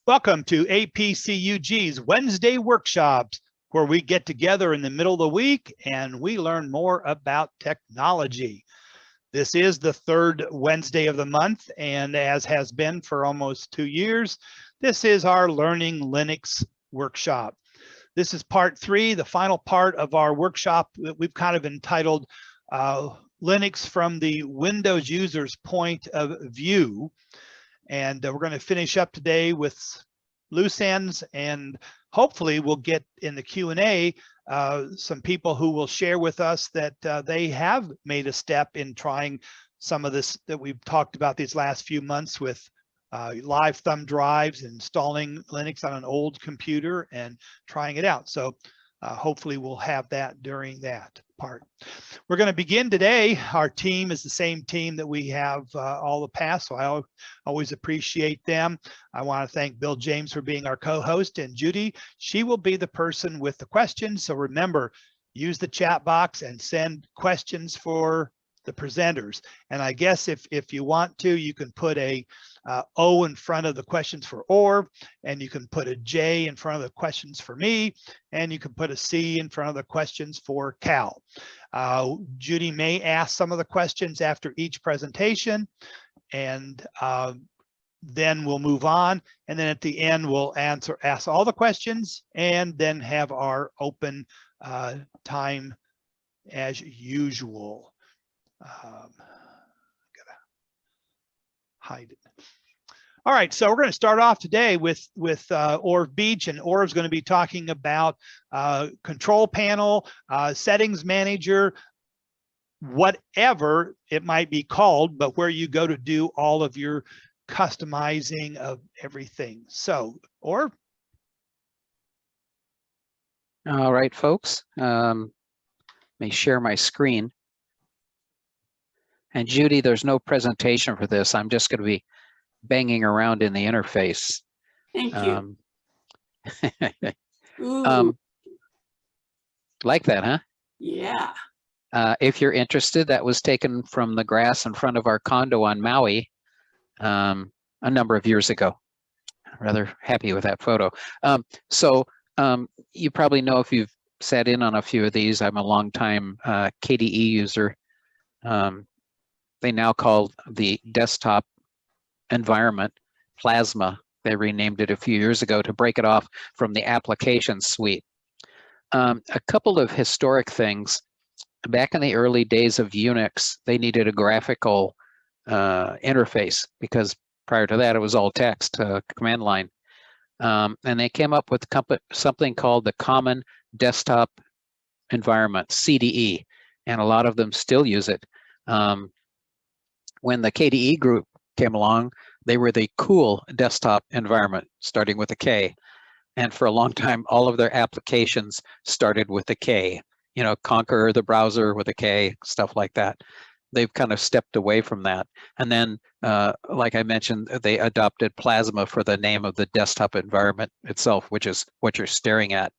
Welcome to APCUG's Wednesday workshops, where we get together in the middle of the week and we learn more about technology. This is the third Wednesday of the month, and as has been for almost 2 years, this is our Learning Linux workshop. This is part 3, the final part of our workshop that we've kind of entitled Linux from the Windows user's point of view. And we're going to finish up today with loose ends, and hopefully we'll get in the Q&A some people who will share with us that they have made a step in trying some of this that we've talked about these last few months with live thumb drives, installing Linux on an old computer and trying it out. So hopefully we'll have that during that part. We're going to begin today. Our team is the same team that we have all the past, so I always appreciate them. I want to thank Bill James for being our co-host, and Judy, she will be the person with the questions. So remember, use the chat box and send questions for the presenters. And I guess if you want to, you can put a O in front of the questions for Orv, and you can put a J in front of the questions for me, and you can put a C in front of the questions for Cal. Judy may ask some of the questions after each presentation, and then we'll move on. And then at the end, we'll ask all the questions and then have our open time as usual. Gotta hide it. All right, so we're going to start off today with Orv Beach, and Orv's going to be talking about control panel, settings manager, whatever it might be called, but where you go to do all of your customizing of everything. So, Orv. All right, folks. Let me share my screen. And Judy, there's no presentation for this. I'm just going to be banging around in the interface. Thank you. Like that, huh? Yeah. If you're interested, that was taken from the grass in front of our condo on Maui a number of years ago. Rather happy with that photo. You probably know, if you've sat in on a few of these, I'm a longtime KDE user. They now call the desktop environment Plasma. They renamed it a few years ago to break it off from the application suite. A couple of historic things. Back in the early days of Unix, they needed a graphical interface, because prior to that it was all text, command line. And they came up with something called the Common Desktop Environment, CDE, and a lot of them still use it. When the KDE group came along, they were the Cool Desktop Environment, starting with a K. And for a long time, all of their applications started with a K. You know, Conquer the browser with a K, stuff like that. They've kind of stepped away from that. And then, like I mentioned, they adopted Plasma for the name of the desktop environment itself, which is what you're staring at.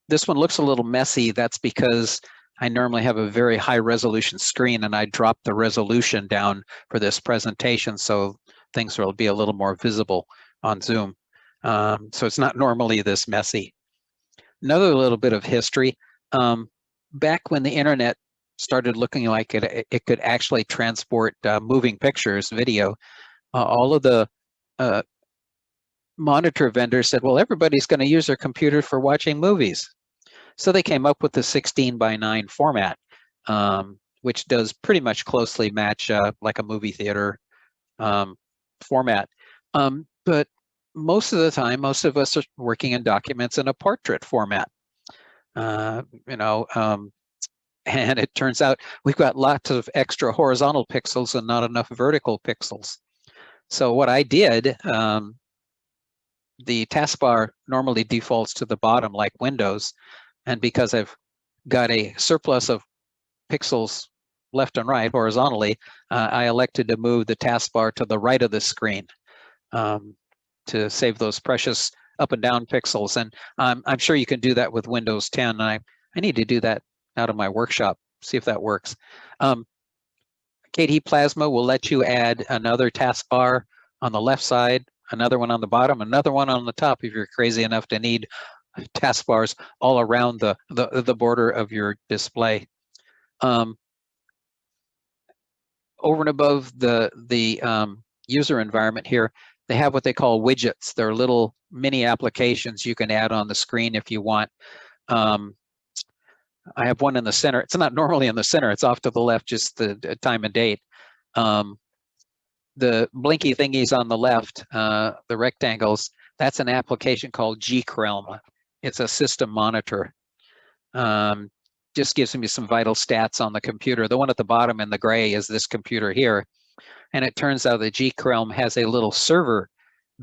This one looks a little messy. That's because I normally have a very high resolution screen, and I dropped the resolution down for this presentation, so things will be a little more visible on Zoom. So it's not normally this messy. Another little bit of history. Back when the internet started looking like it could actually transport moving pictures, video, all of the monitor vendors said, well, everybody's going to use their computer for watching movies. So they came up with the 16:9 format, which does pretty much closely match like a movie theater format. But most of the time, most of us are working in documents in a portrait format. And it turns out we've got lots of extra horizontal pixels and not enough vertical pixels. So what I did, the taskbar normally defaults to the bottom like Windows. And because I've got a surplus of pixels left and right horizontally, I elected to move the taskbar to the right of the screen to save those precious up and down pixels. And I'm sure you can do that with Windows 10. I need to do that out of my workshop, see if that works. KDE Plasma will let you add another taskbar on the left side, another one on the bottom, another one on the top if you're crazy enough to need taskbars all around the border of your display. Over and above the user environment here, they have what they call widgets. They're little mini applications you can add on the screen if you want. I have one in the center. It's not normally in the center. It's off to the left, just the time and date. The blinky thingies on the left, the rectangles, that's an application called gchrelm. It's a system monitor. Just gives me some vital stats on the computer. The one at the bottom in the gray is this computer here. And it turns out that gchrelm has a little server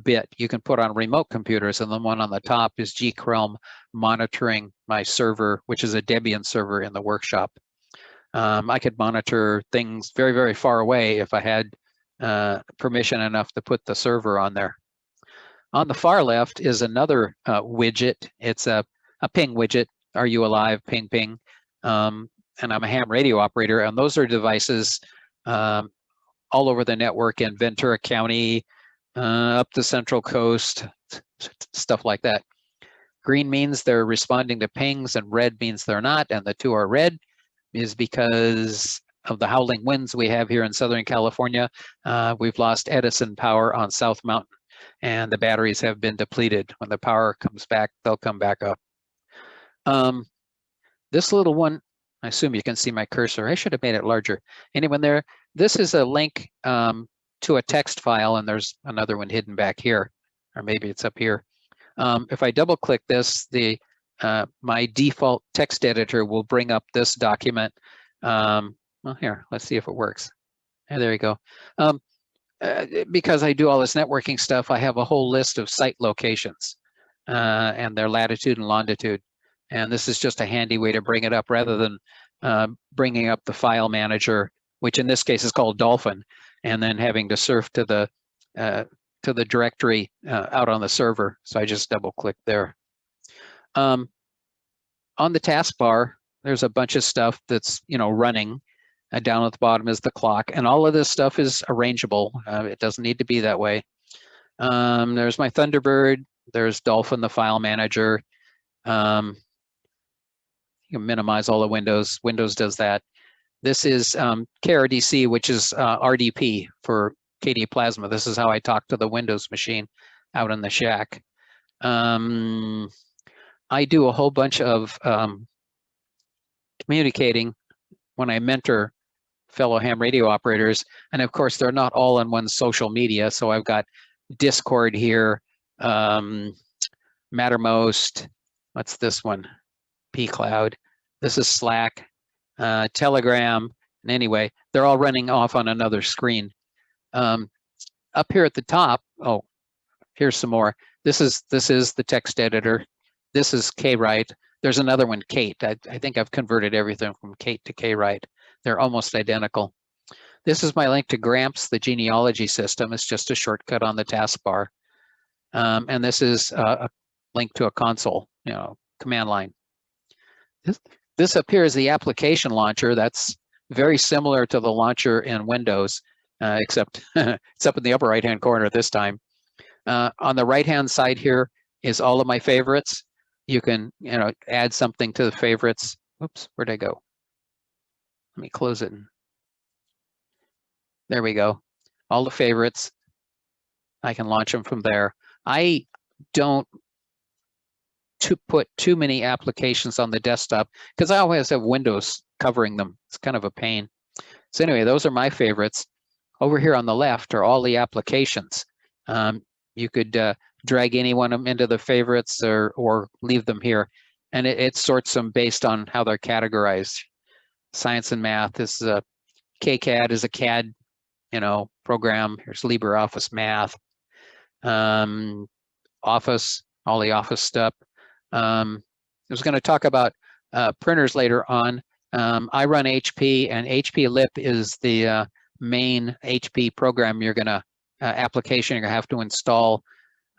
bit you can put on remote computers, and the one on the top is gchrelm monitoring my server, which is a Debian server in the workshop. I could monitor things very, very far away if I had permission enough to put the server on there. On the far left is another widget. It's a ping widget. Are you alive? Ping, ping. And I'm a ham radio operator, and those are devices all over the network in Ventura County, up the Central Coast, stuff like that. Green means they're responding to pings, and red means they're not. And the two are red is because of the howling winds we have here in Southern California. We've lost Edison power on South Mountain, and the batteries have been depleted. When the power comes back, they'll come back up. This little one, I assume you can see my cursor. I should have made it larger. Anyone there? This is a link to a text file, and there's another one hidden back here, or maybe it's up here. If I double click this, my default text editor will bring up this document. Well, here, let's see if it works. And there you go. Because I do all this networking stuff, I have a whole list of site locations and their latitude and longitude. And this is just a handy way to bring it up rather than bringing up the file manager, which in this case is called Dolphin, and then having to surf to the directory out on the server. So I just double click there. On the taskbar, there's a bunch of stuff that's running. Down at the bottom is the clock, and all of this stuff is arrangeable. It doesn't need to be that way. There's my Thunderbird. There's Dolphin, the file manager. You can minimize all the windows. Windows does that. This is KRDC, which is RDP for KD Plasma. This is how I talk to the Windows machine out in the shack. I do a whole bunch of communicating when I mentor fellow ham radio operators. And of course, they're not all on one social media. So I've got Discord here, Mattermost, what's this one? pCloud. This is Slack, Telegram. And anyway, they're all running off on another screen. Up here at the top, oh, here's some more. This is the text editor. This is KWrite. There's another one, Kate. I think I've converted everything from Kate to KWrite. They're almost identical. This is my link to Gramps, the genealogy system. It's just a shortcut on the taskbar. And this is a link to a console, command line. This up here is the application launcher. That's very similar to the launcher in Windows, except it's up in the upper right-hand corner this time. On the right-hand side here is all of my favorites. You can, add something to the favorites. Oops, where'd I go? Let me close it. There we go. All the favorites. I can launch them from there. I don't put too many applications on the desktop because I always have Windows covering them. It's kind of a pain. So anyway, those are my favorites. Over here on the left are all the applications. You could drag any one of them into the favorites or leave them here. And it sorts them based on how they're categorized. Science and math, this is KCAD is a CAD, program. Here's LibreOffice Math. Office, all the Office stuff. I was going to talk about printers later on. I run HP, and HP Lip is the main HP program application you're going to have to install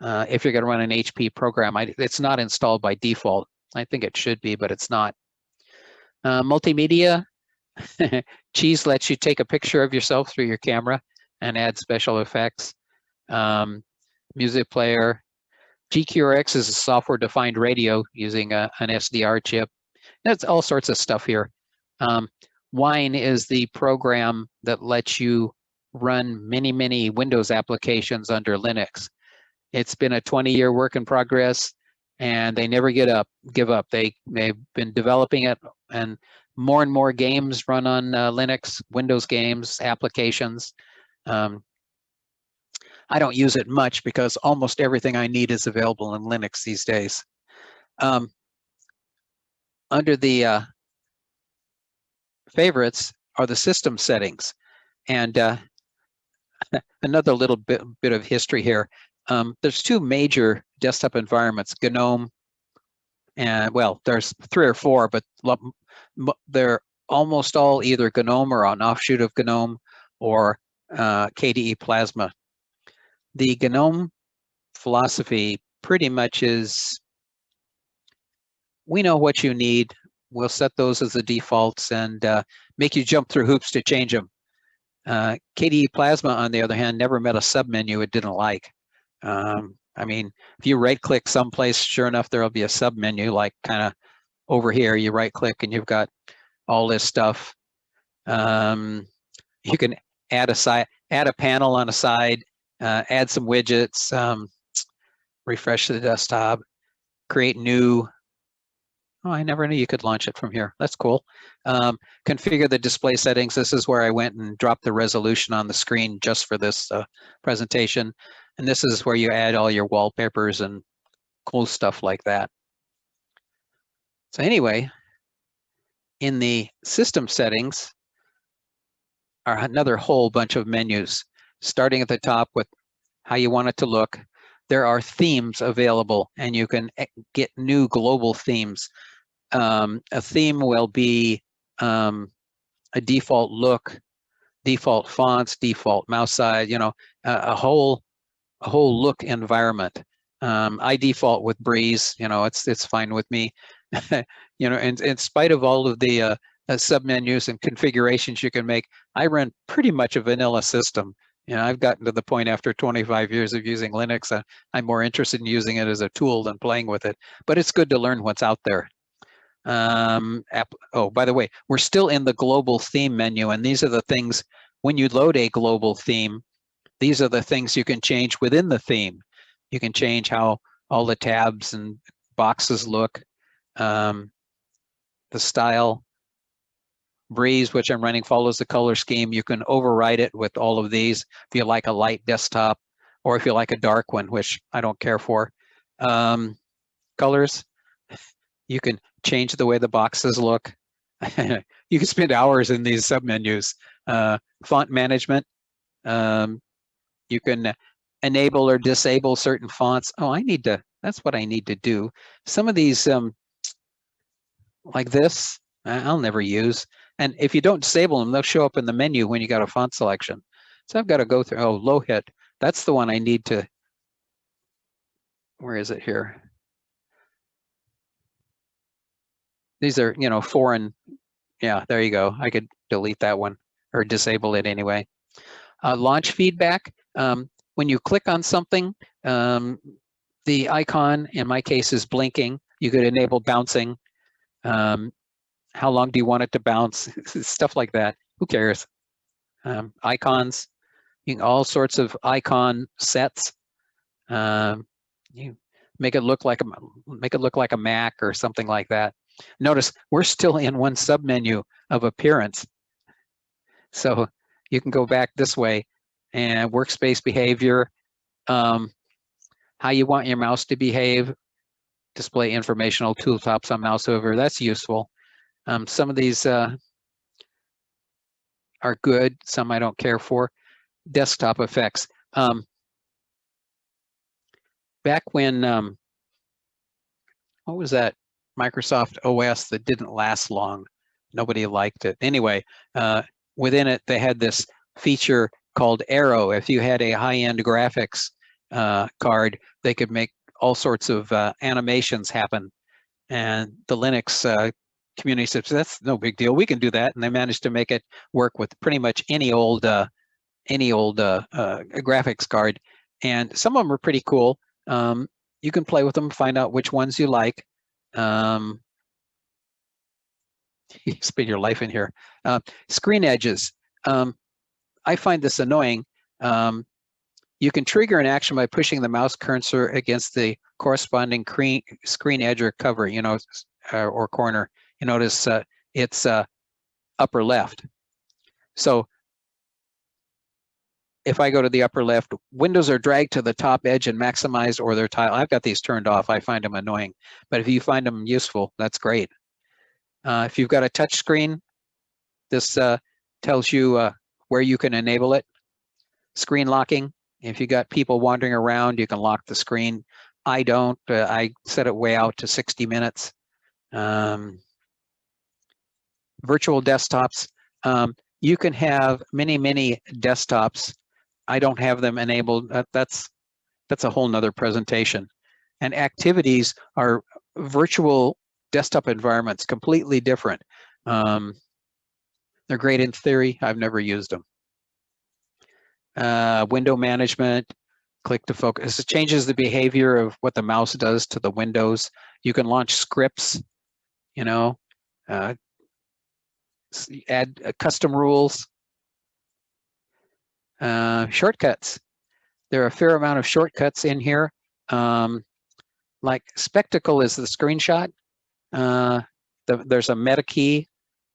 if you're going to run an HP program. It's not installed by default. I think it should be, but it's not. Multimedia, Cheese lets you take a picture of yourself through your camera and add special effects. music player. GQRX is a software-defined radio using an SDR chip. That's all sorts of stuff here. Wine is the program that lets you run many Windows applications under Linux. It's been a 20-year work in progress, and they never give up. They've been developing it, and more games run on Linux, Windows games, applications. I don't use it much because almost everything I need is available in Linux these days. Under the favorites are the system settings, and another little bit of history here. There's two major desktop environments, GNOME, and well, there's 3 or 4, but they're almost all either GNOME or an offshoot of GNOME or KDE Plasma. The GNOME philosophy pretty much is, we know what you need. We'll set those as the defaults and make you jump through hoops to change them. KDE Plasma, on the other hand, never met a submenu it didn't like. I mean, if you right-click someplace, sure enough, there'll be a submenu, like kind of over here. You right-click and you've got all this stuff. You can add a panel on a side, add some widgets, refresh the desktop, create new. Oh, I never knew you could launch it from here. That's cool. Configure the display settings. This is where I went and dropped the resolution on the screen just for this presentation. And this is where you add all your wallpapers and cool stuff like that. So anyway, in the system settings are another whole bunch of menus, starting at the top with how you want it to look. There are themes available, and you can get new global themes. A theme will be a default look, default fonts, default mouse size, you know, a whole look environment. I default with Breeze, you know, it's fine with me. You know, and in spite of all of the submenus and configurations you can make, I run pretty much a vanilla system. You know, I've gotten to the point after 25 years of using Linux, I'm more interested in using it as a tool than playing with it. But it's good to learn what's out there. Oh, by the way, we're still in the global theme menu, and these are the things, when you load a global theme, these are the things you can change within the theme. You can change how all the tabs and boxes look, the style. Breeze, which I'm running, follows the color scheme. You can override it with all of these if you like a light desktop, or if you like a dark one, which I don't care for. Colors, you can change the way the boxes look. You can spend hours in these submenus. Font management, you can enable or disable certain fonts. Oh, that's what I need to do. Some of these, like this, I'll never use. And if you don't disable them, they'll show up in the menu when you got a font selection. So I've got to go through, oh, low hit. That's the one I need to, where is it here? These are, you know, foreign, yeah, there you go. I could delete that one or disable it anyway. Launch feedback. When you click on something, the icon, in my case, is blinking. You could enable bouncing. How long do you want it to bounce? Stuff like that. Who cares? Icons, all sorts of icon sets. You make it look like a Mac or something like that. Notice we're still in one submenu of appearance, so you can go back this way and workspace behavior. How you want your mouse to behave. Display informational tooltops on mouse over. That's useful. Some of these are good, some I don't care for. Desktop effects. Back when, what was that Microsoft OS that didn't last long? Nobody liked it. Anyway, within it, they had this feature called Arrow. If you had a high-end graphics card, they could make all sorts of animations happen. And the Linux community says, that's no big deal. We can do that. And they managed to make it work with pretty much any old graphics card. And some of them are pretty cool. You can play with them, find out which ones you like. You spend your life in here. Screen edges. I find this annoying. You can trigger an action by pushing the mouse cursor against the corresponding screen edge or cover, or corner. You notice it's upper left. So if I go to the upper left, windows are dragged to the top edge and maximized, or they're tiled. I've got these turned off. I find them annoying. But if you find them useful, that's great. If you've got a touch screen, this tells you where you can enable it. Screen locking. If you got people wandering around, you can lock the screen. I don't. I set it way out to 60 minutes. Virtual desktops. You can have many desktops. I don't have them enabled. That's a whole nother presentation. And activities are virtual desktop environments, completely different. They're great in theory. I've never used them. Window management, click to focus. It changes the behavior of what the mouse does to the windows. You can launch scripts, add custom rules. Shortcuts. There are a fair amount of shortcuts in here. Like Spectacle is the screenshot. There's a meta key,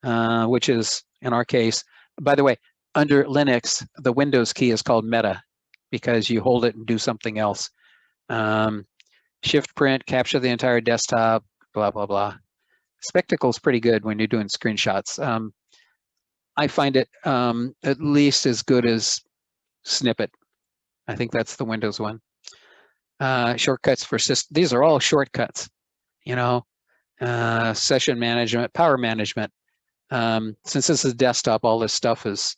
which is, in our case, by the way, under Linux, the Windows key is called meta because you hold it and do something else. Shift print, capture the entire desktop, blah, blah, blah. Spectacle is pretty good when you're doing screenshots. I find it at least as good as Snippet. I think that's the Windows one. Shortcuts for system. These are all shortcuts, session management, power management. Since this is desktop, all this stuff is,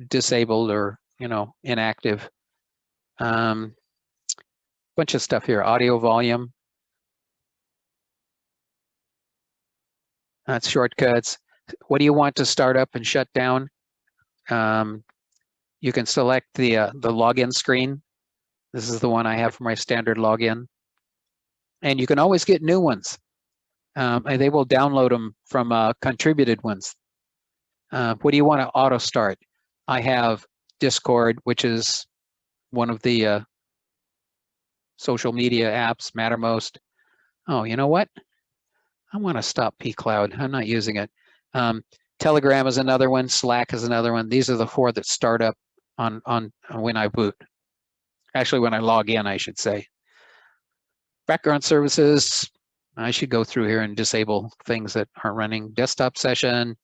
disabled or, inactive. Bunch of stuff here. Audio volume. That's shortcuts. What do you want to start up and shut down? You can select the login screen. This is the one I have for my standard login. And you can always get new ones. And they will download them from contributed ones. What do you want to auto start? I have Discord, which is one of the social media apps, Mattermost. Oh, you know what? I want to stop pCloud. I'm not using it. Telegram is another one. Slack is another one. These are the 4 that start up on when I boot. Actually, when I log in, I should say. Background services. I should go through here and disable things that aren't running. Desktop session.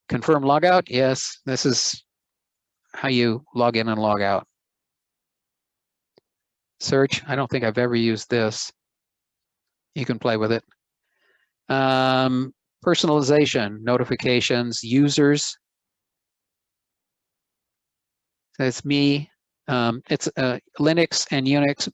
Confirm logout. Yes, this is how you log in and log out. Search. I don't think I've ever used this. You can play with it. Personalization, notifications, users. That's me. It's Linux and Unix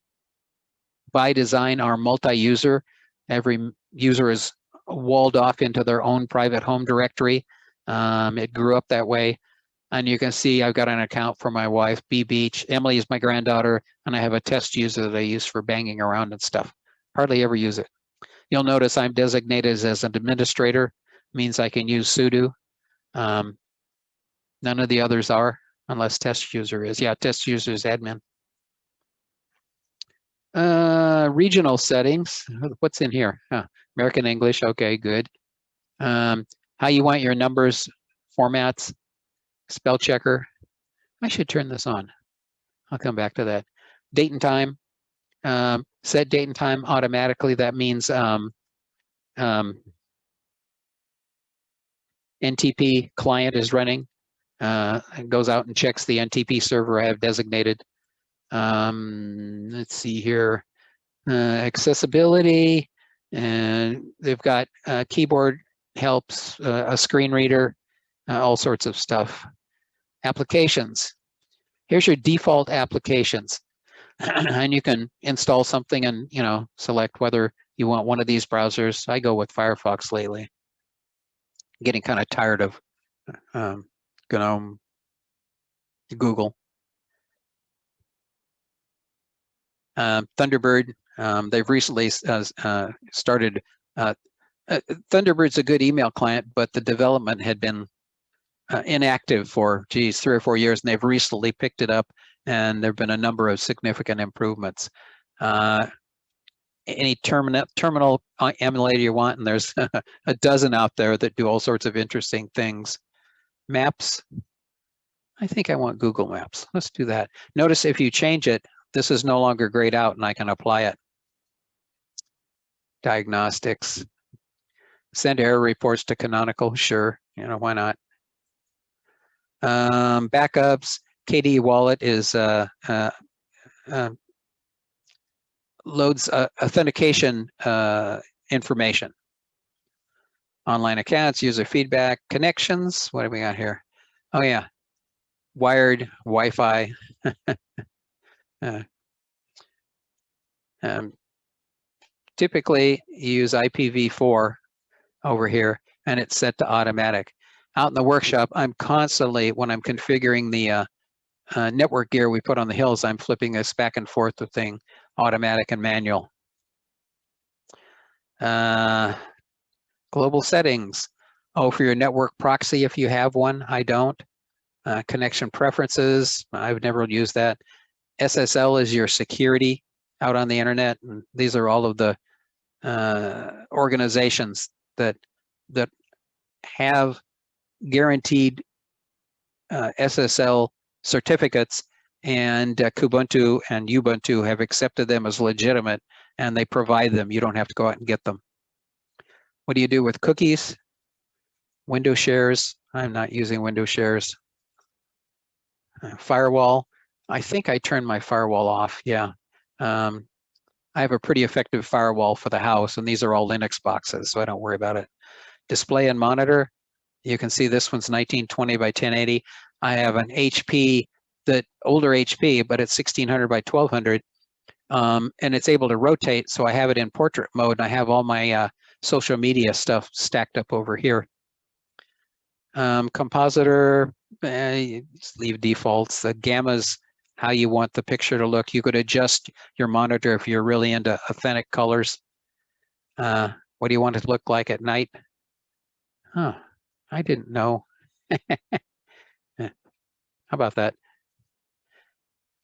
by design are multi-user. Every user is walled off into their own private home directory. It grew up that way. And you can see I've got an account for my wife, B Beach. Emily is my granddaughter, and I have a test user that I use for banging around and stuff. Hardly ever use it. You'll notice I'm designated as an administrator, means I can use sudo. None of the others are, unless test user is. Yeah, test user is admin. Regional settings. What's in here? American English. Okay, good. How you want your numbers, formats, spell checker. I should turn this on. I'll come back to that. Date and time. Set date and time automatically. That means NTP client is running. It goes out and checks the NTP server I have designated. Let's see here. Accessibility, and they've got keyboard helps, a screen reader, all sorts of stuff. Applications. Here's your default applications. And you can install something and, select whether you want one of these browsers. I go with Firefox lately. Getting kind of tired of GNOME, Google. Thunderbird, they've recently started. Thunderbird's a good email client, but the development had been inactive for 3 or 4 years, and they've recently picked it up, and there have been a number of significant improvements. Any terminal emulator you want, and there's a dozen out there that do all sorts of interesting things. Maps, I think I want Google Maps. Let's do that. Notice if you change it, this is no longer grayed out, and I can apply it. Diagnostics, send error reports to Canonical, sure, why not? Backups, KDE Wallet is loads authentication information. Online accounts, user feedback, connections. What do we got here? Oh yeah, wired, Wi-Fi. Typically, you use IPv4 over here, and it's set to automatic. Out in the workshop, I'm constantly, when I'm configuring the network gear we put on the hills, I'm flipping this back and forth between automatic and manual. Global settings. Oh, for your network proxy, if you have one, I don't. Connection preferences, I've never used that. SSL is your security out on the internet, and these are all of the organizations that have guaranteed SSL certificates, and Kubuntu and Ubuntu have accepted them as legitimate, and they provide them. You don't have to go out and get them. What do you do with cookies? Window shares. I'm not using window shares. Firewall. I think I turned my firewall off. Yeah. I have a pretty effective firewall for the house, and these are all Linux boxes, so I don't worry about it. Display and monitor. You can see this one's 1920 by 1080. I have an HP, that older HP, but it's 1600 by 1200, and it's able to rotate, so I have it in portrait mode, and I have all my social media stuff stacked up over here. Compositor, just leave defaults. The gamma's how you want the picture to look. You could adjust your monitor if you're really into authentic colors. What do you want it to look like at night? Huh, I didn't know. How about that?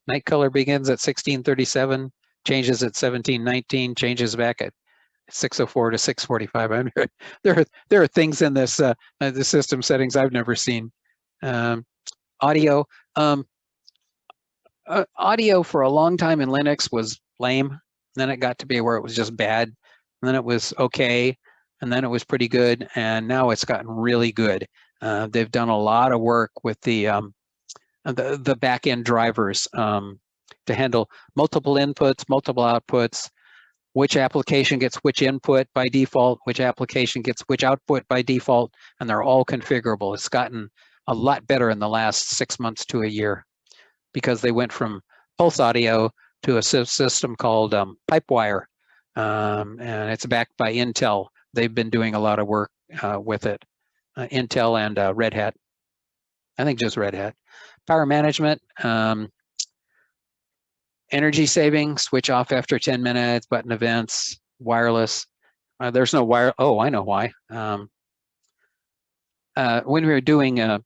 Night color begins at 1637, changes at 1719, changes back at 604 to 645. There are things in this the system settings I've never seen. Audio. Audio for a long time in Linux was lame. Then it got to be where it was just bad. And then it was okay. And then it was pretty good. And now it's gotten really good. They've done a lot of work with the back-end drivers to handle multiple inputs, multiple outputs, which application gets which input by default, which application gets which output by default, and they're all configurable. It's gotten a lot better in the last 6 months to a year, because they went from pulse audio to a system called Pipewire, and it's backed by Intel. They've been doing a lot of work with it, Intel and Red Hat. I think just Red Hat. Power management, energy saving, switch off after 10 minutes, button events, wireless. There's no wire. Oh, I know why. When we were doing a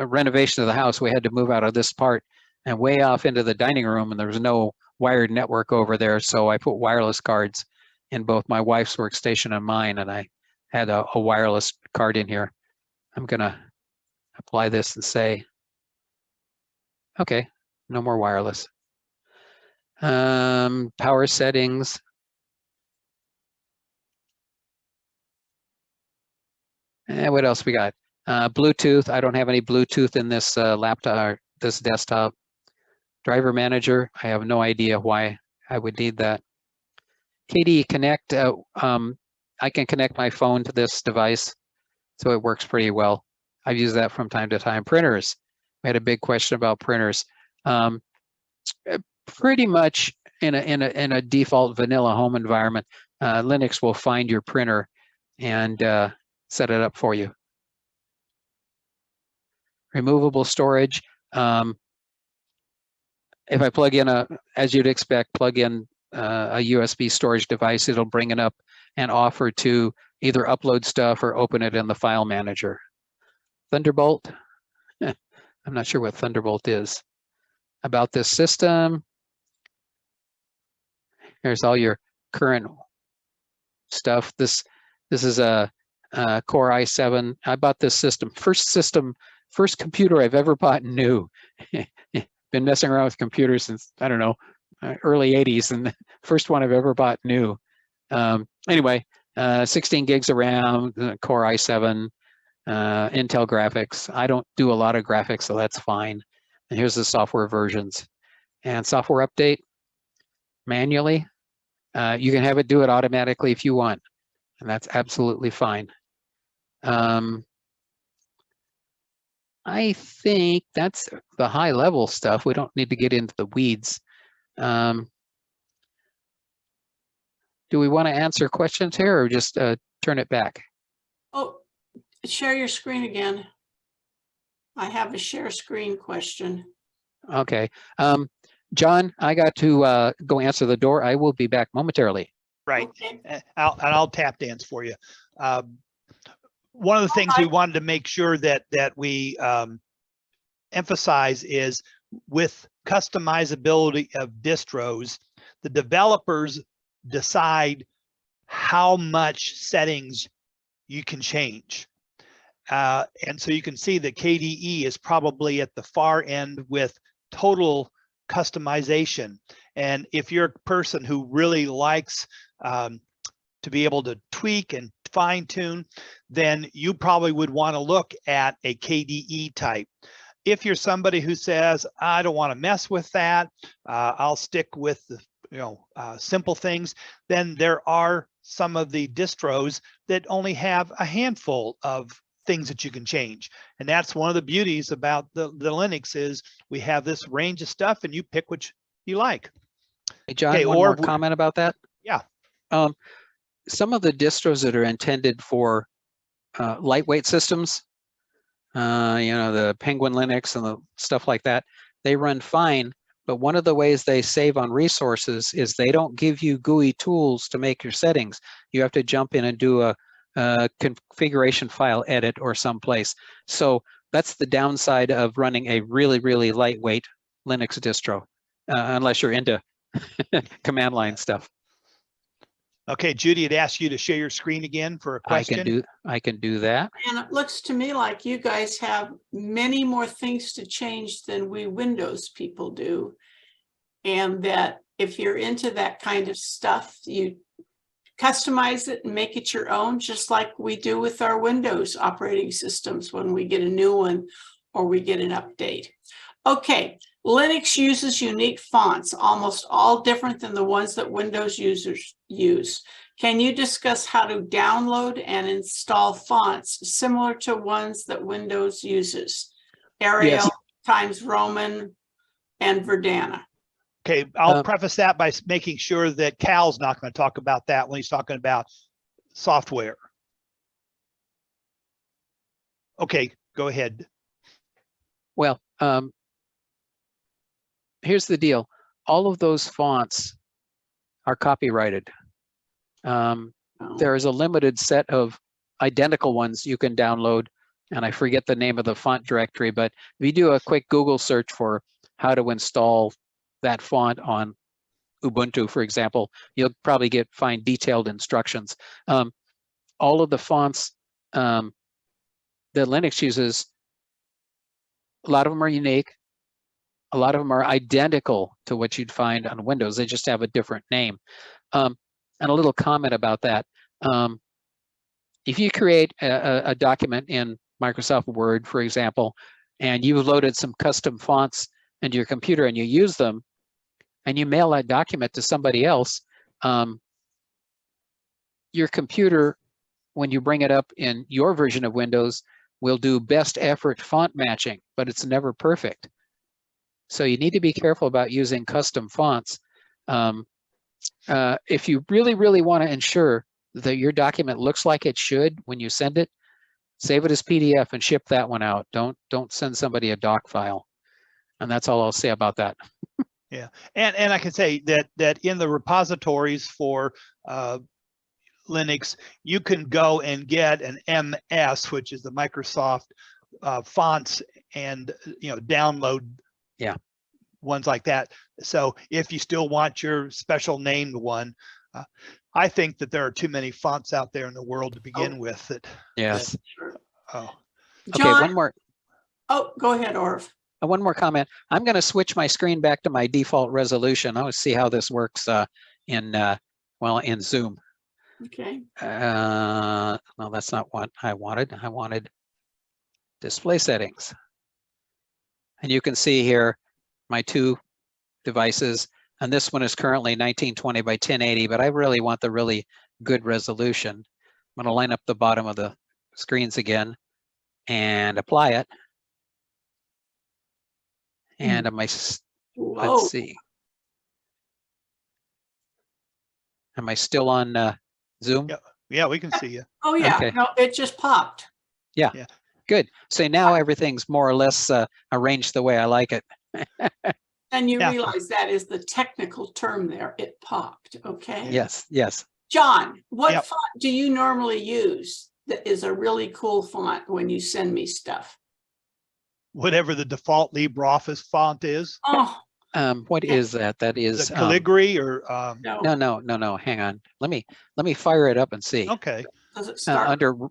renovation of the house, we had to move out of this part and way off into the dining room, and there was no wired network over there. So I put wireless cards in both my wife's workstation and mine, and I had a wireless card in here. I'm gonna apply this and say, okay, no more wireless. Power settings. And what else we got? Bluetooth. I don't have any Bluetooth in this laptop or this desktop. Driver manager. I have no idea why I would need that. KDE Connect. I can connect my phone to this device, so it works pretty well. I've used that from time to time. Printers. We had a big question about printers. Pretty much in a default vanilla home environment, Linux will find your printer and set it up for you. Removable storage. If I plug in as you'd expect, plug in a USB storage device, it'll bring it up and offer to either upload stuff or open it in the file manager. Thunderbolt, I'm not sure what Thunderbolt is. About this system, here's all your current stuff. This is a Core i7. I bought this system, first computer I've ever bought new. Been messing around with computers since, I don't know, early 80s, and the first one I've ever bought new. Anyway, 16 gigs of RAM, Core i7, Intel graphics. I don't do a lot of graphics, so that's fine. And here's the software versions. And software update manually. You can have it do it automatically if you want, and that's absolutely fine. I think that's the high level stuff. We don't need to get into the weeds. Do we want to answer questions here or just turn it back? Oh, share your screen again. I have a share screen question. Okay. John, I got to go answer the door. I will be back momentarily. Right. Okay. I'll tap dance for you. One of the things we wanted to make sure that we emphasize is with customizability of distros, the developers decide how much settings you can change. And so you can see that KDE is probably at the far end with total customization. And if you're a person who really likes to be able to tweak and fine tune, then you probably would want to look at a KDE type. If you're somebody who says, I don't want to mess with that, I'll stick with the simple things, then there are some of the distros that only have a handful of things that you can change. And that's one of the beauties about the Linux is we have this range of stuff and you pick which you like. Hey, John, Okay, one more comment about that. Yeah. Some of the distros that are intended for lightweight systems, the Penguin Linux and the stuff like that, they run fine. But one of the ways they save on resources is they don't give you GUI tools to make your settings. You have to jump in and do a configuration file edit or someplace. So that's the downside of running a really, really lightweight Linux distro, unless you're into command line stuff. Okay, Judy had asked you to share your screen again for a question. I can do that. And it looks to me like you guys have many more things to change than we Windows people do. And that if you're into that kind of stuff, you customize it and make it your own, just like we do with our Windows operating systems when we get a new one or we get an update. Okay, Linux uses unique fonts, almost all different than the ones that Windows users use. Can you discuss how to download and install fonts similar to ones that Windows uses? Arial, Yes. Times Roman, and Verdana. Okay, I'll preface that by making sure that Cal's not going to talk about that when he's talking about software. Okay, go ahead. Well, here's the deal. All of those fonts are copyrighted. There is a limited set of identical ones you can download, and I forget the name of the font directory, but if you do a quick Google search for how to install that font on Ubuntu, for example, you'll probably find detailed instructions. All of the fonts that Linux uses, a lot of them are unique. A lot of them are identical to what you'd find on Windows. They just have a different name. And a little comment about that. If you create a document in Microsoft Word, for example, and you've loaded some custom fonts into your computer and you use them, and you mail that document to somebody else, your computer, when you bring it up in your version of Windows, will do best effort font matching, but it's never perfect. So you need to be careful about using custom fonts. If you really, really want to ensure that your document looks like it should when you send it, save it as PDF and ship that one out. Don't send somebody a doc file. And that's all I'll say about that. Yeah, and I can say that in the repositories for Linux, you can go and get an MS, which is the Microsoft fonts, and download ones like that. So if you still want your special named one, I think that there are too many fonts out there in the world to begin with. Yes. Oh, Okay, John, one more. oh, go ahead, Orv. One more comment. I'm going to switch my screen back to my default resolution. I want to see how this works in Zoom. Okay. No, that's not what I wanted. I wanted display settings. And you can see here my two devices. And this one is currently 1920 by 1080, but I really want the really good resolution. I'm going to line up the bottom of the screens again and apply it. And let's see. Am I still on Zoom? Yeah, we can see you. Oh, yeah. Okay. No, it just popped. Yeah. Good. So now everything's more or less arranged the way I like it. And you realize that is the technical term there. It popped. Okay. Yes. Yes. John, what font do you normally use that is a really cool font when you send me stuff? Whatever the default LibreOffice font is. Oh. What is that? That is Calligraphy or no. Hang on. Let me fire it up and see. Okay. Does it start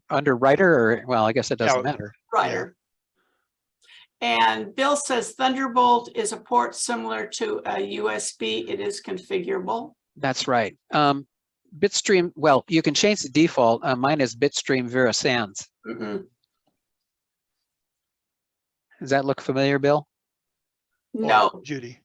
under writer, or well, I guess it doesn't matter. Writer. And Bill says Thunderbolt is a port similar to a USB. It is configurable. That's right. Bitstream. Well, you can change the default. Mine is Bitstream Vera Sans. Does that look familiar, Bill? No, Judy.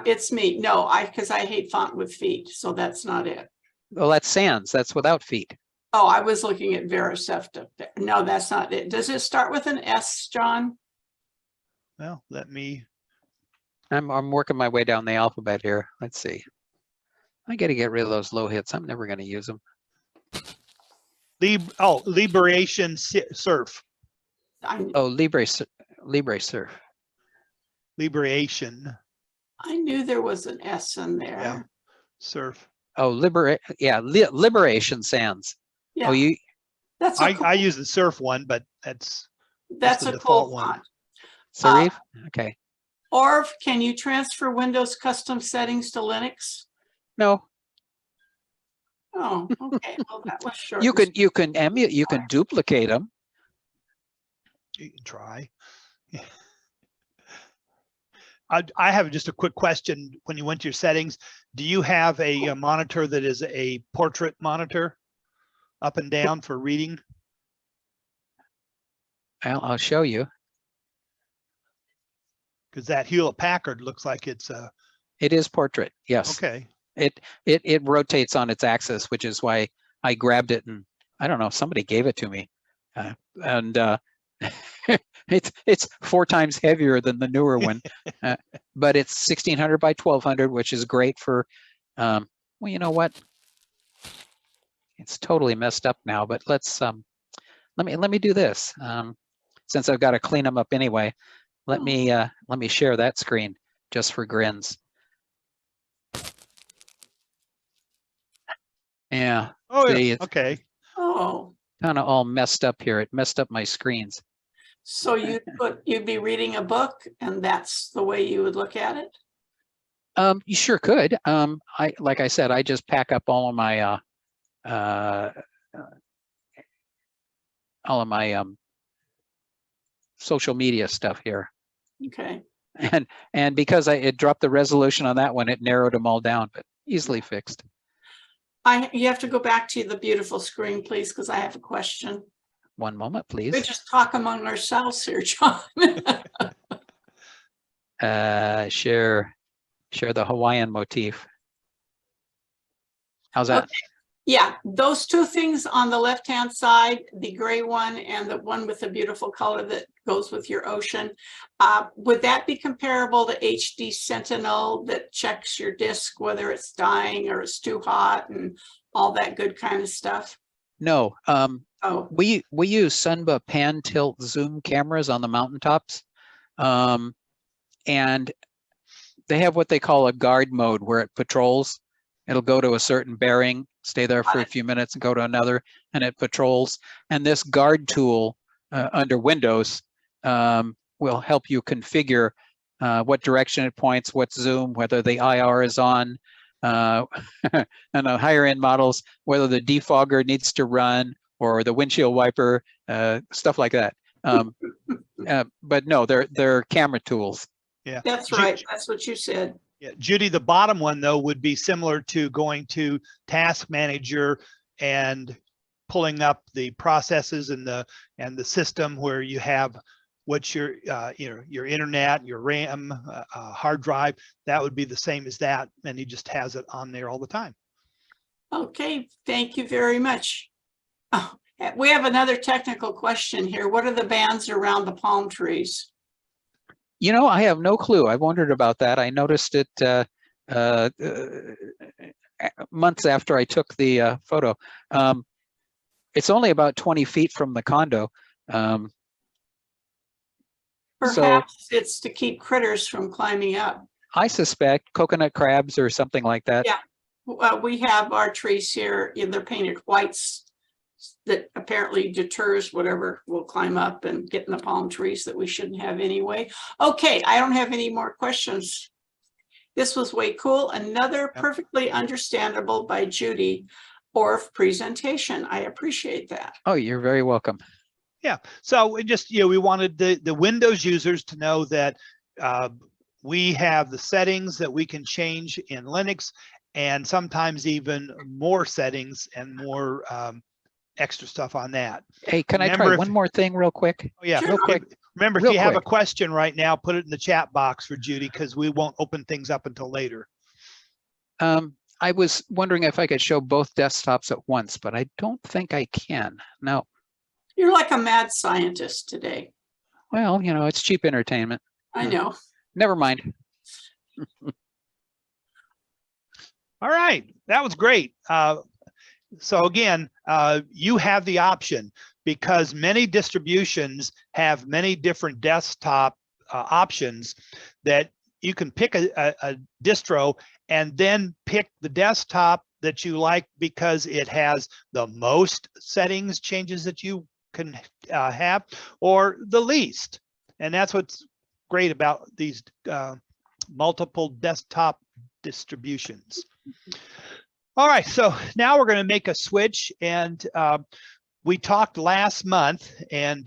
It's me. No, because I hate font with feet, so that's not it. Well, that's Sans. That's without feet. Oh, I was looking at Veraceft. No, that's not it. Does it start with an S, John? Well, let me. I'm working my way down the alphabet here. Let's see. I got to get rid of those low hits. I'm never going to use them. Liberation Surf. Oh, Libre Surf. Liberation. I knew there was an S in there. Yeah. Surf. Oh, Liberation Sans. Yeah. Oh, you. That's I use the Surf one, but that's a cool font. Serif? Okay. Orv, can you transfer Windows custom settings to Linux? No. Oh, okay. Well, that was short. You can emulate. You can duplicate them. You can try. I have just a quick question. When you went to your settings, do you have a monitor that is a portrait monitor, up and down for reading? I'll show you. Because that Hewlett-Packard looks like it's a. It is portrait. Yes. Okay. It rotates on its axis, which is why I grabbed it, and I don't know, somebody gave it to me, it's 4 times heavier than the newer one, but it's 1600 by 1200, which is great for. Well, you know what? It's totally messed up now, but let's let me do this. Since I've got to clean them up anyway, let me share that screen just for grins. Yeah. Oh, see, yeah. Okay. Oh. Kind of all messed up here. It messed up my screens. So you'd be reading a book, and that's the way you would look at it? You sure could. Like I said, I just pack up all of my social media stuff here. Okay. And because it dropped the resolution on that one, it narrowed them all down, but easily fixed. You have to go back to the beautiful screen, please, because I have a question. One moment, please. We just talk among ourselves here, John. Share the Hawaiian motif. How's that? Okay. Yeah, those two things on the left-hand side, the gray one and the one with the beautiful color that goes with your ocean. Would that be comparable to HD Sentinel that checks your disk, whether it's dying or it's too hot and all that good kind of stuff? No. We use Sunba pan tilt zoom cameras on the mountaintops, and they have what they call a guard mode where it patrols. It'll go to a certain bearing, stay there for a few minutes and go to another, and it patrols. And this guard tool under Windows will help you configure what direction it points, what zoom, whether the IR is on, and the higher end models, whether the defogger needs to run or the windshield wiper, stuff like that. But no, they're camera tools. Yeah, That's right. That's what you said. Yeah, Judy, the bottom one though would be similar to going to Task Manager and pulling up the processes and the system where you have what's your your internet, your RAM, hard drive. That would be the same as that, and he just has it on there all the time. Okay, thank you very much. Oh, we have another technical question here. What are the bands around the palm trees? You know, I have no clue. I wondered about that. I noticed it months after I took the photo. It's only about 20 feet from the condo. Perhaps it's to keep critters from climbing up. I suspect coconut crabs or something like that. Yeah, we have our trees here, they're painted whites that apparently deters whatever will climb up and get in the palm trees that we shouldn't have anyway. Okay, I don't have any more questions. This was way cool. Another perfectly understandable by Judy Orff presentation. I appreciate that. Oh, you're very welcome. Yeah, so we just, we wanted the Windows users to know that we have the settings that we can change in Linux, and sometimes even more settings and more extra stuff on that. Hey, can I try one more thing real quick? Oh, yeah, Sure. real quick. Remember, if Real you have a quick. question right now, put it in the chat box for Judy, because we won't open things up until later. I was wondering if I could show both desktops at once, but I don't think I can. No. You're like a mad scientist today. Well, it's cheap entertainment. I know. Never mind. All right, that was great. So again, you have the option, because many distributions have many different desktop options, that you can pick a distro and then pick the desktop that you like because it has the most settings changes that you can have, or the least. And that's what's great about these multiple desktop distributions. All right, so now we're going to make a switch, and we talked last month, and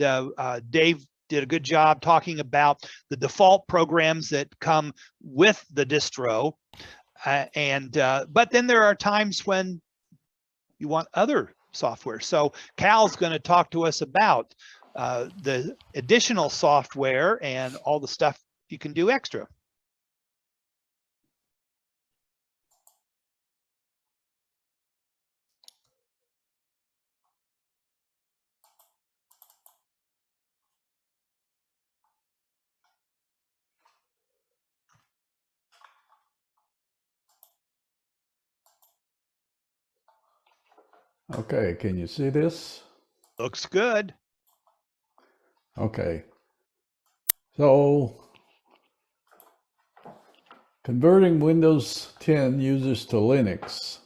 Dave did a good job talking about the default programs that come with the distro, but then there are times when you want other software. So Cal's going to talk to us about the additional software and all the stuff you can do extra. Okay, can you see this? Looks good. Okay. So, converting Windows 10 users to Linux.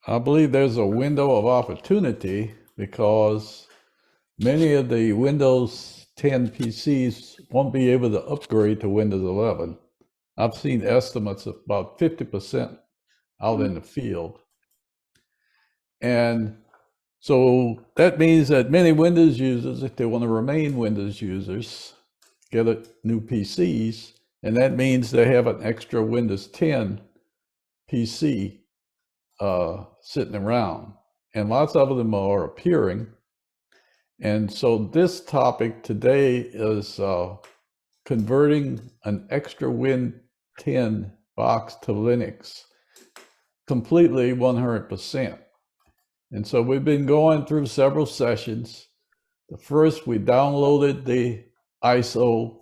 I believe there's a window of opportunity because many of the Windows 10 PCs won't be able to upgrade to Windows 11. I've seen estimates of about 50% out in the field. And so that means that many Windows users, if they want to remain Windows users, get new PCs, and that means they have an extra Windows 10 PC sitting around. And lots of them are appearing. And so this topic today is converting an extra Win 10 box to Linux completely 100%. And so we've been going through several sessions. The first, we downloaded the ISO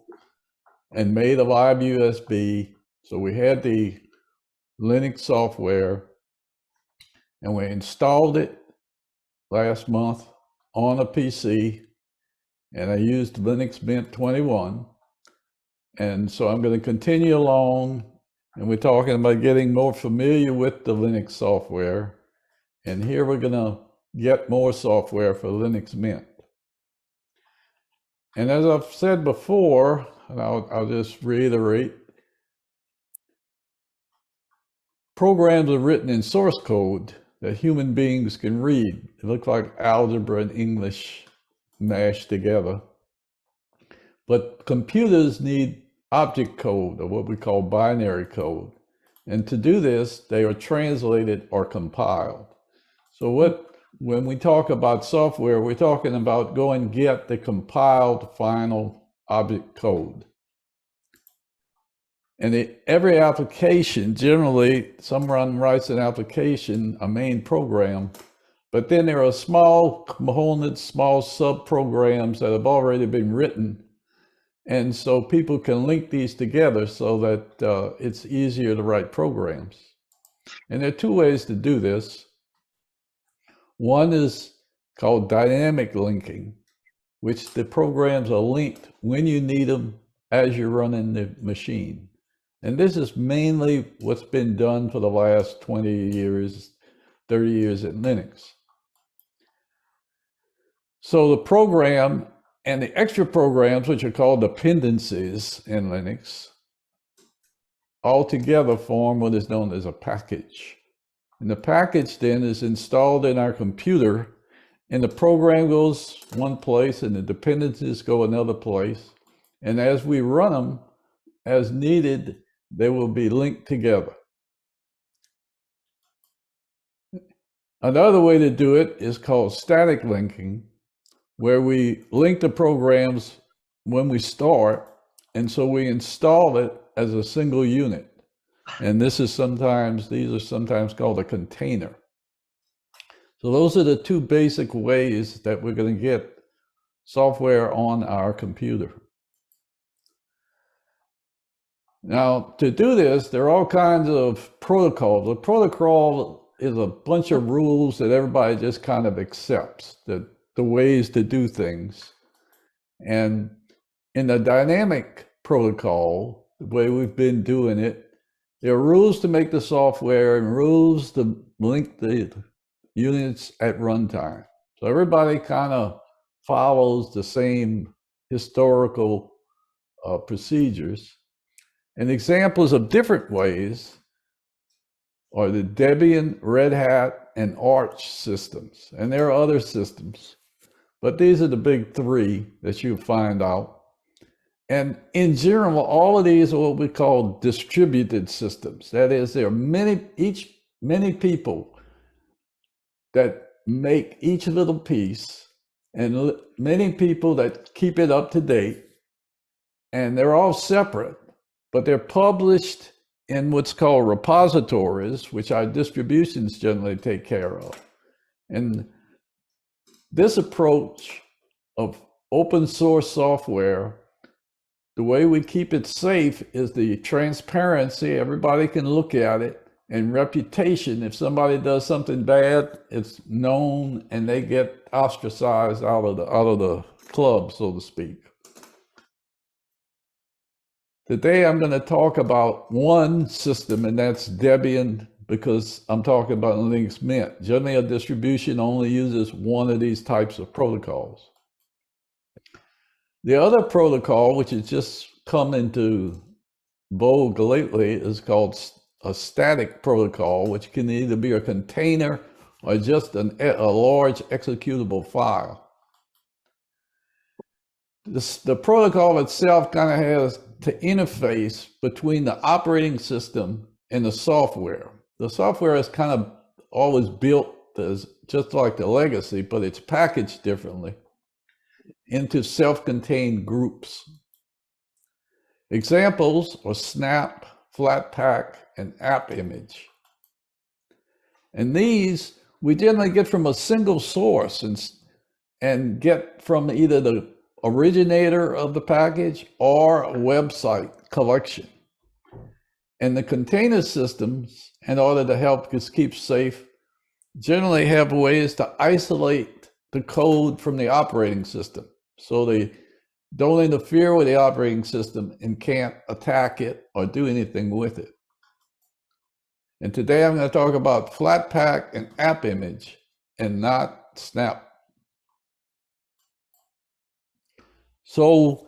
and made a live USB. So we had the Linux software, and we installed it last month on a PC, and I used Linux Mint 21. And so I'm going to continue along And we're talking about getting more familiar with the Linux software. And here we're going to get more software for Linux Mint. And as I've said before, and I'll just reiterate, programs are written in source code that human beings can read. It looks like algebra and English mashed together. But computers need object code, or what we call binary code. And to do this, they are translated or compiled. So when we talk about software, we're talking about go and get the compiled final object code. And every application, generally, someone writes an application, a main program, but then there are small components, small sub-programs that have already been written. And so people can link these together so that it's easier to write programs. And there are two ways to do this. One is called dynamic linking, which the programs are linked when you need them as you're running the machine. And this is mainly what's been done for the last 20 years, 30 years in Linux. So the program and the extra programs, which are called dependencies in Linux, all together form what is known as a package. And the package then is installed in our computer, and the program goes one place and the dependencies go another place. And as we run them, as needed, they will be linked together. Another way to do it is called static linking, where we link the programs when we start, and so we install it as a single unit. And these are sometimes called a container. So those are the two basic ways that we're going to get software on our computer. Now, to do this, there are all kinds of protocols. A protocol is a bunch of rules that everybody just kind of accepts, the ways to do things. And in the dynamic protocol, the way we've been doing it, there are rules to make the software and rules to link the units at runtime. So everybody kind of follows the same historical procedures. And examples of different ways are the Debian, Red Hat, and Arch systems. And there are other systems, but these are the big three that you find out. And in general, all of these are what we call distributed systems. That is, there are many people that make each little piece, and many people that keep it up to date. And they're all separate, but they're published in what's called repositories, which our distributions generally take care of. And this approach of open source software, the way we keep it safe is the transparency. Everybody can look at it, and reputation. If somebody does something bad, it's known and they get ostracized out of the club, so to speak. Today, I'm going to talk about one system, and that's Debian, because I'm talking about Linux Mint. Generally, a distribution only uses one of these types of protocols. The other protocol, which has just come into vogue lately, is called a static protocol, which can either be a container or just a large executable file. The protocol itself kind of has to interface between the operating system and the software. The software is kind of always built as just like the legacy, but it's packaged differently into self-contained groups. Examples are Snap, Flatpak, and AppImage. And these we generally get from a single source and get from either the originator of the package or a website collection. And the container systems, in order to help us keep safe, generally have ways to isolate the code from the operating system. So they don't interfere with the operating system and can't attack it or do anything with it. And today I'm going to talk about Flatpak and App Image and not Snap. So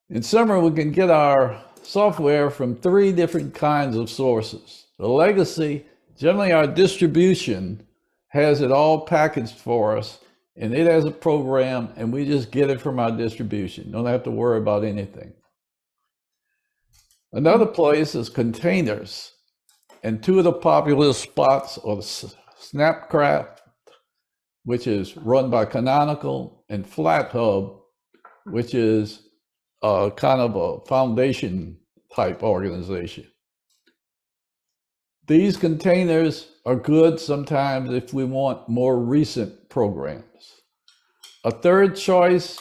in summary, we can get our software from 3 different kinds of sources. The legacy, generally our distribution has it all packaged for us, and it has a program, and we just get it from our distribution. Don't have to worry about anything. Another place is containers, and 2 of the popular spots are Snapcraft, which is run by Canonical, and FlatHub, which is kind of a foundation type organization. These containers are good sometimes if we want more recent programs. A third choice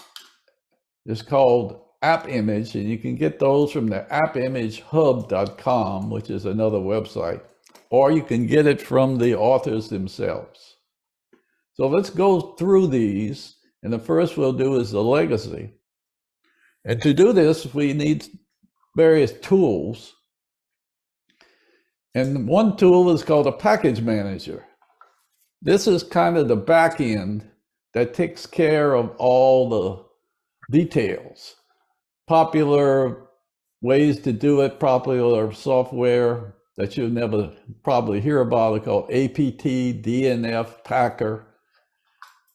is called App Image, and you can get those from the appimagehub.com, which is another website, or you can get it from the authors themselves. So let's go through these, and the first we'll do is the legacy. And to do this, we need various tools. And one tool is called a package manager. This is kind of the back end that takes care of all the details. Popular ways to do it, popular software that you'll never probably hear about are called APT, DNF, Packer.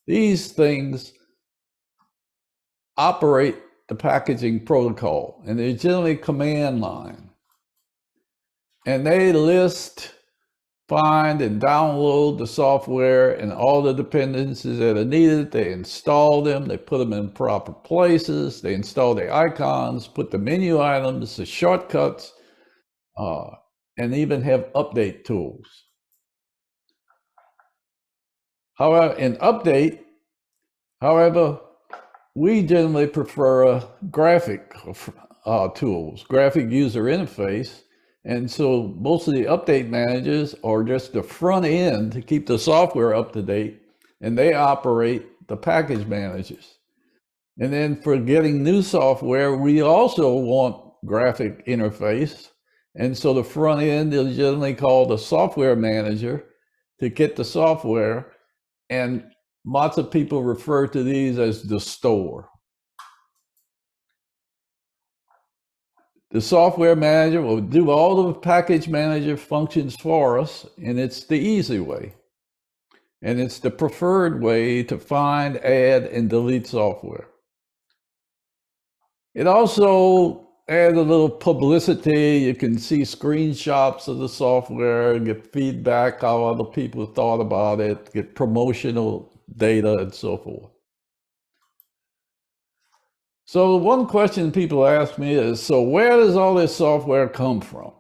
These things operate the packaging protocol, and they're generally command line. And they list, find, and download the software and all the dependencies that are needed. They install them, they put them in proper places, they install the icons, put the menu items, the shortcuts, and even have update tools. However, in update, we generally prefer graphic tools, graphic user interface. And so most of the update managers are just the front end to keep the software up to date, and they operate the package managers. And then for getting new software, we also want graphic interface. And so the front end is generally called the software manager to get the software. And lots of people refer to these as the store. The software manager will do all the package manager functions for us, and it's the easy way. And it's the preferred way to find, add, and delete software. It also adds a little publicity. You can see screenshots of the software, get feedback, how other people thought about it, get promotional data, and so forth. So one question people ask me is, so where does all this software come from?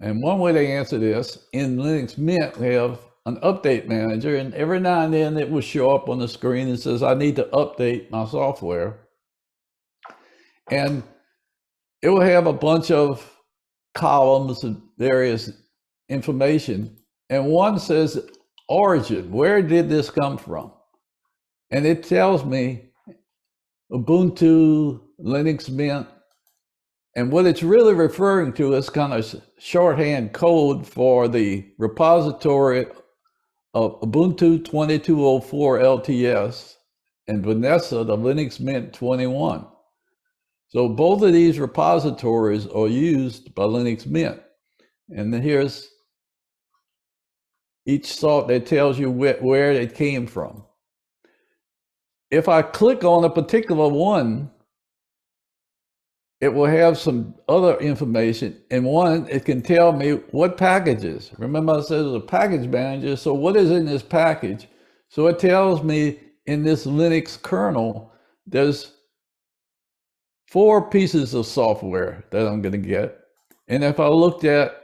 And one way to answer this, in Linux Mint, we have an update manager, and every now and then it will show up on the screen and says, I need to update my software. And it will have a bunch of columns of various information. And one says, origin, where did this come from? And it tells me Ubuntu, Linux Mint, and what it's really referring to is kind of shorthand code for the repository of Ubuntu 2204 LTS and Vanessa, the Linux Mint 21. So both of these repositories are used by Linux Mint. And then here's each salt that tells you where it came from. If I click on a particular one, it will have some other information. And one, it can tell me what packages. Remember I said it's a package manager. So what is in this package? So it tells me in this Linux kernel, there's 4 pieces of software that I'm going to get. And if I looked at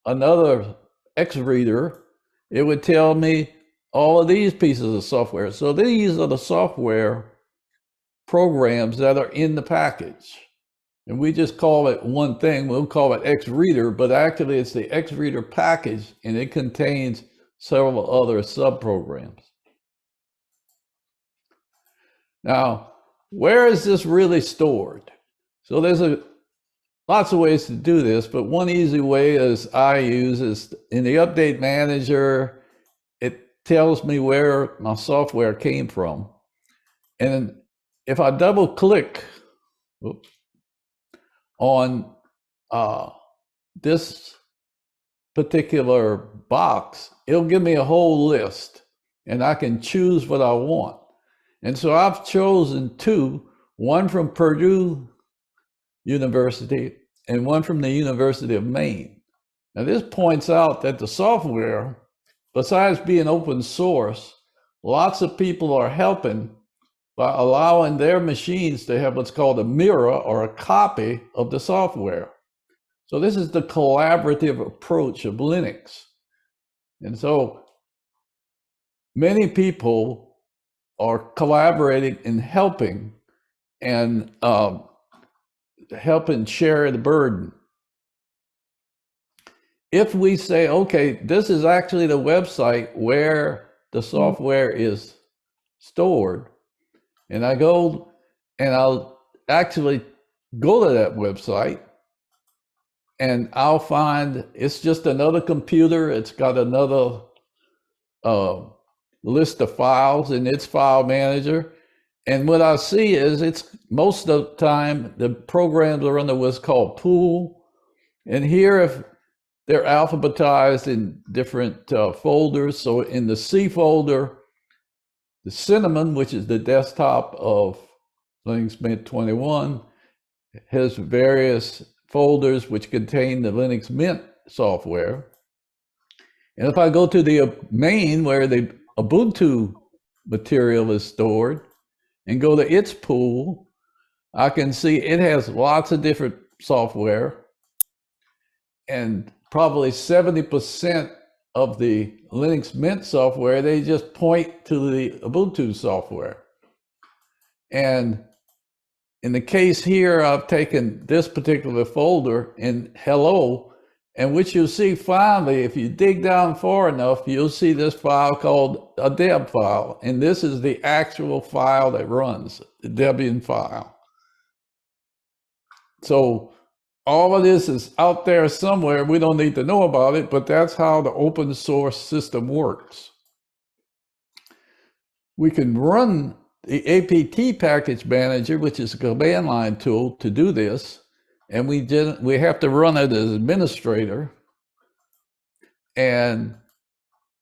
another X reader, it would tell me all of these pieces of software. So these are the software programs that are in the package. And we just call it one thing. We'll call it X reader, but actually it's the X reader package, and it contains several other subprograms. Now, where is this really stored? So there's a lots of ways to do this, but one easy way is I use is in the update manager, it tells me where my software came from. And if I double click on this particular box, it'll give me a whole list and I can choose what I want. And so I've chosen two, one from Purdue University and one from the University of Maine. Now this points out that the software, besides being open source, lots of people are helping by allowing their machines to have what's called a mirror or a copy of the software. So this is the collaborative approach of Linux. And so many people are collaborating and helping share the burden. If we say, okay, this is actually the website where the software is stored, and I go and I'll actually go to that website, and I'll find it's just another computer. It's got another list of files in its file manager. And what I see is it's most of the time, the programs are under what's called pool. And here, if they're alphabetized in different folders. So in the C folder, the Cinnamon, which is the desktop of Linux Mint 21, has various folders which contain the Linux Mint software. And if I go to the main where the Ubuntu material is stored and go to its pool, I can see it has lots of different software, and probably 70% of the Linux Mint software, they just point to the Ubuntu software. And in the case here, I've taken this particular folder in Hello, and which you'll see finally, if you dig down far enough, you'll see this file called a deb file. And this is the actual file that runs, the Debian file. So all of this is out there somewhere. We don't need to know about it, but that's how the open source system works. We can run the APT package manager, which is a command line tool, to do this. And we have to run it as administrator. And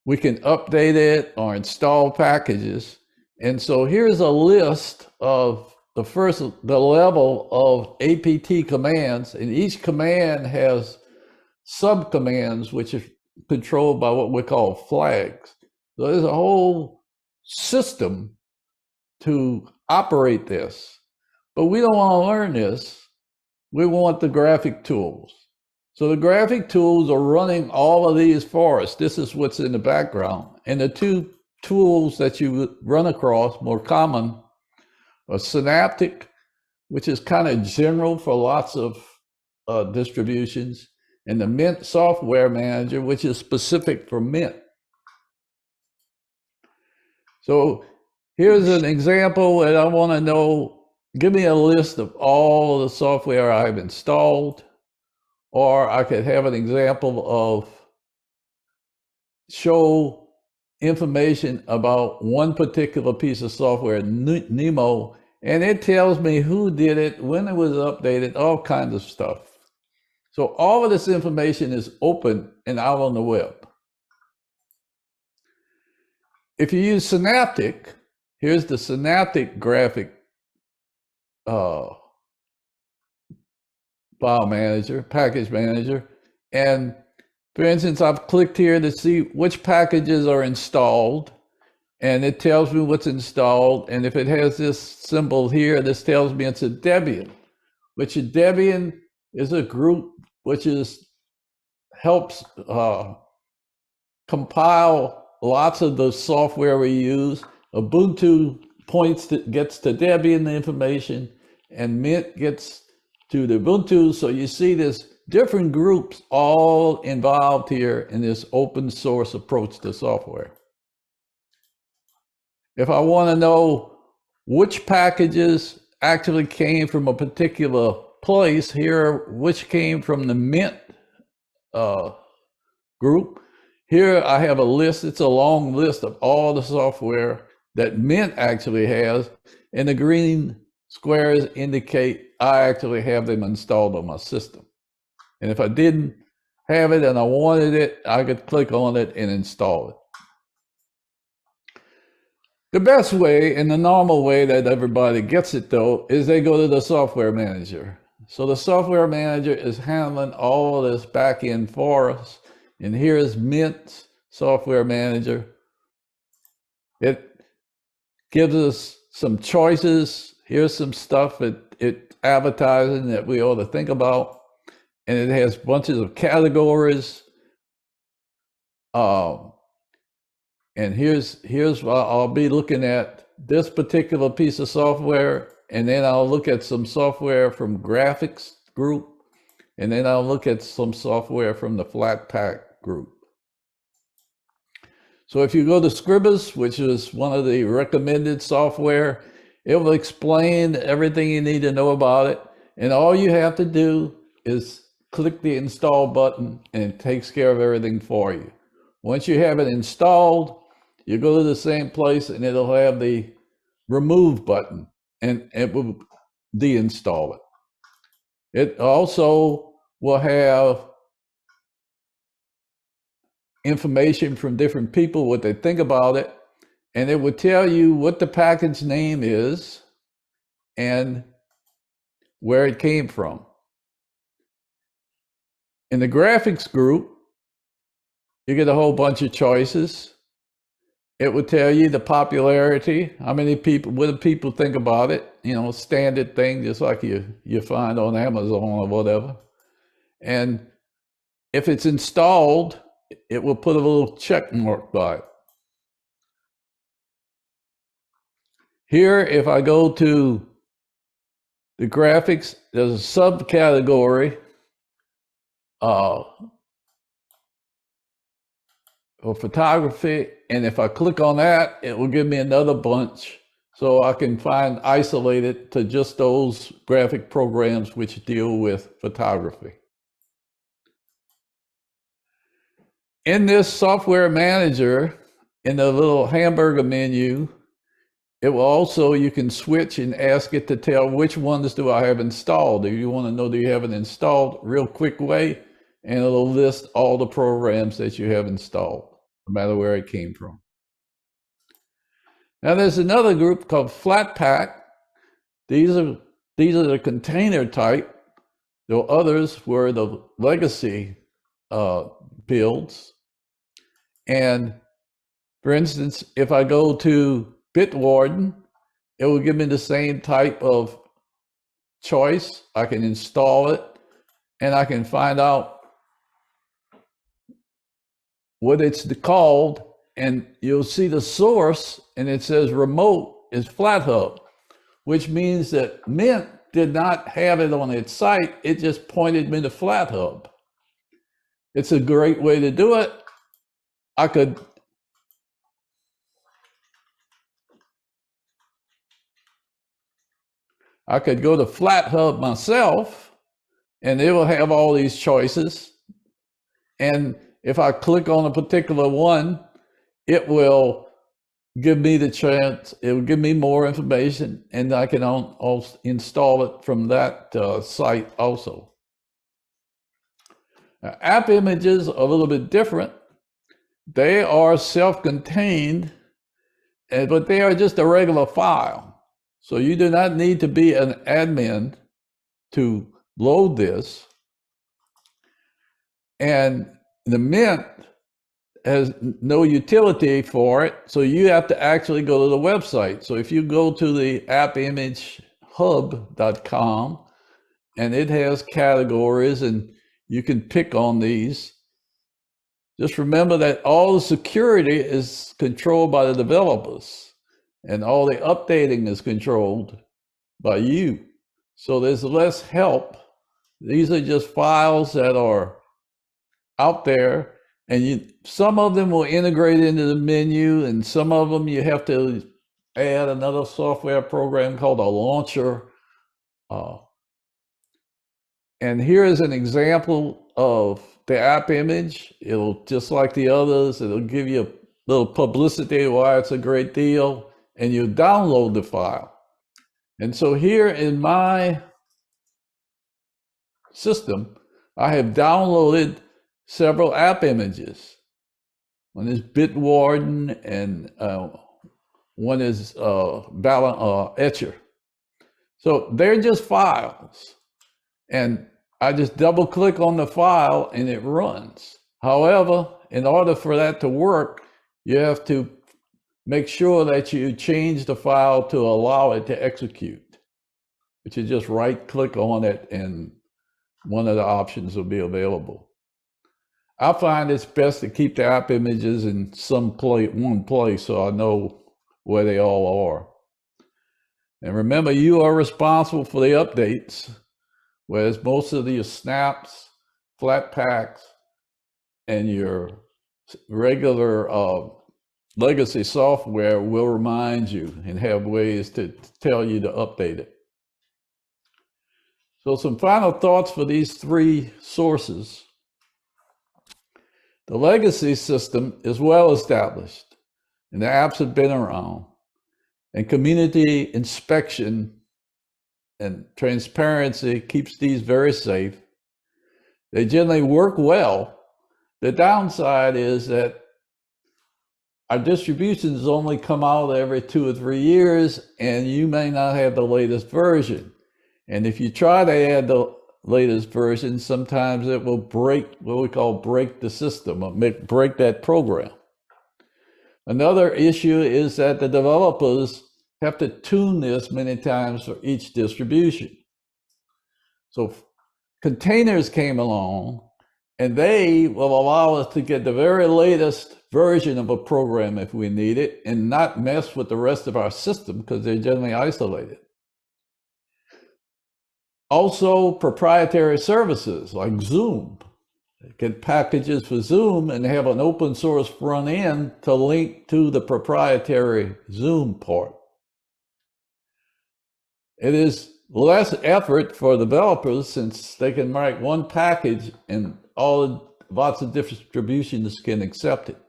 we can update it or install packages. And so here's a list of the level of APT commands, and each command has subcommands which are controlled by what we call flags. So there's a whole system to operate this, but we don't want to learn this. We want the graphic tools. So the graphic tools are running all of these for us. This is what's in the background. And the two tools that you run across more common are Synaptic, which is kind of general for lots of distributions, and the Mint Software Manager, which is specific for Mint. So here's an example, and I want to know, give me a list of all the software I've installed, or I could have an example of show information about one particular piece of software, Nemo, and it tells me who did it, when it was updated, all kinds of stuff. So all of this information is open and out on the web. If you use Synaptic, here's the Synaptic graphic file manager, package manager. And for instance, I've clicked here to see which packages are installed, and it tells me what's installed. And if it has this symbol here, this tells me it's a Debian, which a Debian is a group which helps compile lots of the software we use. Ubuntu gets to Debian information, and Mint gets to the Ubuntu. So you see this different groups all involved here in this open source approach to software. If I want to know which packages actually came from a particular place here, which came from the Mint group. Here I have a list. It's a long list of all the software that Mint actually has, and the green squares indicate I actually have them installed on my system. And if I didn't have it and I wanted it, I could click on it and install it. The best way and the normal way that everybody gets it, though, is they go to the software manager. So the software manager is handling all of this back end for us. And here's Mint's software manager. It gives us some choices. Here's some stuff it's advertising that we ought to think about. And it has bunches of categories. And here's what I'll be looking at, this particular piece of software, and then I'll look at some software from graphics group, and then I'll look at some software from the Flatpak group. So if you go to Scribus, which is one of the recommended software, it will explain everything you need to know about it. And all you have to do is click the install button and it takes care of everything for you. Once you have it installed, you go to the same place and it'll have the remove button and it will deinstall it. It also will have information from different people, what they think about it, and it will tell you what the package name is and where it came from. In the graphics group, you get a whole bunch of choices. It would tell you the popularity, how many people, what do people think about it, you know, standard thing, just like you find on Amazon or whatever. And if it's installed, it will put a little check mark by it. Here, if I go to the graphics, there's a subcategory or photography, and if I click on that, it will give me another bunch, so I can find isolated to just those graphic programs which deal with photography. In this software manager, in the little hamburger menu, it will also, you can switch and ask it to tell which ones do I have installed. If you want to know, do you have it installed, real quick way, and it'll list all the programs that you have installed, no matter where it came from. Now there's another group called Flatpak. These are the container type. The others were the legacy builds. And for instance, if I go to Bitwarden, it will give me the same type of choice. I can install it and I can find out what it's called, and you'll see the source, and it says remote is FlatHub, which means that Mint did not have it on its site. It just pointed me to FlatHub. It's a great way to do it. I could go to FlatHub myself, and it will have all these choices. And if I click on a particular one, it will give me the chance, it will give me more information, and I can also install it from that site also. Now, app images are a little bit different. They are self-contained, but they are just a regular file. So you do not need to be an admin to load this. And the Mint has no utility for it, so you have to actually go to the website. So if you go to the appimagehub.com, and it has categories, and you can pick on these. Just remember that all the security is controlled by the developers, and all the updating is controlled by you. So there's less help. These are just files that are out there, and some of them will integrate into the menu, and some of them you have to add another software program called a launcher And here is an example of the app image. It'll, just like the others, it'll give you a little publicity why it's a great deal, and you download the file. And so here in my system, I have downloaded several app images. One is Bitwarden, and one is Etcher. So they're just files. And I just double click on the file and it runs. However, in order for that to work, you have to make sure that you change the file to allow it to execute. But you just right click on it and one of the options will be available. I find it's best to keep the app images in one place so I know where they all are. And remember, you are responsible for the updates, whereas most of your snaps, flat packs, and your regular legacy software will remind you and have ways to tell you to update it. So some final thoughts for these three sources. The legacy system is well established, and the apps have been around, and community inspection and transparency keeps these very safe. They generally work well. The downside is that our distributions only come out every 2 or 3 years, and you may not have the latest version. And if you try to add the latest version, sometimes it will break what we call break the system, or break that program. Another issue is that the developers have to tune this many times for each distribution. So containers came along, and they will allow us to get the very latest version of a program if we need it, and not mess with the rest of our system because they're generally isolated. Also, proprietary services like Zoom. Get packages for Zoom and have an open source front end to link to the proprietary Zoom part. It is less effort for developers since they can write one package and lots of distributions can accept it.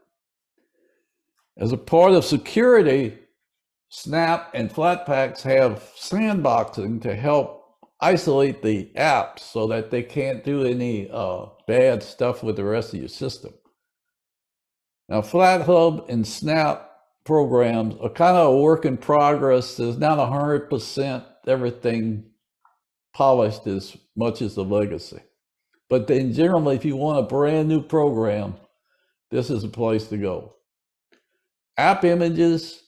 As a part of security, Snap and Flatpaks have sandboxing to help isolate the apps so that they can't do any bad stuff with the rest of your system. Now, FlatHub and Snap programs are kind of a work in progress. There's not 100% everything polished as much as the legacy. But in general, if you want a brand new program, this is a place to go. App images,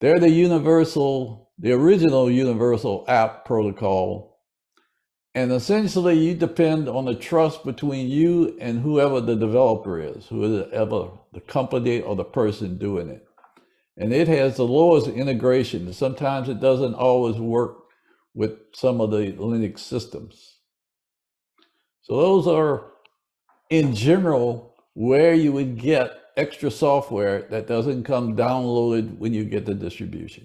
they're the original universal app protocol. And essentially you depend on the trust between you and whoever the developer is, whoever the company or the person doing it. And it has the lowest integration. Sometimes it doesn't always work with some of the Linux systems. So those are, in general, where you would get extra software that doesn't come downloaded when you get the distribution.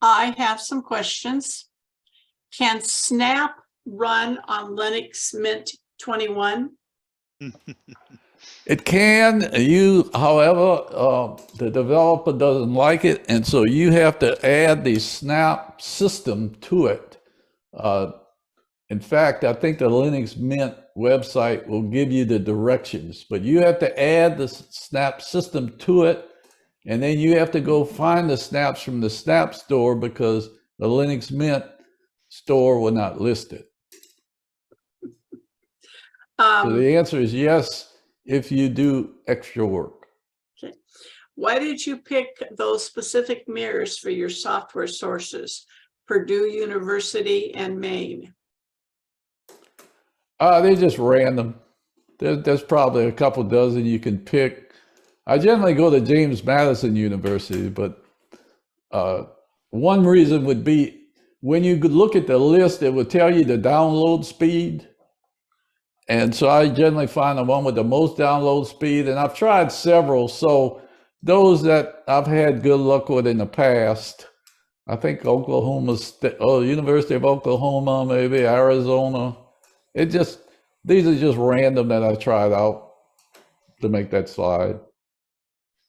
I have some questions. Can Snap run on Linux Mint 21? It can. However, the developer doesn't like it, and so you have to add the Snap system to it. In fact, I think the Linux Mint website will give you the directions, but you have to add the Snap system to it, and then you have to go find the snaps from the Snap store because the Linux Mint store will not list it. So the answer is yes, if you do extra work. Okay. Why did you pick those specific mirrors for your software sources, Purdue University and Maine? They're just random. There's probably a couple dozen you can pick. I generally go to James Madison University, but one reason would be when you could look at the list, it would tell you the download speed. And so I generally find the one with the most download speed, and I've tried several. So those that I've had good luck with in the past, I think Oklahoma State, University of Oklahoma, maybe Arizona. These are just random that I tried out to make that slide.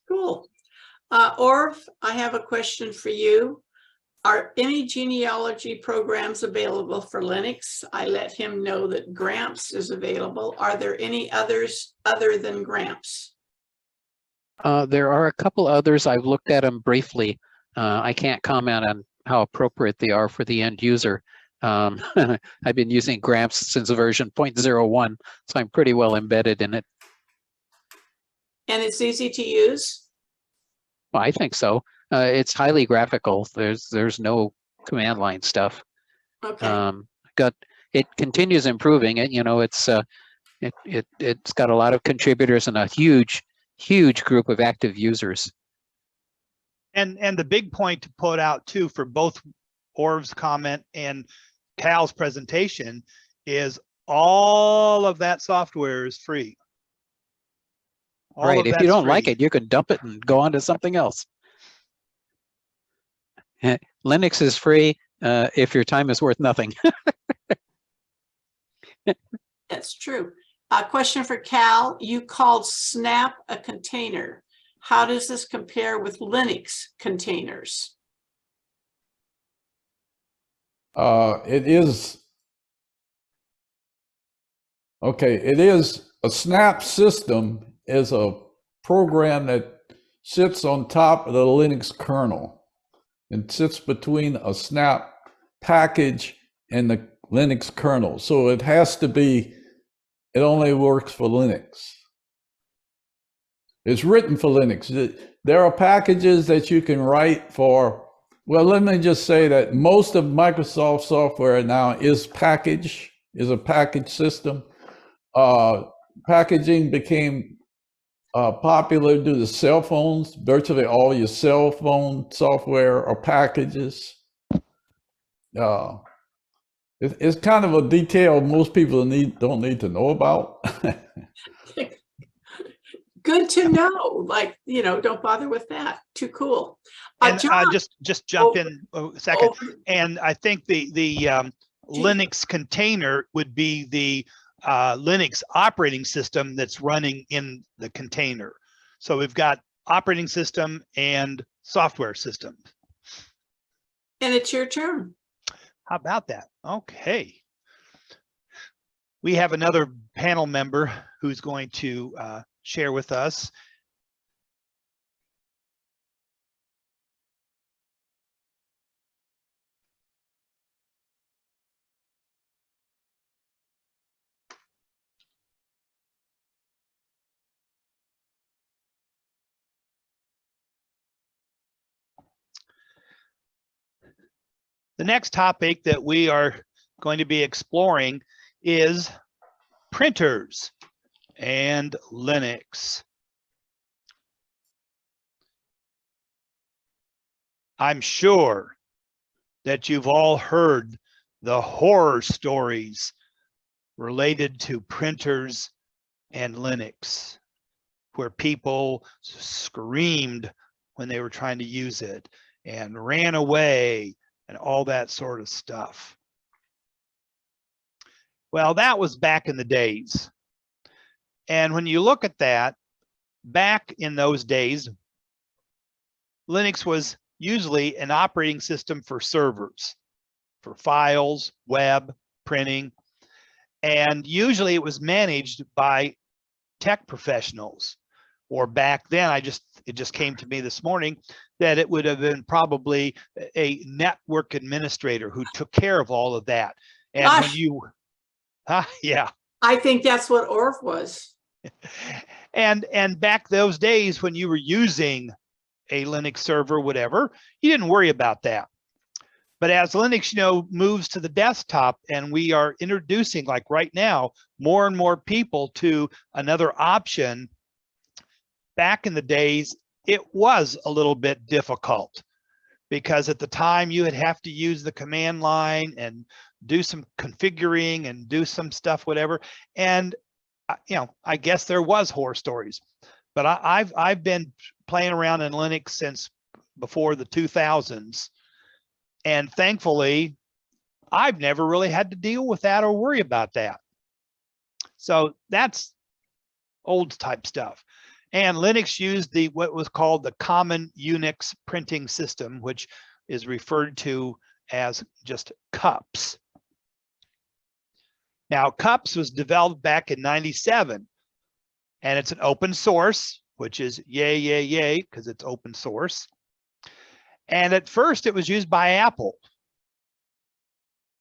Cool. Orv, I have a question for you. Are any genealogy programs available for Linux? I let him know that Gramps is available. Are there any others other than Gramps? There are a couple others. I've looked at them briefly. I can't comment on how appropriate they are for the end user. I've been using Gramps since version 0.01, so I'm pretty well embedded in it. And it's easy to use? Well, I think so. It's highly graphical. There's no command line stuff. Okay. It continues improving. It it's got a lot of contributors and a huge group of active users. And the big point to put out too for both Orv's comment and Cal's presentation is all of that software is free. All Right. of If you that's don't like free. it, you can dump it and go on to something else. Linux is free if your time is worth nothing. That's true. A question for Cal. You called Snap a container. How does this compare with Linux containers? It is a snap system is a program that sits on top of the Linux kernel and sits between a snap package and the Linux kernel. So it only works for Linux. It's written for Linux. There are packages that you can write for. Well, let me just say that most of Microsoft software now is a package system. Packaging became popular due to cell phones. Virtually all your cell phone software are packages. It's kind of a detail most people don't need to know about. Good to know. Like, don't bother with that. Too cool. And John, just jump in a second. And I think the Linux container would be the Linux operating system that's running in the container. So we've got operating system and software system. And it's your turn. How about that? Okay. We have another panel member who's going to share with us. The next topic that we are going to be exploring is printers and Linux. I'm sure that you've all heard the horror stories related to printers and Linux, where people screamed when they were trying to use it and ran away and all that sort of stuff. Well, that was back in the days. And when you look at that, back in those days, Linux was usually an operating system for servers, for files, web, printing, and usually it was managed by tech professionals. Or back then, it just came to me this morning that it would have been probably a network administrator who took care of all of that. And Gosh. when you, yeah. I think that's what Orv was. And back those days when you were using a Linux server, whatever, you didn't worry about that. But as Linux, moves to the desktop and we are introducing, like right now, more and more people to another option, back in the days, it was a little bit difficult because at the time you would have to use the command line and do some configuring and do some stuff, whatever. And you know, I guess there was horror stories, but I've been playing around in Linux since before the 2000s, and thankfully I've never really had to deal with that or worry about that. So that's old type stuff. And Linux used what was called the Common Unix Printing System, which is referred to as just CUPS. Now, CUPS was developed back in '97, and it's an open source, which is yay, yay, yay, because it's open source. And at first it was used by Apple,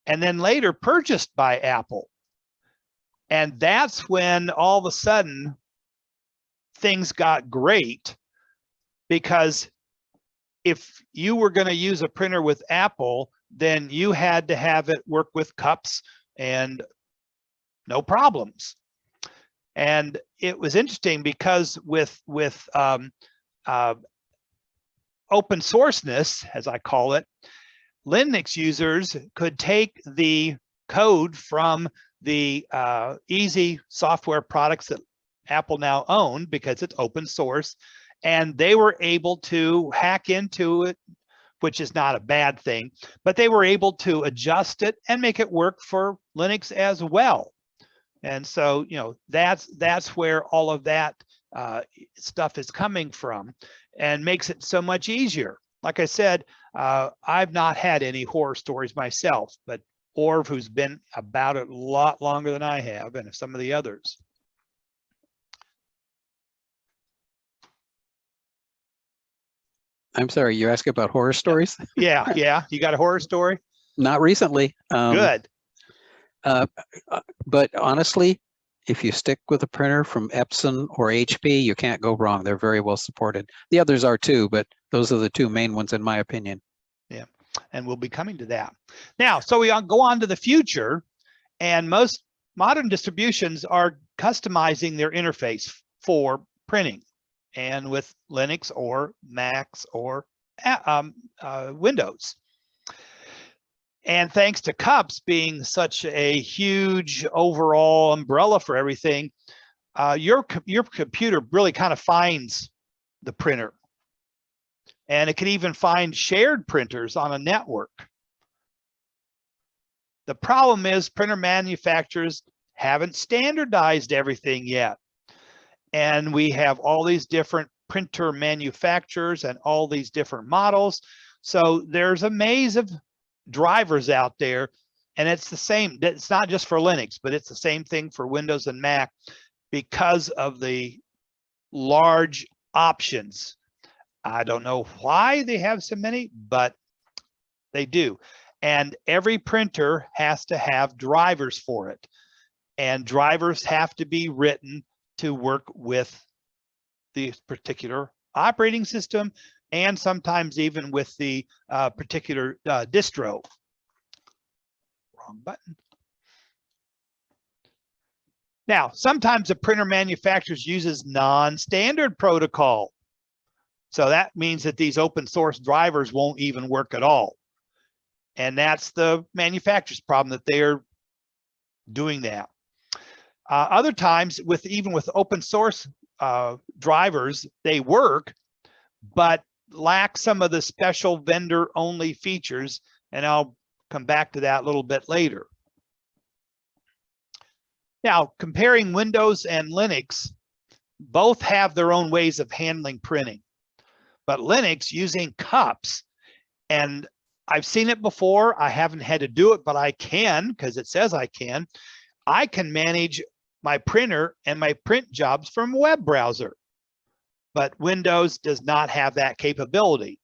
and then later purchased by Apple. And that's when all of a sudden things got great, because if you were going to use a printer with Apple, then you had to have it work with CUPS and no problems. And it was interesting because with open sourceness, as I call it, Linux users could take the code from the easy software products that Apple now owned, because it's open source, and they were able to hack into it, which is not a bad thing, but they were able to adjust it and make it work for Linux as well. And so, you know, that's where all of that stuff is coming from, and makes it so much easier. Like I said, I've not had any horror stories myself, but Orv, who's been about it a lot longer than I have, and some of the others. I'm sorry, you asked about horror stories? Yeah, yeah. You got a horror story? Not recently. Good. But honestly, if you stick with a printer from Epson or HP, you can't go wrong. They're very well supported. The others are too, but those are the two main ones in my opinion. Yeah, and we'll be coming to that. Now, so we go on to the future, and most modern distributions are customizing their interface for printing, and with Linux or Macs or Windows. And thanks to CUPS being such a huge overall umbrella for everything, your computer really kind of finds the printer. And it can even find shared printers on a network. The problem is printer manufacturers haven't standardized everything yet. And we have all these different printer manufacturers and all these different models. So there's a maze of drivers out there, and it's the same. It's not just for Linux, but it's the same thing for Windows and Mac, because of the large options. I don't know why they have so many, but they do. And every printer has to have drivers for it, and drivers have to be written to work with the particular operating system, and sometimes even with the particular distro. Wrong button. Now, sometimes the printer manufacturers uses non-standard protocol. So that means that these open source drivers won't even work at all. And that's the manufacturer's problem, that they are doing that. Other times, even with open source drivers, they work, but lack some of the special vendor only features, and I'll come back to that a little bit later. Now, comparing Windows and Linux, both have their own ways of handling printing, but Linux using CUPS, and I've seen it before. I haven't had to do it, but I can, because it says I can manage my printer and my print jobs from a web browser. But Windows does not have that capability.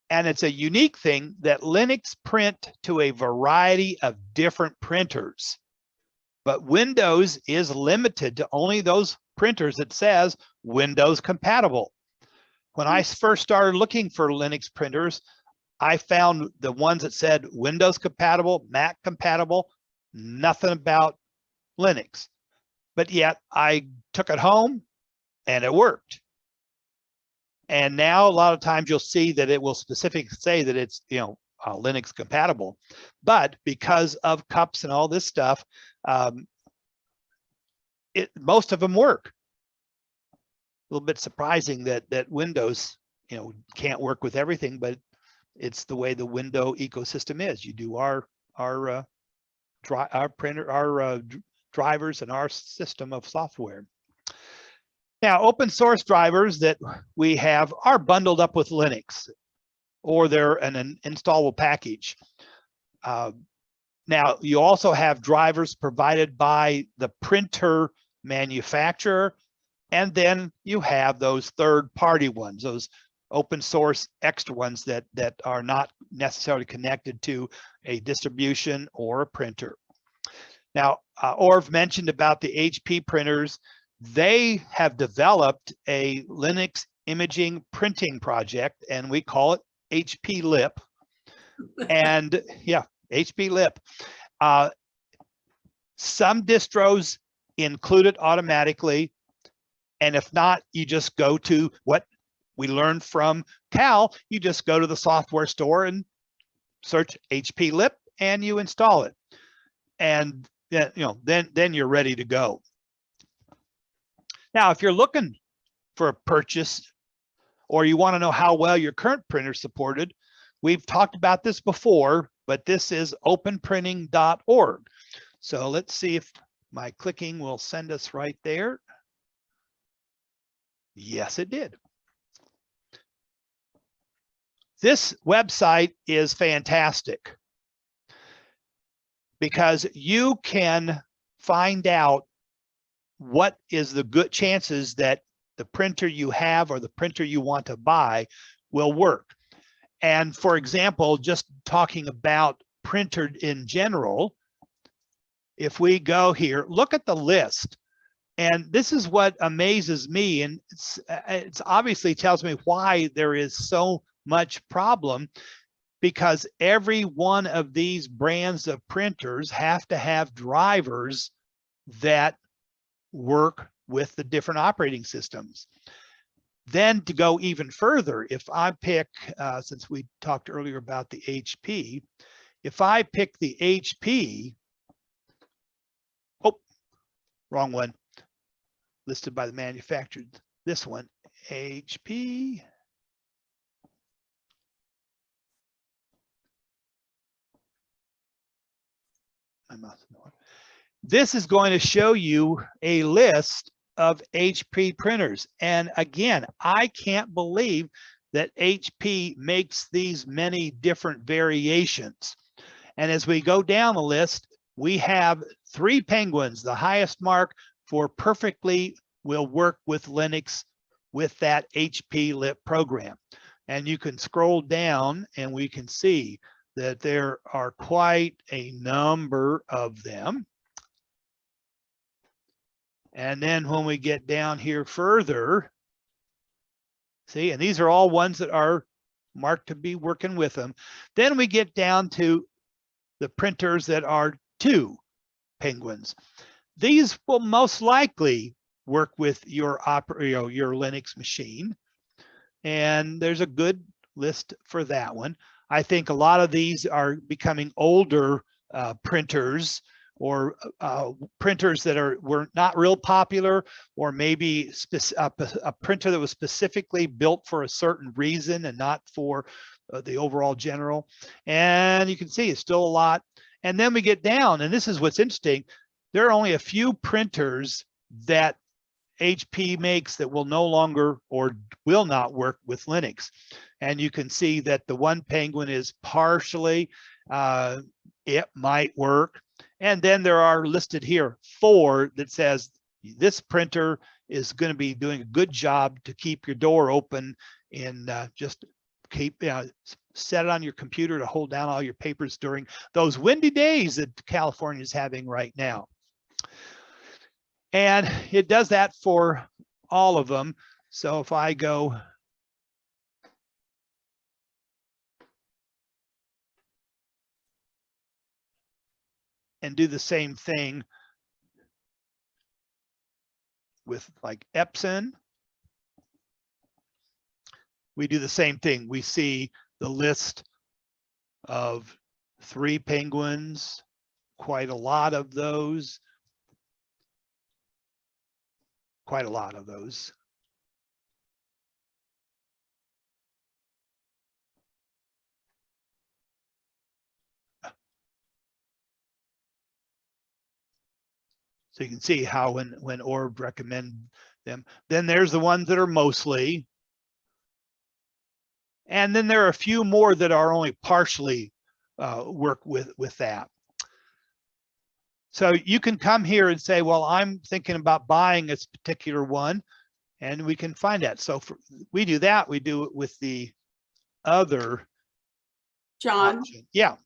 And it's a unique thing that Linux print to a variety of different printers, but Windows is limited to only those printers that says Windows compatible. When I first started looking for Linux printers, I found the ones that said Windows compatible, Mac compatible, nothing about Linux. But yet I took it home and it worked. And now a lot of times you'll see that it will specifically say that it's, Linux compatible. But because of cups and all this stuff, most of them work. A little bit surprising that Windows, can't work with everything, but it's the way the window ecosystem is. You do our printer, our drivers, and our system of software. Now, open source drivers that we have are bundled up with Linux, or they're an installable package. Now, you also have drivers provided by the printer manufacturer, and then you have those third-party ones, those open source extra ones that are not necessarily connected to a distribution or a printer. Now, Orv mentioned about the HP printers. They have developed a Linux imaging printing project, and we call it HP Lip. And yeah, HP Lip. Some distros include it automatically. And if not, you just go to what we learned from Cal. You just go to the software store and search HP Lip and you install it. And then you're ready to go. Now, if you're looking for a purchase, or you want to know how well your current printer is supported, we've talked about this before, but this is openprinting.org. So let's see if my clicking will send us right there. Yes, it did. This website is fantastic because you can find out what is the good chances that the printer you have or the printer you want to buy will work. And for example, just talking about printer in general, if we go here, look at the list. And this is what amazes me, and it's obviously tells me why there is so much problem, because every one of these brands of printers have to have drivers that work with the different operating systems. Then to go even further, if I pick, since we talked earlier about the HP, if I pick the HP, oh, wrong one, listed by the manufacturer, this one, HP. This is going to show you a list of HP printers. And again, I can't believe that HP makes these many different variations. And as we go down the list, we have 3 Penguins, the highest mark for perfectly will work with Linux with that HP Lip program. And you can scroll down and we can see that there are quite a number of them. And then when we get down here further, see, and these are all ones that are marked to be working with them. Then we get down to the printers that are 2 Penguins. These will most likely work with your Linux machine. And there's a good list for that one. I think a lot of these are becoming older printers, or printers that were not real popular, or maybe a printer that was specifically built for a certain reason and not for the overall general. And you can see it's still a lot. And then we get down, and this is what's interesting. There are only a few printers that HP makes that will no longer or will not work with Linux. And you can see that the 1 Penguin is partially, it might work. And then there are listed here 4 that says this printer is going to be doing a good job to keep your door open, and just keep set it on your computer to hold down all your papers during those windy days that California is having right now. And it does that for all of them. So if I go and do the same thing with like Epson, we do the same thing. We see the list of 3 penguins, quite a lot of those. Quite a lot of those. So you can see how when Orb recommend them, then there's the ones that are mostly. And then there are a few more that are only partially work with that. So you can come here and say, well, I'm thinking about buying this particular one, and we can find that. So we do that. We do it with the other John, option. Yeah.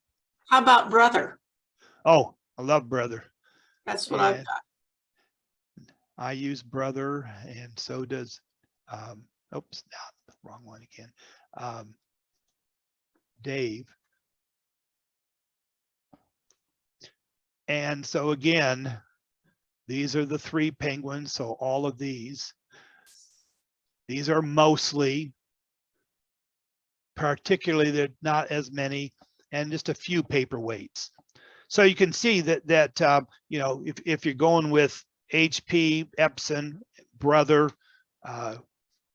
how about brother? Oh, I love Brother. That's what I've And got. I use Brother, and so does, oops, no, wrong one again. Dave. And so again, these are the 3 penguins. So all of these are mostly, particularly they're not as many, and just a few paperweights. So you can see that you know, if you're going with HP, Epson, Brother,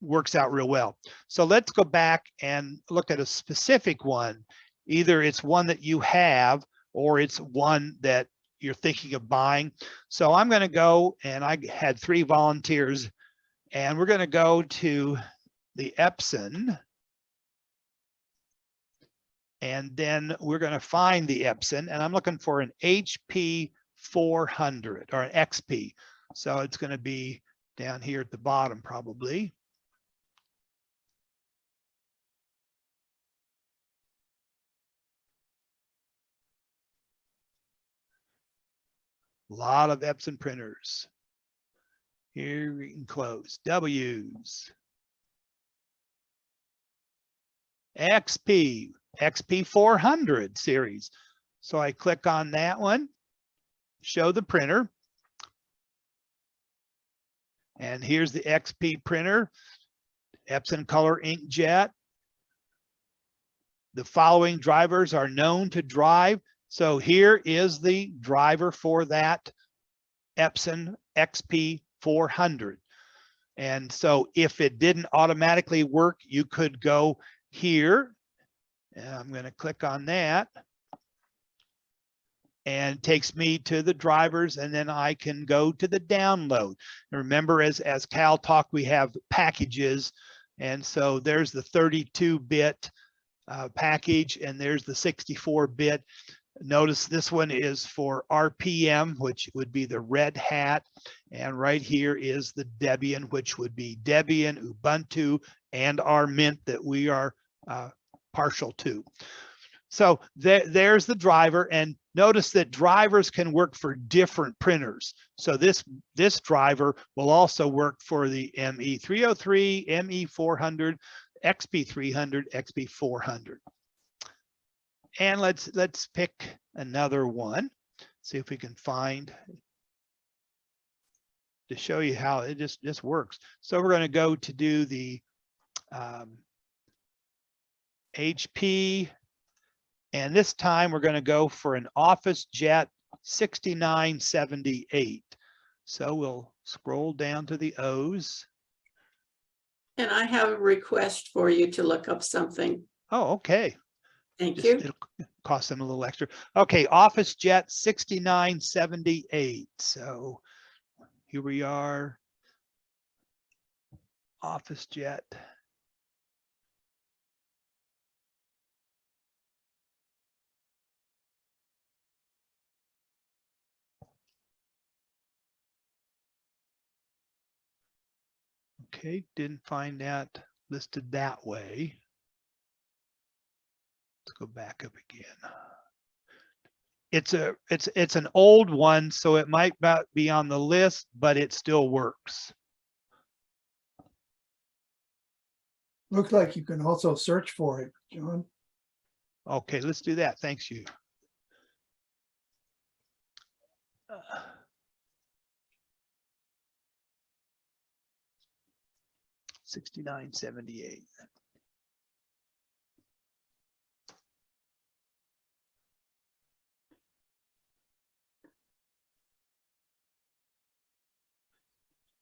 works out real well. So let's go back and look at a specific one. Either it's one that you have, or it's one that you're thinking of buying. So I'm going to go, and I had 3 volunteers, and we're going to go to the Epson. And then we're going to find the Epson, and I'm looking for an HP 400 or an XP. So it's going to be down here at the bottom probably. A lot of Epson printers. Here we can close. W's. XP 400 series. So I click on that one, show the printer. And here's the XP printer, Epson Color Inkjet. The following drivers are known to drive. So here is the driver for that Epson XP 400. And so if it didn't automatically work, you could go here. And I'm going to click on that. And it takes me to the drivers, and then I can go to the download. And remember, as Cal talked, we have packages. And so there's the 32-bit package, and there's the 64-bit. Notice this one is for RPM, which would be the Red Hat. And right here is the Debian, which would be Debian, Ubuntu, and our Mint that we are partial to. So there's the driver, and notice that drivers can work for different printers. So this driver will also work for the ME303, ME400, XP300, XP400. And let's pick another one. See if we can find to show you how it just works. So we're going to go to do the HP. And this time we're going to go for an Office Jet 6978. So we'll scroll down to the O's. And I have a request for you to look up something. Oh, okay. Thank you. It'll cost them a little extra. Okay, Office Jet 6978. So here we are. Office Jet. Okay, didn't find that listed that way. Let's go back up again. It's an old one, so it might not be on the list, but it still works. Looks like you can also search for it, John. Okay, let's do that. Thanks you. 6978.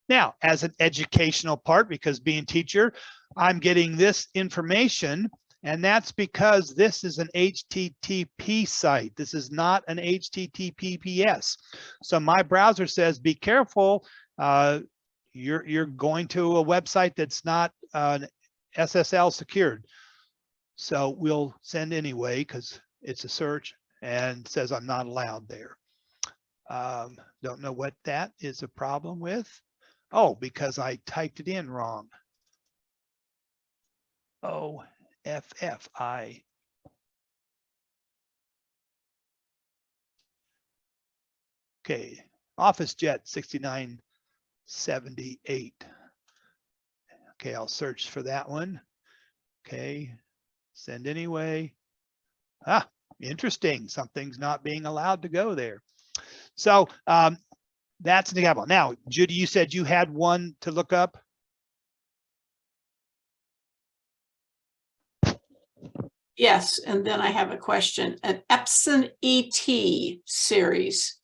Now, as an educational part, because being teacher, I'm getting this information, and that's because this is an HTTP site. This is not an HTTPS. So my browser says, be careful. You're going to a website that's not SSL secured. So we'll send anyway, because it's a search and says I'm not allowed there. Don't know what that is a problem with. Oh, because I typed it in wrong. OFFI. Okay, Office Jet 6978. Okay, I'll search for that one. Okay, send anyway. Ah, interesting. Something's not being allowed to go there. So that's an example. Now, Judy, you said you had one to look up. Yes, and then I have a question. An Epson ET series.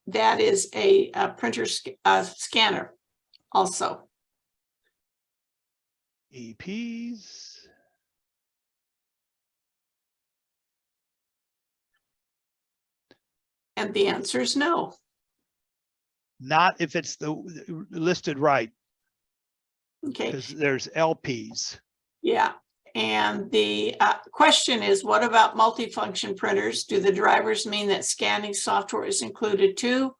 That is a printer scanner also. EPs. And the answer is no. Not if it's the listed right, Okay, because there's LPs. yeah. And the question is, what about multifunction printers? Do the drivers mean that scanning software is included too?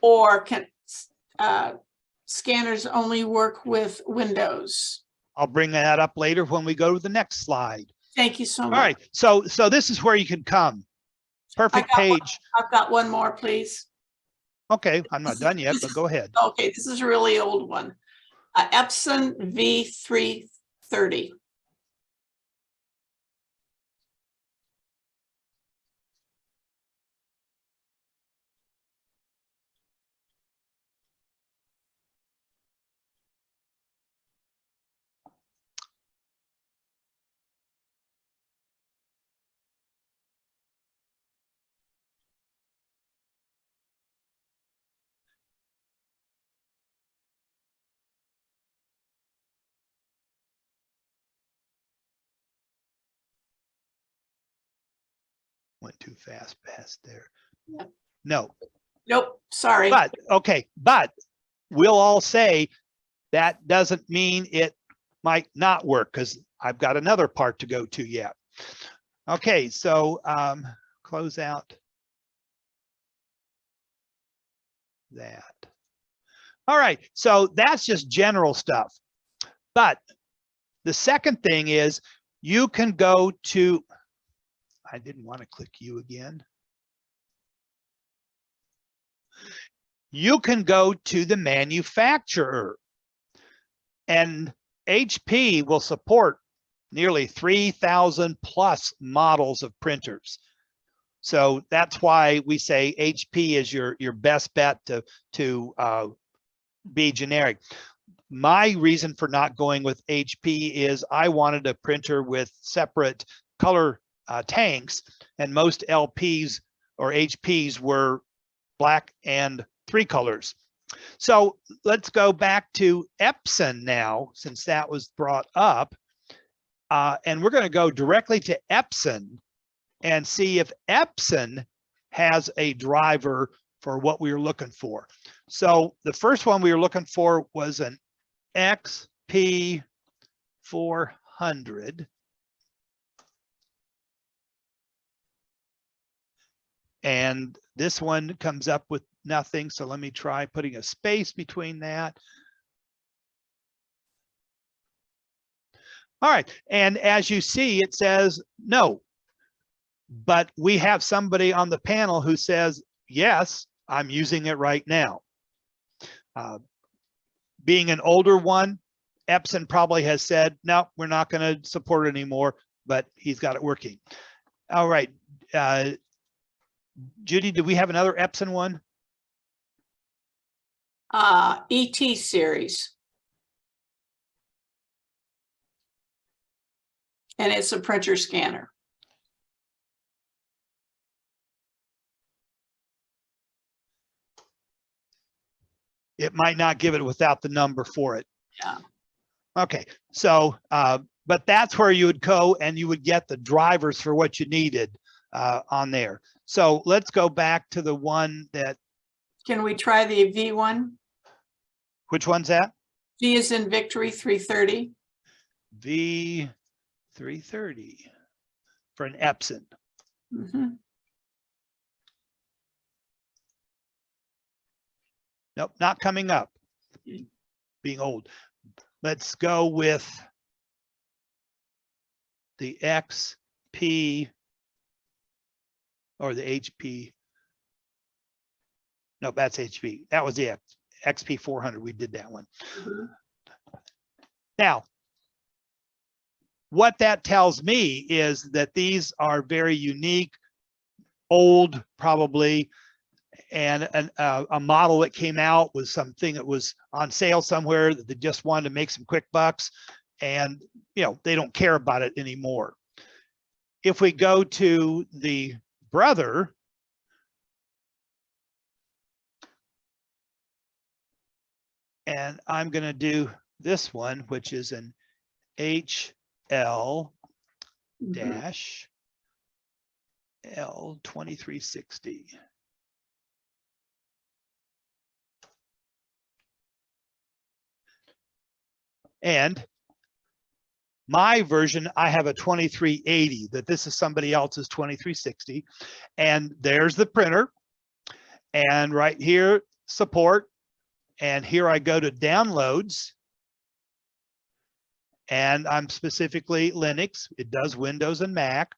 Or can scanners only work with Windows? I'll bring that up later when we go to the next slide. Thank you so much. All right, so this is where you can come. Perfect page. I've got one more, please. Okay, I'm not done yet, but go ahead. Okay, this is a really old one. Epson V330. Went too fast past there. Yep. No, Nope, sorry. but okay, but we'll all say that doesn't mean it might not work, because I've got another part to go to yet. Okay, so close out that. All right, so that's just general stuff. But the second thing is you can go to, I didn't want to click you again. You can go to the manufacturer, and HP will support nearly 3,000 plus models of printers. So that's why we say HP is your best bet to be generic. My reason for not going with HP is I wanted a printer with separate color tanks, and most LPs or HPs were black and 3 colors. So let's go back to Epson now, since that was brought up. And we're going to go directly to Epson and see if Epson has a driver for what we were looking for. So the first one we were looking for was an XP400. And this one comes up with nothing. So let me try putting a space between that. All right. And as you see, it says no. But we have somebody on the panel who says, yes, I'm using it right now. Being an older one, Epson probably has said, no, we're not going to support it anymore, but he's got it working. All right. Judy, do we have another Epson one? ET series. And it's a printer scanner. it might not give it without the number for it. Yeah. Okay, so, but that's where you would go and you would get the drivers for what you needed on there. So let's go back to the one that, Can we try the V one? which one's that? V is in Victory 330. V330 for an Epson. Mhm. Nope, not coming up. Being old. Let's go with the XP or the HP. No, that's HP. That was the XP 400. We did that one. Mhm. Now, what that tells me is that these are very unique, old probably, and a model that came out was something that was on sale somewhere that they just wanted to make some quick bucks, and you know, they don't care about it anymore. If we go to the brother, and I'm going to do this one, which is an HL dash L2360. And my version, I have a 2380, that this is somebody else's 2360. And there's the printer. And right here, support. And here I go to downloads. And I'm specifically Linux. It does Windows and Mac.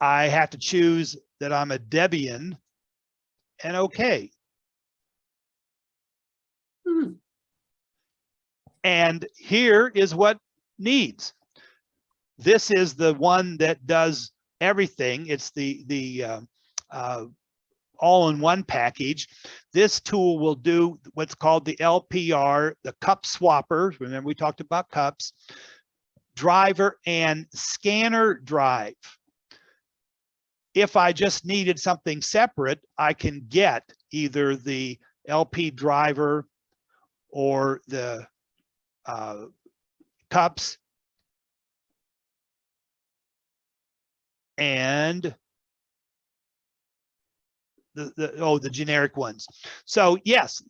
I have to choose that I'm a Debian and okay. Hmm. And here is what needs. This is the one that does everything. It's the all-in-one package. This tool will do what's called the LPR, the cup swapper. Remember we talked about cups, driver and scanner drive. If I just needed something separate, I can get either the LP driver or the cups and the generic ones. So yes,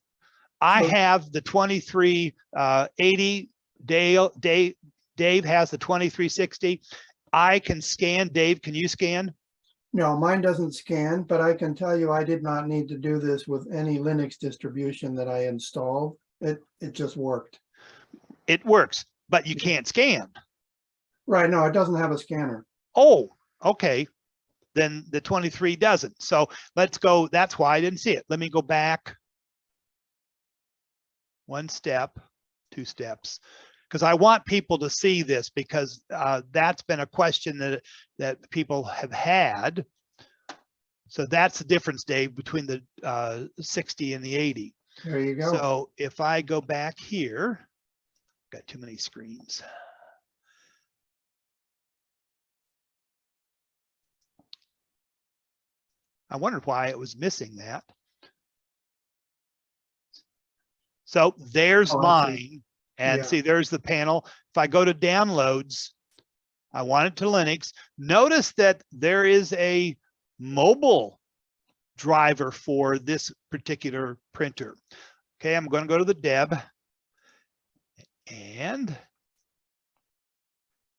I have the 2380. Dave has the 2360. I can scan. Dave, can you scan? No, mine doesn't scan, but I can tell you I did not need to do this with any Linux distribution that I installed. It just worked. It works, but you can't scan. Right, no, it doesn't have a scanner. Oh, okay. Then the 23 doesn't. So let's go. That's why I didn't see it. Let me go back one step, two steps, because I want people to see this, because that's been a question that people have had. So that's the difference, Dave, between the 60 and the 80. There you go. So if I go back here, got too many screens. I wondered why it was missing that. So there's mine. And Yeah. see, there's the panel. If I go to downloads, I want it to Linux. Notice that there is a mobile driver for this particular printer. Okay, I'm going to go to the Deb. And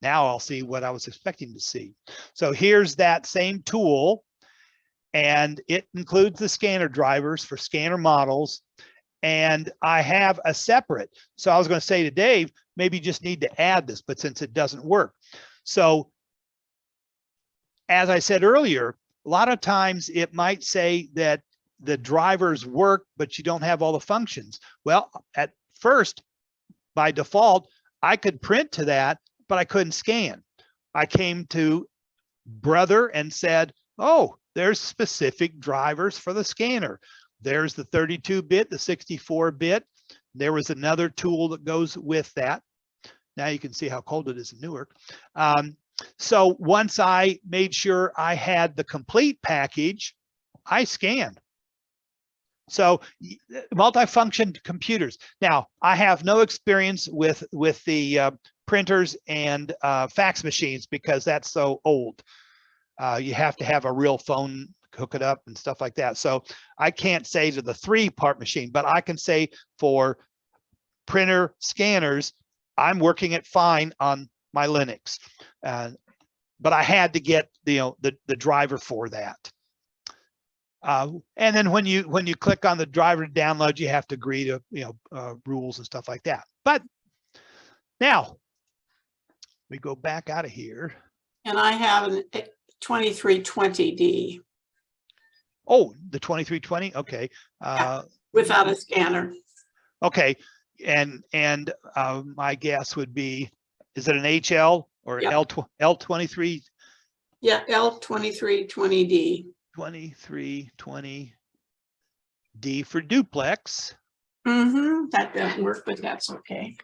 now I'll see what I was expecting to see. So here's that same tool. And it includes the scanner drivers for scanner models. And I have a separate. So I was going to say to Dave, maybe you just need to add this, but since it doesn't work. So as I said earlier, a lot of times it might say that the drivers work, but you don't have all the functions. Well, at first, by default, I could print to that, but I couldn't scan. I came to Brother and said, oh, there's specific drivers for the scanner. There's the 32-bit, the 64-bit. There was another tool that goes with that. Now you can see how cold it is in Newark. So once I made sure I had the complete package, I scanned. So multifunction computers. Now, I have no experience with the printers and fax machines because that's so old. You have to have a real phone, hook it up and stuff like that. So I can't say to the 3-part machine, but I can say for printer scanners, I'm working it fine on my Linux. But I had to get the driver for that. And then when you click on the driver to download, you have to agree to rules and stuff like that. But now we go back out of here. And I have an 2320D Oh, the 2320. Okay. without a scanner. Okay. And my guess would be, is it an HL or an Yep. L23? Yeah, L2320D. 2320D for duplex. That doesn't work, but that's okay.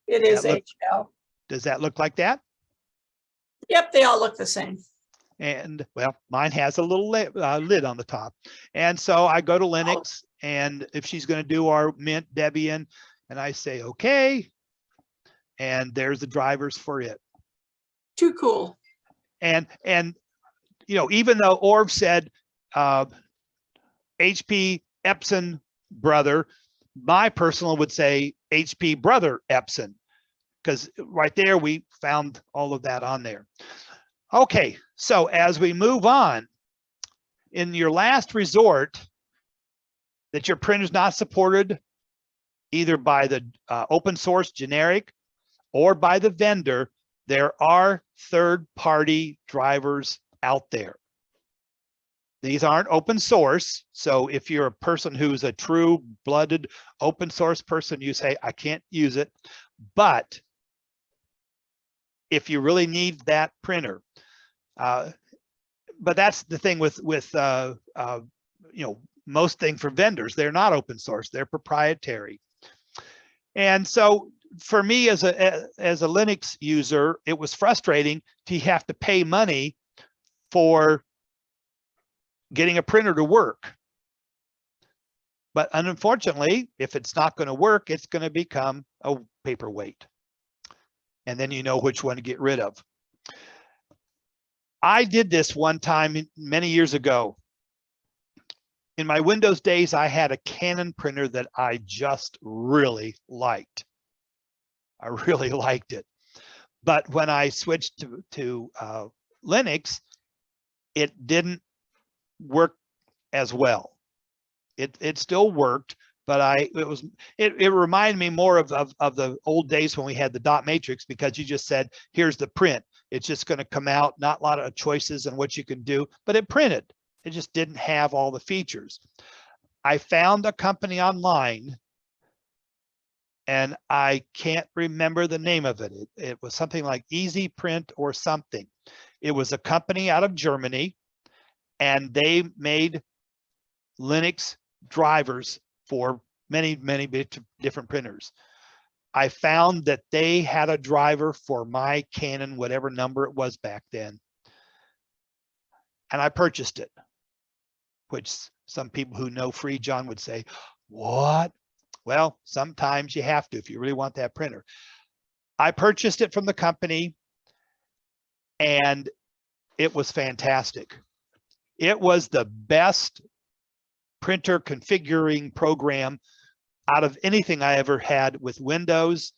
It is HL. Does that look like that? Yep, they all look the same. And well, mine has a little lid on the top. And so I go to Linux, and if she's going to do our Mint Debian, and I say, okay, and there's the drivers for it. Too cool. And even though Orv said HP Epson brother, my personal would say HP brother Epson, because right there we found all of that on there. Okay, so as we move on, in your last resort, that your printer is not supported either by the open source generic or by the vendor, there are third-party drivers out there. These aren't open source. So if you're a person who's a true-blooded open source person, you say, I can't use it. But if you really need that printer, but that's the thing with most things for vendors, they're not open source, they're proprietary. And so for me as a Linux user, it was frustrating to have to pay money for getting a printer to work. But unfortunately, if it's not going to work, it's going to become a paperweight. And then you know which one to get rid of. I did this one time many years ago. In my Windows days, I had a Canon printer that I just really liked. I really liked it. But when I switched to Linux, it didn't work as well. It still worked, but it reminded me more of the old days when we had the dot matrix, because you just said, here's the print. It's just going to come out, not a lot of choices on what you can do, but it printed. It just didn't have all the features. I found a company online, and I can't remember the name of it. It was something like Easy Print or something. It was a company out of Germany, and they made Linux drivers for many different printers. I found that they had a driver for my Canon, whatever number it was back then, and I purchased it, which some people who know Free John would say, what? Well, sometimes you have to if you really want that printer. I purchased it from the company, and it was fantastic. It was the best printer configuring program out of anything I ever had with Windows.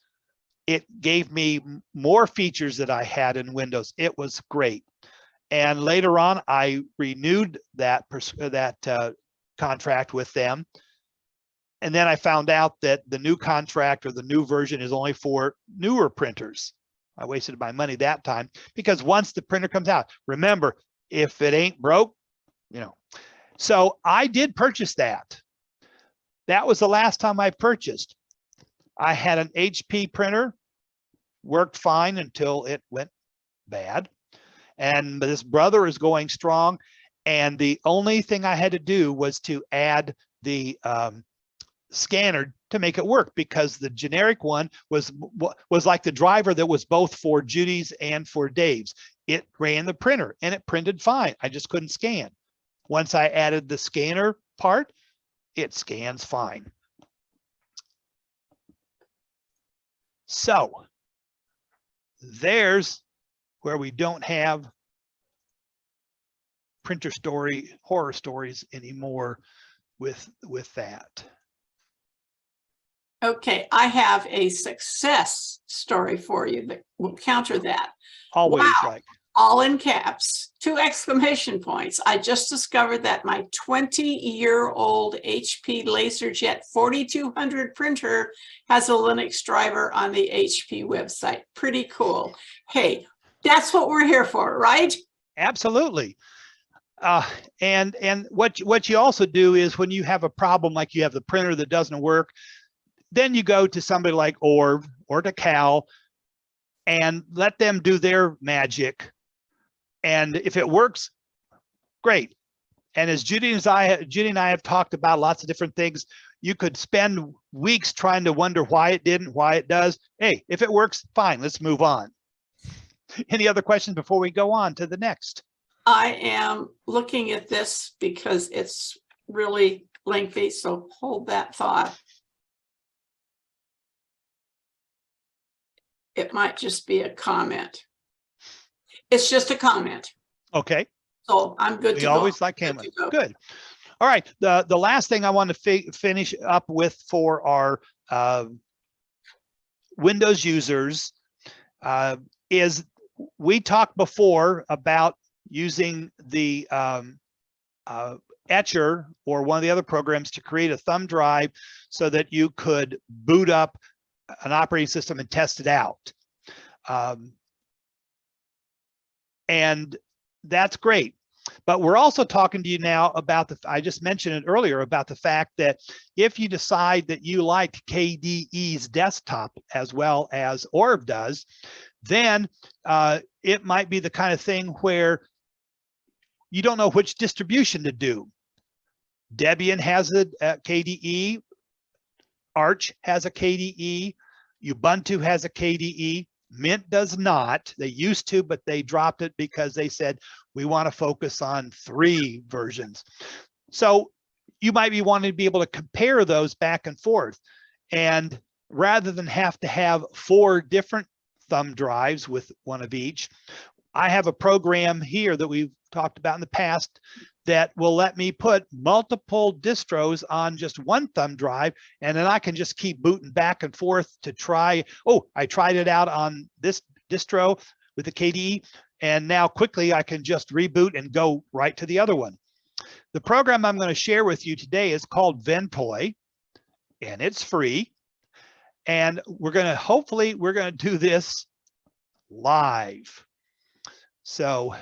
It gave me more features that I had in Windows. It was great. And later on, I renewed that contract with them. And then I found out that the new contract or the new version is only for newer printers. I wasted my money that time, because once the printer comes out, remember, if it ain't broke, So I did purchase that. That was the last time I purchased. I had an HP printer, worked fine until it went bad. And this brother is going strong. And the only thing I had to do was to add the scanner to make it work, because the generic one was like the driver that was both for Judy's and for Dave's. It ran the printer and it printed fine. I just couldn't scan. Once I added the scanner part, it scans fine. So there's where we don't have printer story horror stories anymore with that. Okay, I have a success story for you that will counter that. Always Wow. like, All in caps, 2 exclamation points. I just discovered that my 20-year-old HP LaserJet 4200 printer has a Linux driver on the HP website. Pretty cool. Hey, that's what we're here for, right? absolutely. And what you also do is when you have a problem, like you have the printer that doesn't work, then you go to somebody like Orv or to Cal and let them do their magic. And if it works, great. And as Judy and I have talked about lots of different things, you could spend weeks trying to wonder why it didn't, why it does. Hey, if it works, fine, let's move on. Any other questions before we go on to the next? I am looking at this because it's really lengthy, so hold that thought. It might just be a comment. It's just a comment. Okay. So I'm good to We go. always like Good Cameron. to go. Good. All right. The last thing I want to finish up with for our Windows users is we talked before about using the Etcher or one of the other programs to create a thumb drive so that you could boot up an operating system and test it out. And that's great. But we're also talking to you now about I just mentioned it earlier about the fact that if you decide that you like KDE's desktop as well as Orb does, then it might be the kind of thing where you don't know which distribution to do. Debian has a KDE, Arch has a KDE, Ubuntu has a KDE, Mint does not. They used to, but they dropped it because they said, we want to focus on 3 versions. So you might be wanting to be able to compare those back and forth. And rather than have to have 4 different thumb drives with one of each, I have a program here that we've talked about in the past that will let me put multiple distros on just one thumb drive, and then I can just keep booting back and forth to try. Oh, I tried it out on this distro with the KDE, and now quickly I can just reboot and go right to the other one. The program I'm going to share with you today is called Ventoy, and it's free. And we're going to do this live. So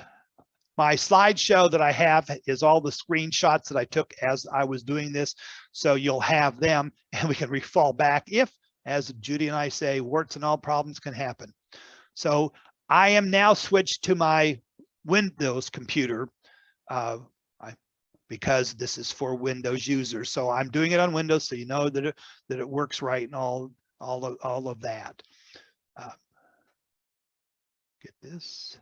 my slideshow that I have is all the screenshots that I took as I was doing this. So you'll have them and we can fall back if, as Judy and I say, warts and all problems can happen. So I am now switched to my Windows computer because this is for Windows users. So I'm doing it on Windows, so you know that it works right and all of that. Get this.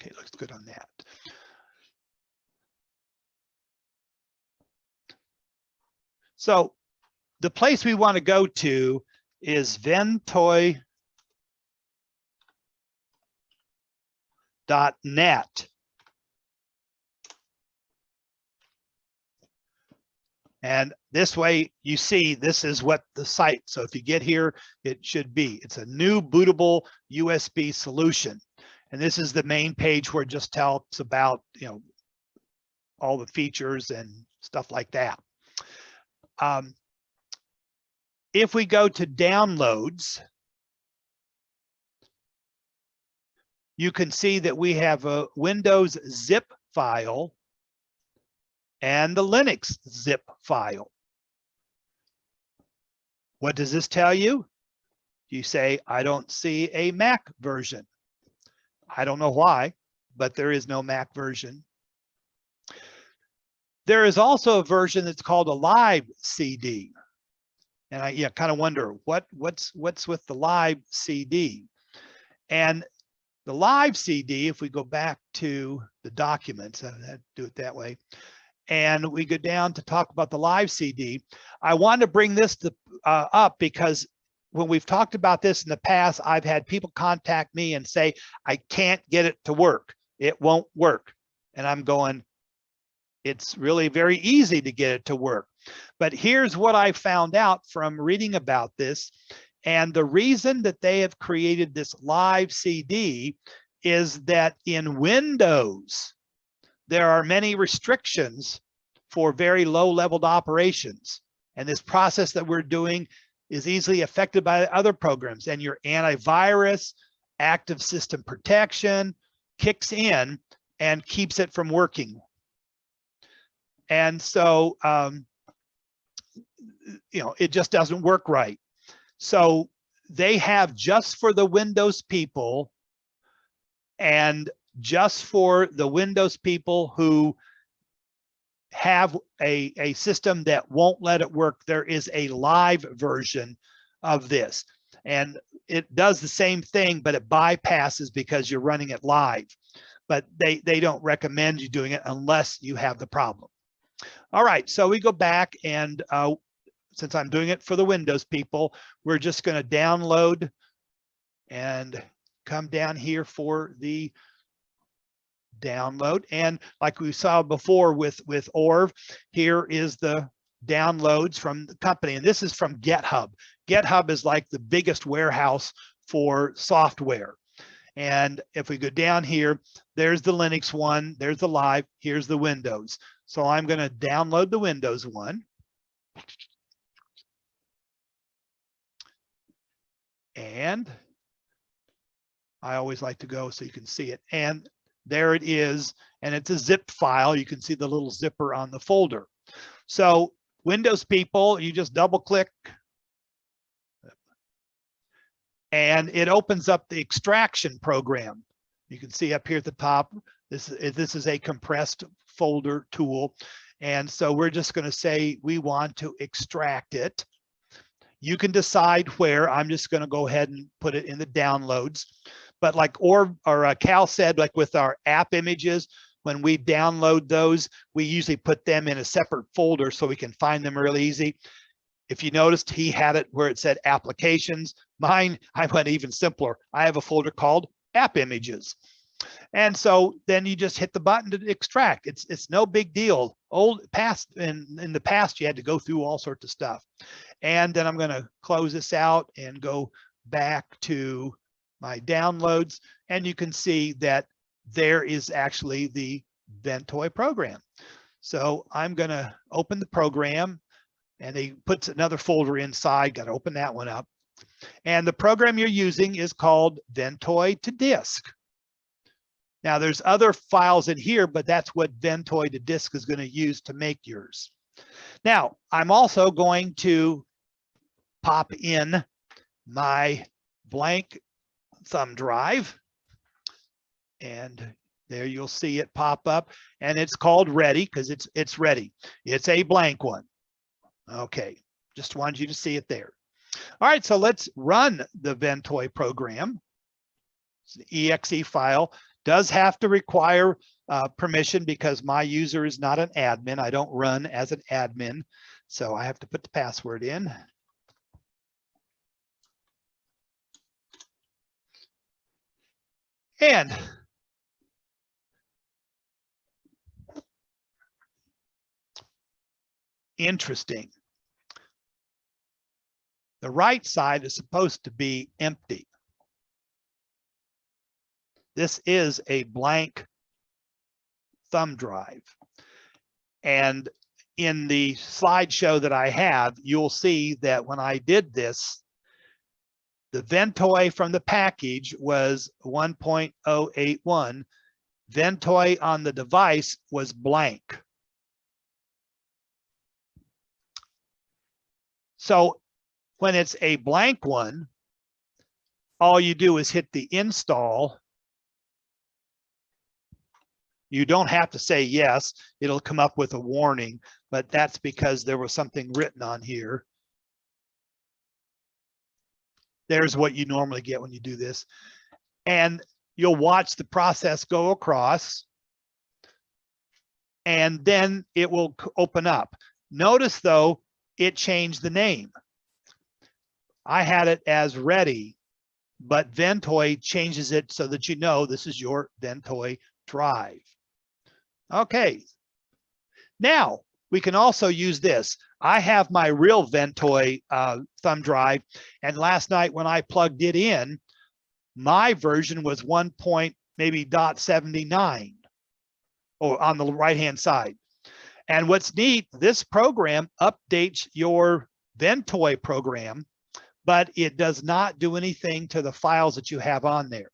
Okay, looks good on that. So the place we want to go to is ventoy.net. And this way you see this is what the site. So if you get here, it should be. It's a new bootable USB solution. And this is the main page where it just tells about, all the features and stuff like that. If we go to downloads, you can see that we have a Windows zip file and the Linux zip file. What does this tell you? You say, I don't see a Mac version. I don't know why, but there is no Mac version. There is also a version that's called a live CD. And I kind of wonder what's with the live CD. And the live CD, if we go back to the documents, I had to do it that way, and we go down to talk about the live CD, I wanted to bring this up because when we've talked about this in the past, I've had people contact me and say, I can't get it to work. It won't work. And I'm going, it's really very easy to get it to work. But here's what I found out from reading about this. And the reason that they have created this live CD is that in Windows, there are many restrictions for very low leveled operations. And this process that we're doing is easily affected by other programs, and your antivirus, active system protection kicks in and keeps it from working. And so, it just doesn't work right. So they have just for the Windows people, and just for the Windows people who have a system that won't let it work, there is a live version of this. And it does the same thing, but it bypasses because you're running it live. But they don't recommend you doing it unless you have the problem. All right, so we go back, and since I'm doing it for the Windows people, we're just going to download and come down here for the download. And like we saw before with Orv, here is the downloads from the company. And this is from GitHub. GitHub is like the biggest warehouse for software. And if we go down here, there's the Linux one, there's the live, here's the Windows. So I'm going to download the Windows one. And I always like to go so you can see it. And there it is. And it's a zip file. You can see the little zipper on the folder. So Windows people, you just double click and it opens up the extraction program. You can see up here at the top, this is a compressed folder tool. And so we're just going to say we want to extract it. You can decide where. I'm just going to go ahead and put it in the downloads. But like Cal said, like with our app images, when we download those, we usually put them in a separate folder so we can find them really easy. If you noticed, he had it where it said applications. Mine, I went even simpler. I have a folder called app images. And so then you just hit the button to extract. It's no big deal. In the past, you had to go through all sorts of stuff. And then I'm going to close this out and go back to my downloads. And you can see that there is actually the Ventoy program. So I'm going to open the program, and he puts another folder inside. Got to open that one up. And the program you're using is called Ventoy to Disk. Now there's other files in here, but that's what Ventoy to Disk is going to use to make yours. Now I'm also going to pop in my blank thumb drive, and there you'll see it pop up, and it's called ready because it's ready. It's a blank one. Okay, just wanted you to see it there. All right, so let's run the Ventoy program. It's an exe file. Does have to require permission because my user is not an admin. I don't run as an admin, so I have to put the password in. And interesting. The right side is supposed to be empty. This is a blank thumb drive. And in the slideshow that I have, you'll see that when I did this, the Ventoy from the package was 1.081. Ventoy on the device was blank. So when it's a blank one, all you do is hit the install. You don't have to say yes. It'll come up with a warning, but that's because there was something written on here. There's what you normally get when you do this. And you'll watch the process go across, and then it will open up. Notice though, it changed the name. I had it as ready, but Ventoy changes it so that you know this is your Ventoy drive. Okay. Now we can also use this. I have my real Ventoy thumb drive, and last night when I plugged it in, my version was 1.79 or on the right hand side. And what's neat, this program updates your Ventoy program, but it does not do anything to the files that you have on there.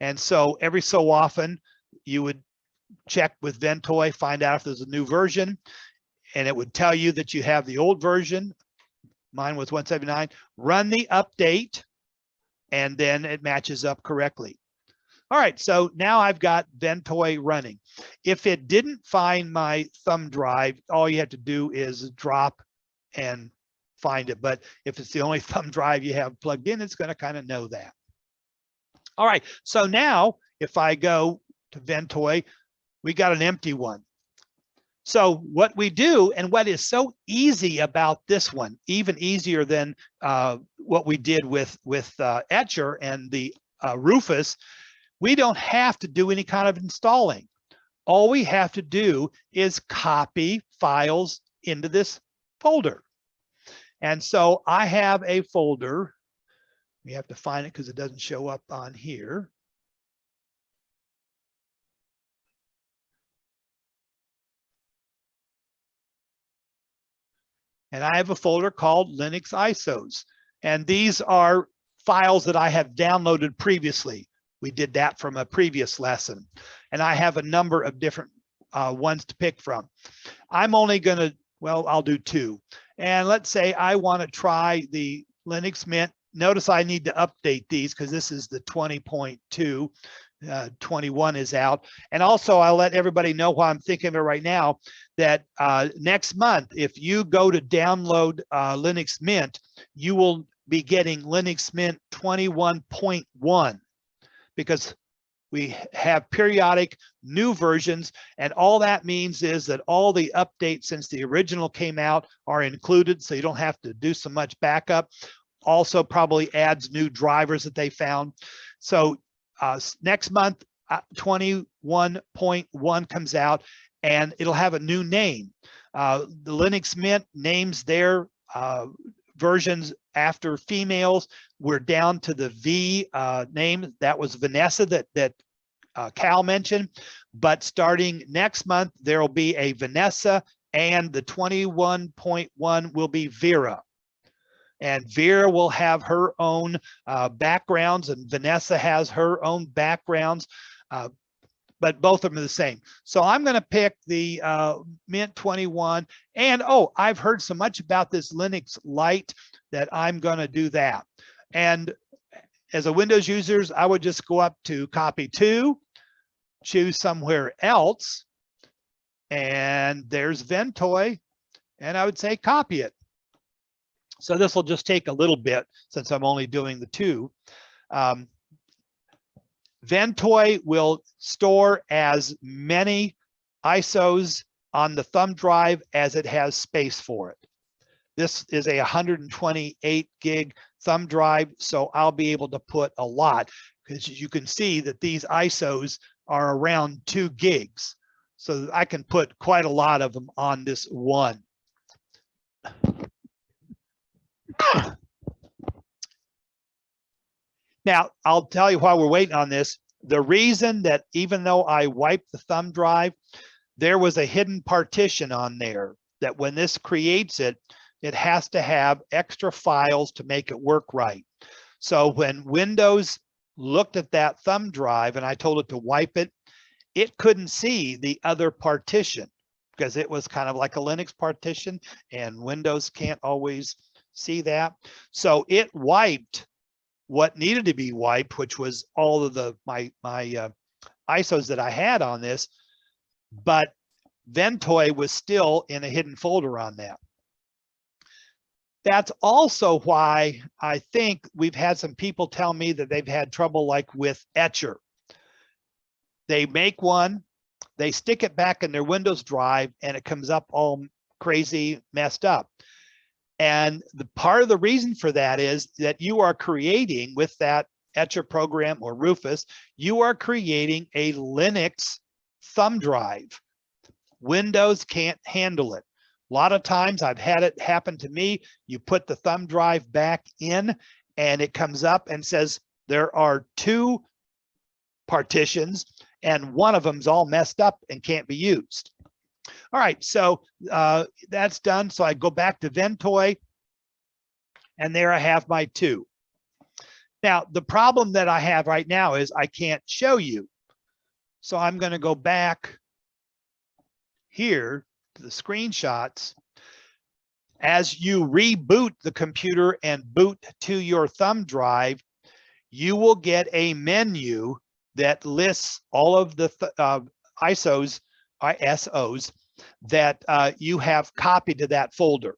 And so every so often you would check with Ventoy, find out if there's a new version, and it would tell you that you have the old version. Mine was 179. Run the update, and then it matches up correctly. All right, so now I've got Ventoy running. If it didn't find my thumb drive, all you have to do is drop and find it. But if it's the only thumb drive you have plugged in, it's going to kind of know that. All right, so now if I go to Ventoy, we got an empty one. So what we do, and what is so easy about this one, even easier than what we did with Etcher and the Rufus, we don't have to do any kind of installing. All we have to do is copy files into this folder. And so I have a folder. We have to find it because it doesn't show up on here. And I have a folder called Linux ISOs. And these are files that I have downloaded previously. We did that from a previous lesson. And I have a number of different ones to pick from. I'm only going to, well, I'll do two. And let's say I want to try the Linux Mint. Notice I need to update these because this is the 20.2. 21 is out. And also I'll let everybody know while I'm thinking of it right now that next month, if you go to download Linux Mint, you will be getting Linux Mint 21.1 because we have periodic new versions, and all that means is that all the updates since the original came out are included, so you don't have to do so much backup. Also probably adds new drivers that they found. So next month, 21.1 comes out, and it'll have a new name. The Linux Mint names their versions after females. We're down to the V name. That was Vanessa that Cal mentioned. But starting next month, there will be a Vanessa, and the 21.1 will be Vera. And Vera will have her own backgrounds, and Vanessa has her own backgrounds, but both of them are the same. So I'm going to pick the Mint 21. And oh, I've heard so much about this Linux Lite that I'm going to do that. And as a Windows users, I would just go up to copy to, choose somewhere else, and there's Ventoy, and I would say copy it. So this will just take a little bit since I'm only doing the two. Ventoy will store as many ISOs on the thumb drive as it has space for it. This is a 128 gig thumb drive, so I'll be able to put a lot, because you can see that these ISOs are around 2 gigs. So I can put quite a lot of them on this one. Now, I'll tell you while we're waiting on this, the reason that even though I wiped the thumb drive, there was a hidden partition on there that when this creates it, it has to have extra files to make it work right. So when Windows looked at that thumb drive and I told it to wipe it, it couldn't see the other partition because it was kind of like a Linux partition, and Windows can't always see that. So it wiped what needed to be wiped, which was all of my ISOs that I had on this, but Ventoy was still in a hidden folder on that. That's also why I think we've had some people tell me that they've had trouble like with Etcher. They make one, they stick it back in their Windows drive, and it comes up all crazy, messed up. And the part of the reason for that is that you are creating with that Etcher program or Rufus, you are creating a Linux thumb drive. Windows can't handle it. A lot of times I've had it happen to me. You put the thumb drive back in and it comes up and says there are 2 partitions and one of them's all messed up and can't be used. All right, so that's done. So I go back to Ventoy and there I have my 2. Now, the problem that I have right now is I can't show you. So I'm going to go back here to the screenshots. As you reboot the computer and boot to your thumb drive, you will get a menu that lists all of the ISOs that you have copied to that folder.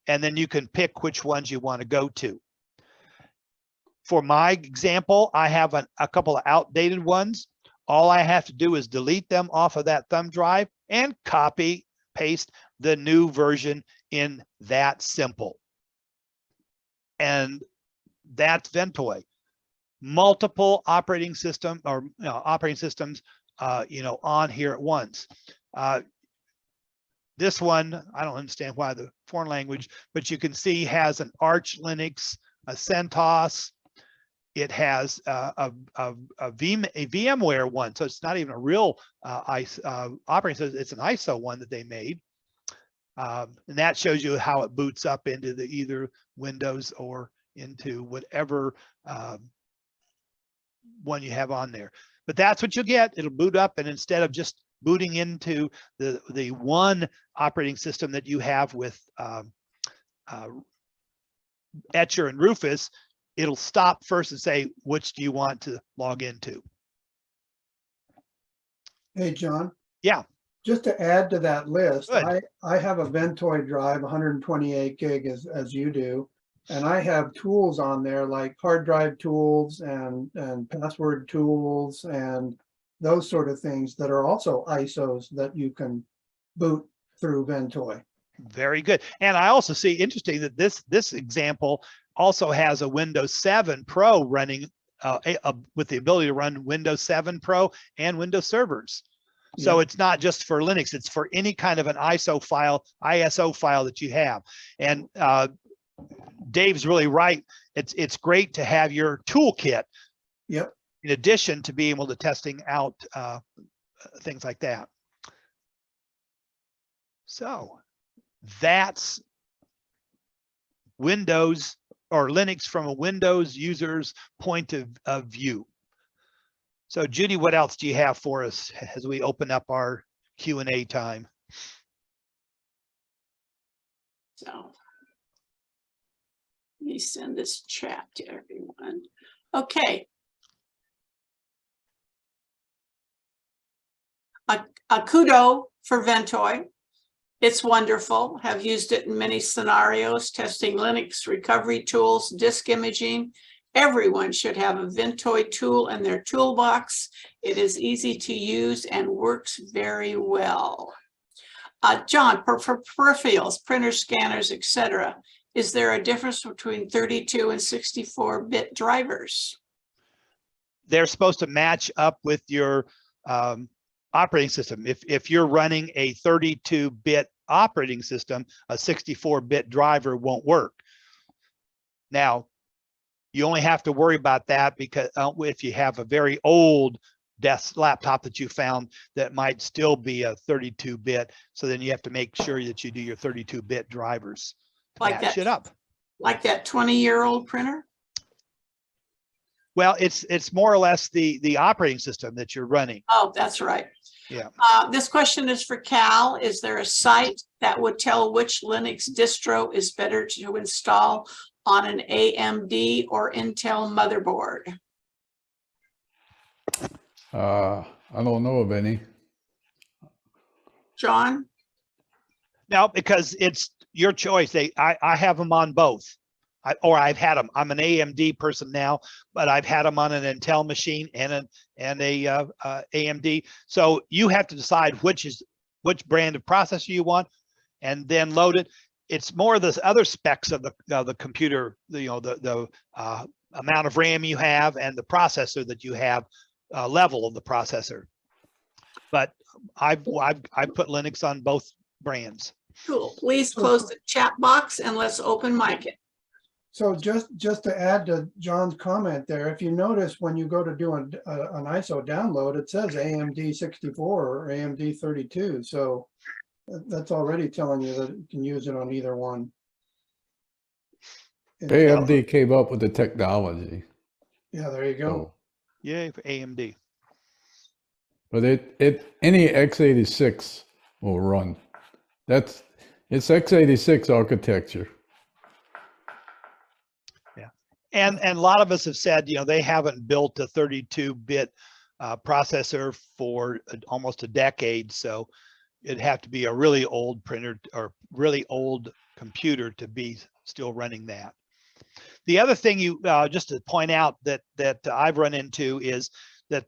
And then you can pick which ones you want to go to. For my example, I have a couple of outdated ones. All I have to do is delete them off of that thumb drive and copy, paste the new version in that simple. And that's Ventoy. Multiple operating system or operating systems, on here at once. This one, I don't understand why the foreign language, but you can see has an Arch Linux, a CentOS. It has a VMware one, so it's not even a real operating system. It's an ISO one that they made, and that shows you how it boots up into the either Windows or into whatever one you have on there. But that's what you'll get. It'll boot up, and instead of just booting into the one operating system that you have with Etcher and Rufus, it'll stop first and say, which do you want to log into? Hey, John. Yeah. Just to add to that list, Good. I have a Ventoy drive, 128 gig as you do. And I have tools on there like hard drive tools and password tools and those sort of things that are also ISOs that you can boot through Ventoy. Very good. And I also see interesting that this example also has a Windows 7 Pro running with the ability to run Windows 7 Pro and Windows servers. So Yeah. it's not just for Linux, it's for any kind of an ISO file that you have. And Dave's really right. It's great to have your toolkit. Yep. In addition to being able to testing out things like that. So that's Windows or Linux from a Windows user's point of view. So Judy, what else do you have for us as we open up our Q&A time? So let me send this chat to everyone. Okay. A kudo for Ventoy. It's wonderful. Have used it in many scenarios, testing Linux recovery tools, disk imaging. Everyone should have a Ventoy tool in their toolbox. It is easy to use and works very well. John, for peripherals, printers, scanners, etc., is there a difference between 32 and 64-bit drivers? They're supposed to match up with your operating system. If you're running a 32-bit operating system, a 64-bit driver won't work. Now, you only have to worry about that because if you have a very old desk laptop that you found that might still be a 32-bit, so then you have to make sure that you do your 32-bit drivers to Like match that, it up. like that 20-year-old printer? Well, it's more or less the operating system that you're running. Oh, that's right. Yeah. This question is for Cal. Is there a site that would tell which Linux distro is better to install on an AMD or Intel motherboard? I don't know of any. John? No, because it's your choice. I have them on both. I've had them. I'm an AMD person now, but I've had them on an Intel machine and a AMD. So you have to decide which brand of processor you want, and then load it. It's more the other specs of the computer, the amount of RAM you have and the processor that you have, level of the processor. But I've put Linux on both brands. Cool. Please close the chat box and let's open mic it. So just to add to John's comment there, if you notice when you go to do an ISO download, it says AMD 64 or AMD 32. So that's already telling you that you can use it on either one. AMD came up with the technology. Yeah, there you go. So, Yay for AMD. but any x86 will run. It's x86 architecture. And a lot of us have said, they haven't built a 32-bit processor for almost a decade. So it'd have to be a really old printer or really old computer to be still running that. The other thing just to point out that I've run into is that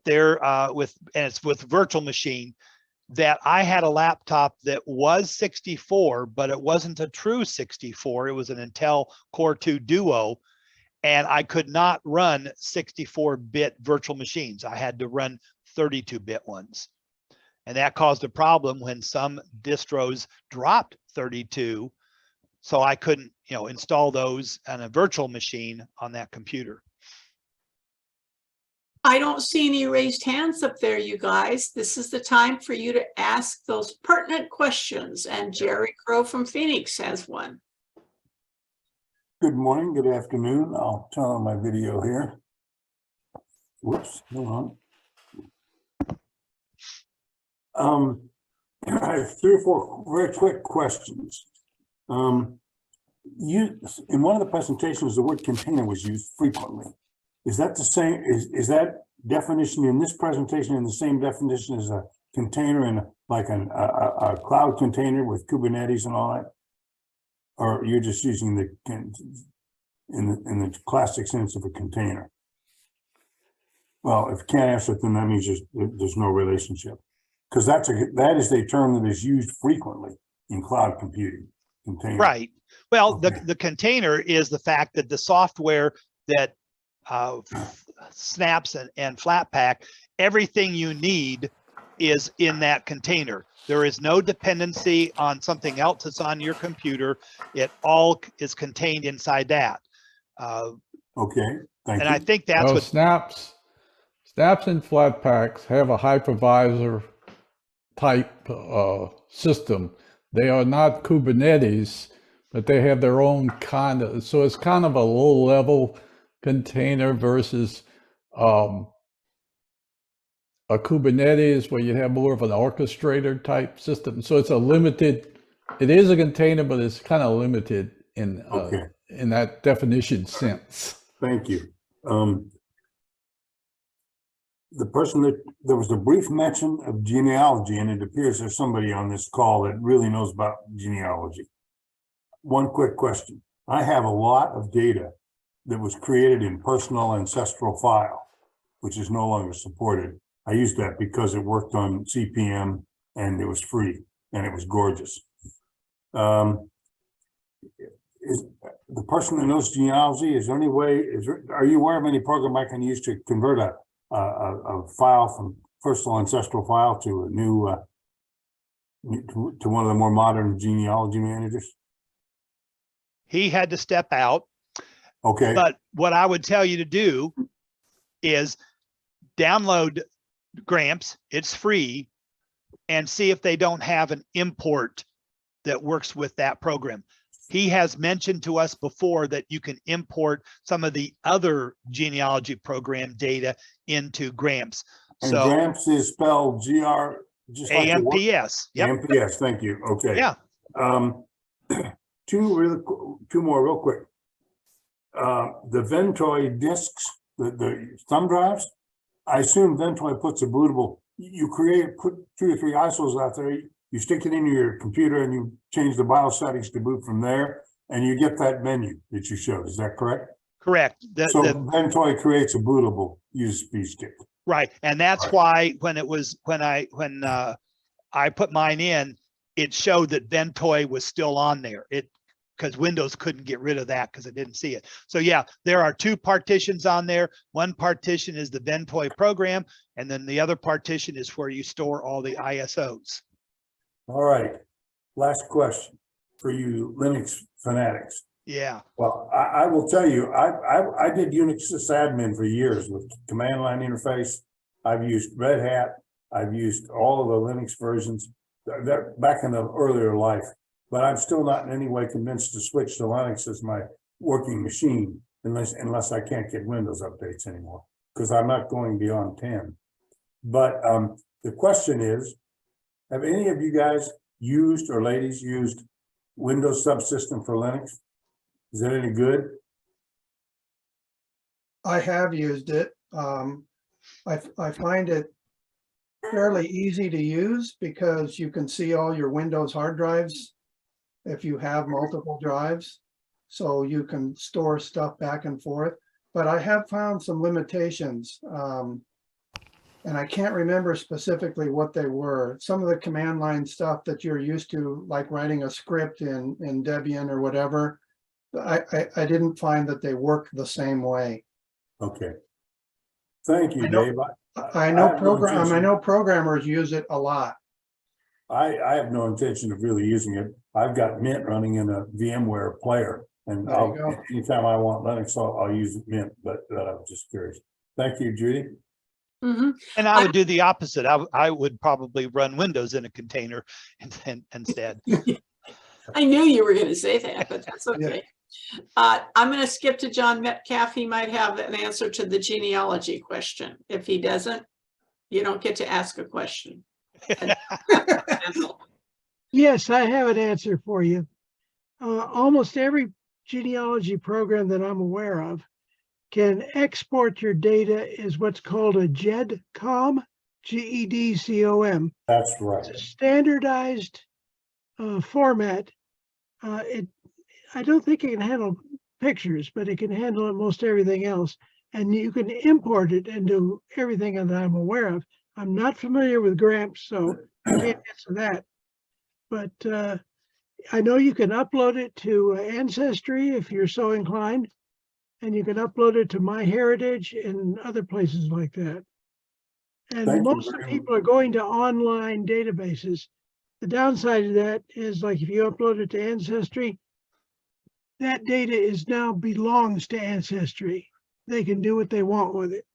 it's with virtual machine, that I had a laptop that was 64, but it wasn't a true 64. It was an Intel Core 2 Duo. And I could not run 64-bit virtual machines. I had to run 32-bit ones. And that caused a problem when some distros dropped 32. So I couldn't, install those on a virtual machine on that computer. I don't see any raised hands up there, you guys. This is the time for you to ask those pertinent questions. And Jerry Crow from Phoenix has one. Good morning, good afternoon. I'll turn on my video here. Whoops, hold on. I have 3 or 4 very quick questions. In one of the presentations, the word container was used frequently. Is that the same? Is that definition in this presentation in the same definition as a container in like a cloud container with Kubernetes and all that? Or you're just using in the classic sense of a container? Well, if you can't answer it, then that means there's no relationship, because that is a term that is used frequently in cloud computing. Container. Right. Well, Okay. the container is the fact that the software that Snaps and Flatpak, everything you need is in that container. There is no dependency on something else that's on your computer. It all is contained inside that. Okay, thank you. And I think that's what Snaps and Flatpaks have a hypervisor type system. They are not Kubernetes, but they have their own kind of, so it's kind of a low level container versus a Kubernetes where you have more of an orchestrator type system. So it's it is a container, but it's kind of limited in that definition sense. Thank you. There was a brief mention of genealogy, and it appears there's somebody on this call that really knows about genealogy. One quick question. I have a lot of data that was created in personal ancestral file, which is no longer supported. I used that because it worked on CPM and it was free and it was gorgeous. Is the person that knows genealogy, is there any way, are you aware of any program I can use to convert a file from personal ancestral file to a new, to one of the more modern genealogy managers? he had to step out. Okay. But what I would tell you to do is download Gramps, it's free, and see if they don't have an import that works with that program. He has mentioned to us before that you can import some of the other genealogy program data into Gramps. And So Gramps is spelled GR, just like the word- AMPS. Yep. AMPS, thank you. Okay. Yeah. Two more real quick. The Ventoy disks, the thumb drives, I assume Ventoy puts a bootable, put 2 or 3 ISOs out there, You stick it in your computer and you change the BIOS settings to boot from there, and you get that menu that you showed. Is that correct? Correct. So Ventoy creates a bootable USB stick. Right, and that's why when I put mine in, it showed that Ventoy was still on there. Because Windows couldn't get rid of that because it didn't see it. So yeah, there are 2 partitions on there. One partition is the Ventoy program, and then the other partition is where you store all the ISOs. All right. Last question for you Linux fanatics. Yeah. Well, I will tell you, I did Unix sysadmin for years with command line interface. I've used Red Hat. I've used all of the Linux versions back in the earlier life. But I'm still not in any way convinced to switch to Linux as my working machine unless I can't get Windows updates anymore, because I'm not going beyond 10. But the question is, have any of you guys used or ladies used Windows subsystem for Linux? Is that any good? I have used it. I find it fairly easy to use because you can see all your Windows hard drives if you have multiple drives, so you can store stuff back and forth. But I have found some limitations, and I can't remember specifically what they were. Some of the command line stuff that you're used to, like writing a script in Debian or whatever, I didn't find that they work the same way. Okay. Thank you, Dave. I know programmers use it a lot. I have no intention of really using it. I've got Mint running in a VMware player, and anytime I want Linux, I'll use Mint, but I was just curious. Thank you, Judy. Mm-hmm. And I would do the opposite. I would probably run Windows in a container instead. I knew you were going to say that, but that's okay. I'm going to skip to John Metcalf. He might have an answer to the genealogy question. If he doesn't, you don't get to ask a question. Yes, I have an answer for you. Almost every genealogy program that I'm aware of can export your data as what's called a GEDCOM, GEDCOM. That's right. It's a standardized format. I don't think it can handle pictures, but it can handle almost everything else. And you can import it into everything that I'm aware of. I'm not familiar with Gramps, so I can't answer that. But I know you can upload it to Ancestry if you're so inclined, and you can upload it to MyHeritage and other places like that. And most of the people are going to online databases. The downside of that is, like, if you upload it to Ancestry, that data is now belongs to Ancestry. They can do what they want with it.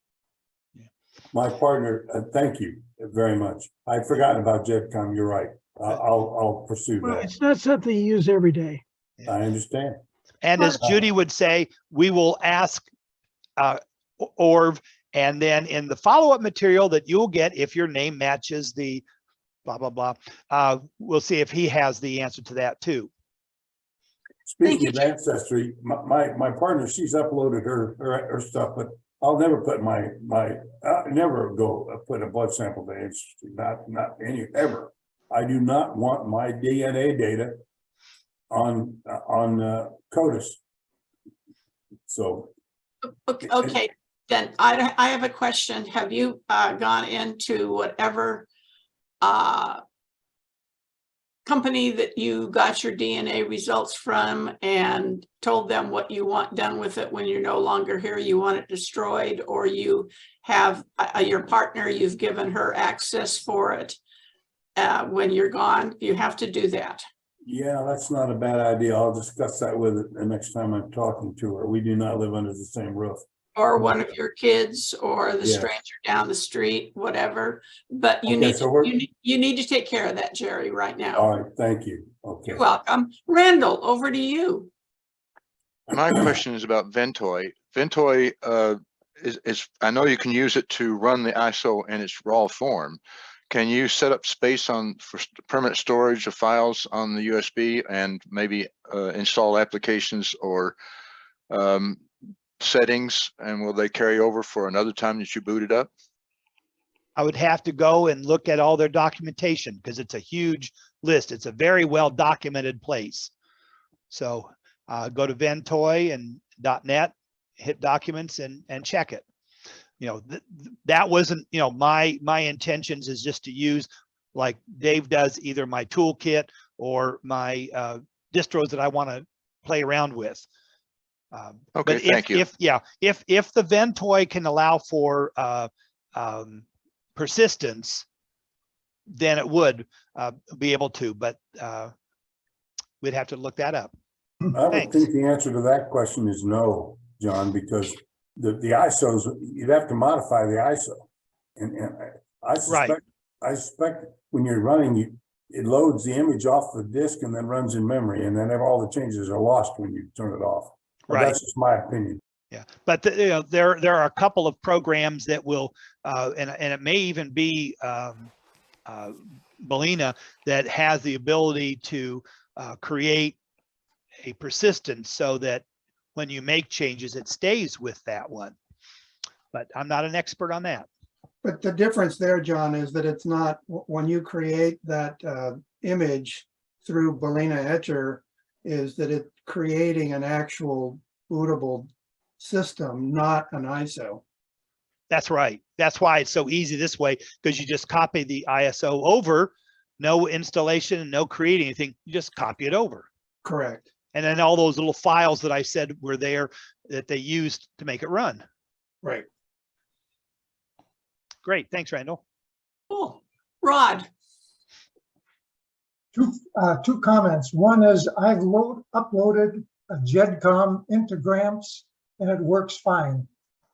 My partner, thank you very much. I'd forgotten about GEDCOM. You're right. I'll pursue Well, that. it's not something you use every day. I understand. And as Judy would say, we will ask Orv, and then in the follow-up material that you'll get, if your name matches the blah, blah, blah, we'll see if he has the answer to that too. Speaking of Ancestry, my partner, she's uploaded her stuff, but I'll never put never go put a blood sample to Ancestry, not any ever. I do not want my DNA data on CODIS. So. Okay, then I have a question. Have you gone into whatever company that you got your DNA results from and told them what you want done with it when you're no longer here, you want it destroyed, or you have your partner, you've given her access for it when you're gone? You have to do that. Yeah, that's not a bad idea. I'll discuss that with her the next time I'm talking to her. We do not live under the same roof. Or one of your kids, or the stranger down the street, whatever. But you you need to take care of that, Jerry, right now. All right, thank you. Okay. You're welcome. Randall, over to you. My question is about Ventoy. Ventoy is I know you can use it to run the ISO in its raw form. Can you set up space for permanent storage of files on the USB and maybe install applications or settings, and will they carry over for another time that you boot it up? I would have to go and look at all their documentation because it's a huge list. It's a very well documented place. So go to Ventoy and .net, hit documents and check it. You know, that wasn't, you know, my intentions is just to use, like Dave does, either my toolkit or my distros that I want to play around with. Okay, but thank you. If the Ventoy can allow for persistence, then it would be able to, but we'd have to look that up. I would Thanks. think the answer to that question is no, John, because the ISOs, you'd have to modify the ISO. And I suspect when you're running, it loads the image off the disk and then runs in memory, and then all the changes are lost when you turn it off. But Right. that's just my opinion. Yeah, but you know, there are a couple of programs that will, and it may even be Balena that has the ability to create a persistence so that when you make changes, it stays with that one. But I'm not an expert on that. But the difference there, John, is that it's not, when you create that image through Balena Etcher, is that it's creating an actual bootable system, not an ISO. That's right. That's why it's so easy this way, because you just copy the ISO over, no installation and no creating anything. You just copy it over. Correct. And then all those little files that I said were there that they used to make it run. Right. Great. Thanks, Randall. Cool. Rod, Two comments. One is I've uploaded a JEDCOM into Gramps and it works fine.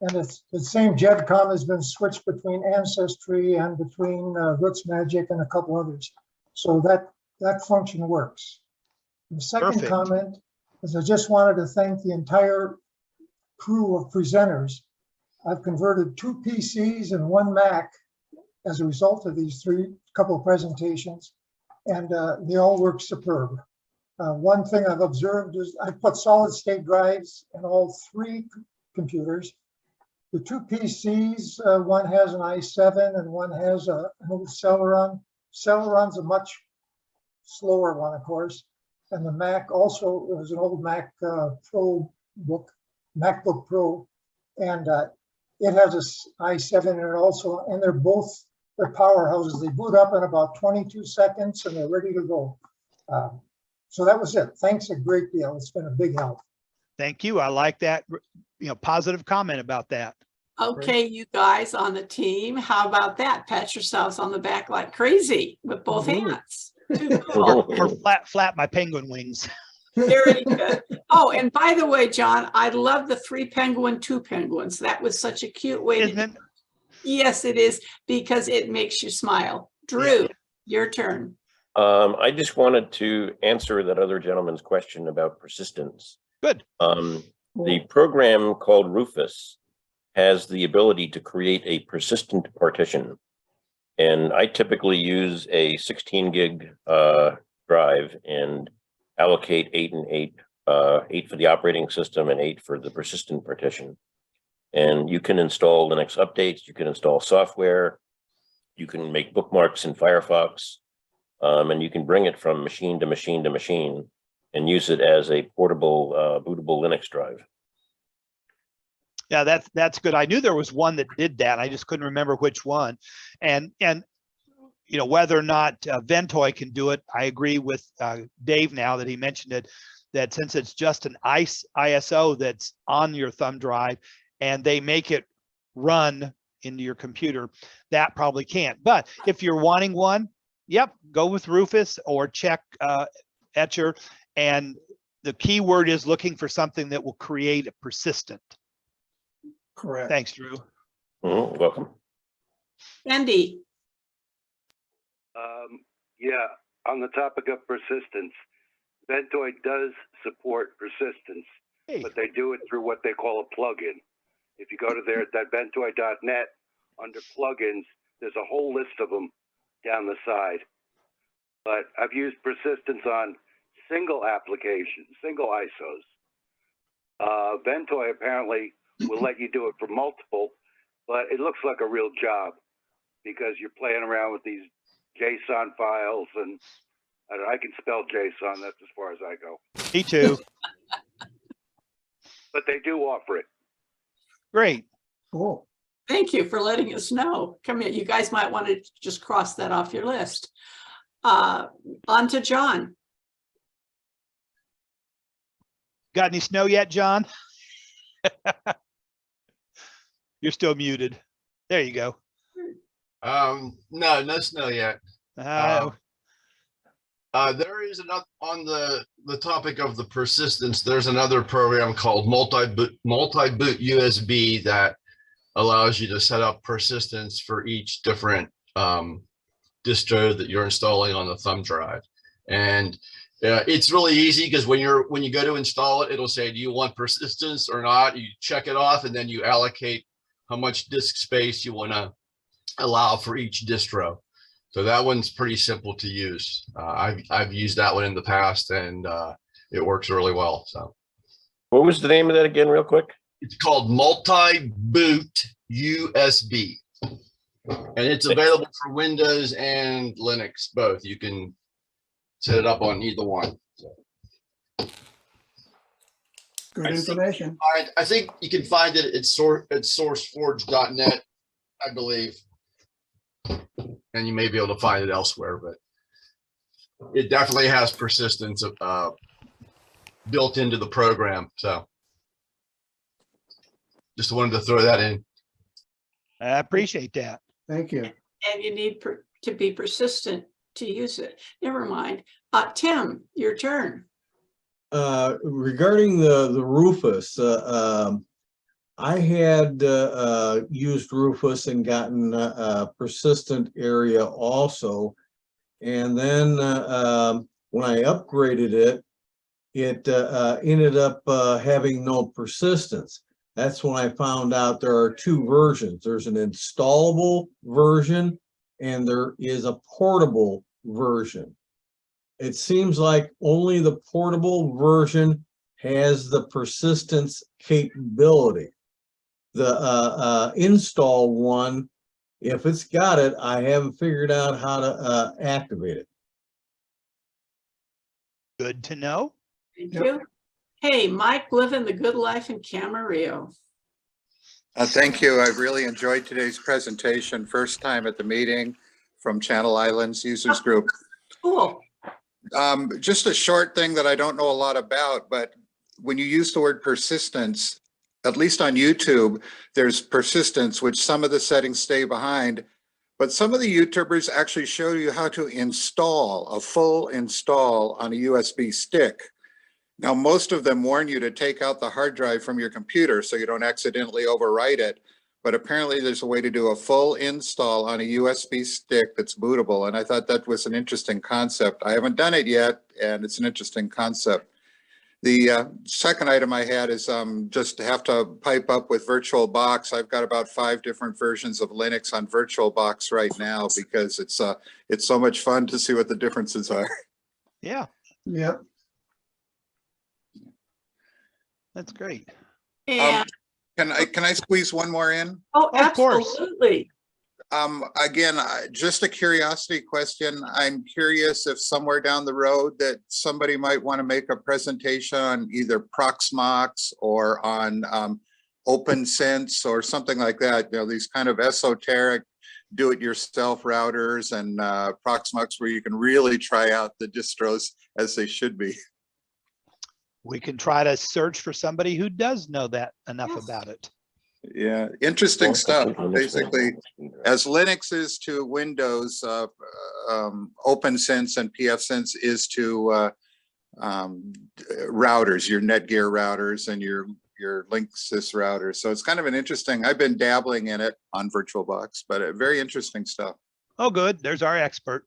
And it's the same JEDCOM has been switched between Ancestry and between Roots Magic and a couple others. So that function works. The second Perfect. comment is I just wanted to thank the entire crew of presenters. I've converted 2 PCs and 1 Mac as a result of these couple of presentations, and they all work superb. One thing I've observed is I put solid state drives in all 3 computers. The 2 PCs, one has an i7 and one has an old Celeron. Celeron's a much slower one, of course. And the Mac also was an old Mac MacBook Pro, and it has a i7 in it also, and they're powerhouses. They boot up in about 22 seconds and they're ready to go. So that was it. Thanks a great deal. It's been a big help. Thank you. I like that, you know, positive comment about that. okay, you guys on the team, how about that? Pat yourselves on the back like crazy with both hands. Too cool. Or flap my penguin wings. Very good. Oh, and by the way, John, I love the 3 penguin, 2 penguins. That was such a cute way Isn't to. it? Yes, it is, because it makes you smile. Drew, your turn. I just wanted to answer that other gentleman's question about persistence. Good. The program called Rufus has the ability to create a persistent partition. And I typically use a 16 gig drive and allocate 8 and 8, 8 for the operating system and 8 for the persistent partition. And you can install Linux updates, you can install software, you can make bookmarks in Firefox, and you can bring it from machine to machine to machine and use it as a portable bootable Linux drive. Yeah, that's good. I knew there was one that did that. I just couldn't remember which one. And you know, whether or not Ventoy can do it, I agree with Dave now that he mentioned it, that since it's just an ISO that's on your thumb drive and they make it run into your computer, that probably can't. But if you're wanting one, yep, go with Rufus or check Etcher. And the key word is looking for something that will create a persistent. Correct. Thanks, Drew. Welcome. Andy, Yeah, on the topic of persistence, Ventoy does support persistence, Hey, but they do it through what they call a plugin. If you go to that ventoy.net, under plugins, there's a whole list of them down the side. But I've used persistence on single applications, single ISOs. Ventoy apparently will let you do it for multiple, but it looks like a real job. because you're playing around with these JSON files, and I don't know, I can spell JSON. That's as far as I go. Me too. But they do offer it. Great. Cool. Thank you for letting us know. Come here, you guys might want to just cross that off your list. On to John. Got any snow yet, John? You're still muted. There you go. No snow yet. Uh, There is another on the topic of the persistence. There's another program called multi-boot USB that allows you to set up persistence for each different distro that you're installing on the thumb drive. And it's really easy because when you go to install it, it'll say, do you want persistence or not? You check it off, and then you allocate how much disk space you want to allow for each distro. So that one's pretty simple to use. I've used that one in the past, and it works really well. So, What was the name of that again, real quick? it's called multi-boot USB, and it's available for Windows and Linux both. You can set it up on either one. So, Good information. I think you can find it at sourceforge.net, I believe. And you may be able to find it elsewhere, but it definitely has persistence built into the program. So just wanted to throw that in. I appreciate that. Thank you. And you need to be persistent to use it. Never mind. Tim, your turn. Regarding the Rufus, I had used Rufus and gotten a persistent area also. And then when I upgraded it, it ended up having no persistence. That's when I found out there are two versions. There's an installable version and there is a portable version. It seems like only the portable version has the persistence capability. The install one, if it's got it, I haven't figured out how to activate it. Good to know. Thank you. Hey, Mike, living the good life in Camarillo. Thank you. I really enjoyed today's presentation. First time at the meeting from Channel Islands Users Group. Cool. Just a short thing that I don't know a lot about, but when you use the word persistence, at least on YouTube, there's persistence, which some of the settings stay behind, but some of the YouTubers actually show you how to install a full install on a USB stick. Now, most of them warn you to take out the hard drive from your computer so you don't accidentally overwrite it. But apparently there's a way to do a full install on a USB stick that's bootable. And I thought that was an interesting concept. I haven't done it yet, and it's an interesting concept. The second item I had is just to have to pipe up with VirtualBox. I've got about 5 different versions of Linux on VirtualBox right now because it's so much fun to see what the differences are. Yeah, Yeah. that's great. And Can I squeeze one more in? oh, Of course. absolutely. Again, just a curiosity question. I'm curious if somewhere down the road that somebody might want to make a presentation on either Proxmox or on OpenSense or something like that. You know, these kind of esoteric do-it-yourself routers and Proxmox where you can really try out the distros as they should be. We can try to search for somebody who does know that enough Yes. about it. Yeah, interesting stuff. Basically, as Linux is to Windows, OpenSense and pfSense is to routers, your Netgear routers and your Linksys routers. So it's kind of an interesting, I've been dabbling in it on VirtualBox, but very interesting stuff. Oh, good. There's our expert.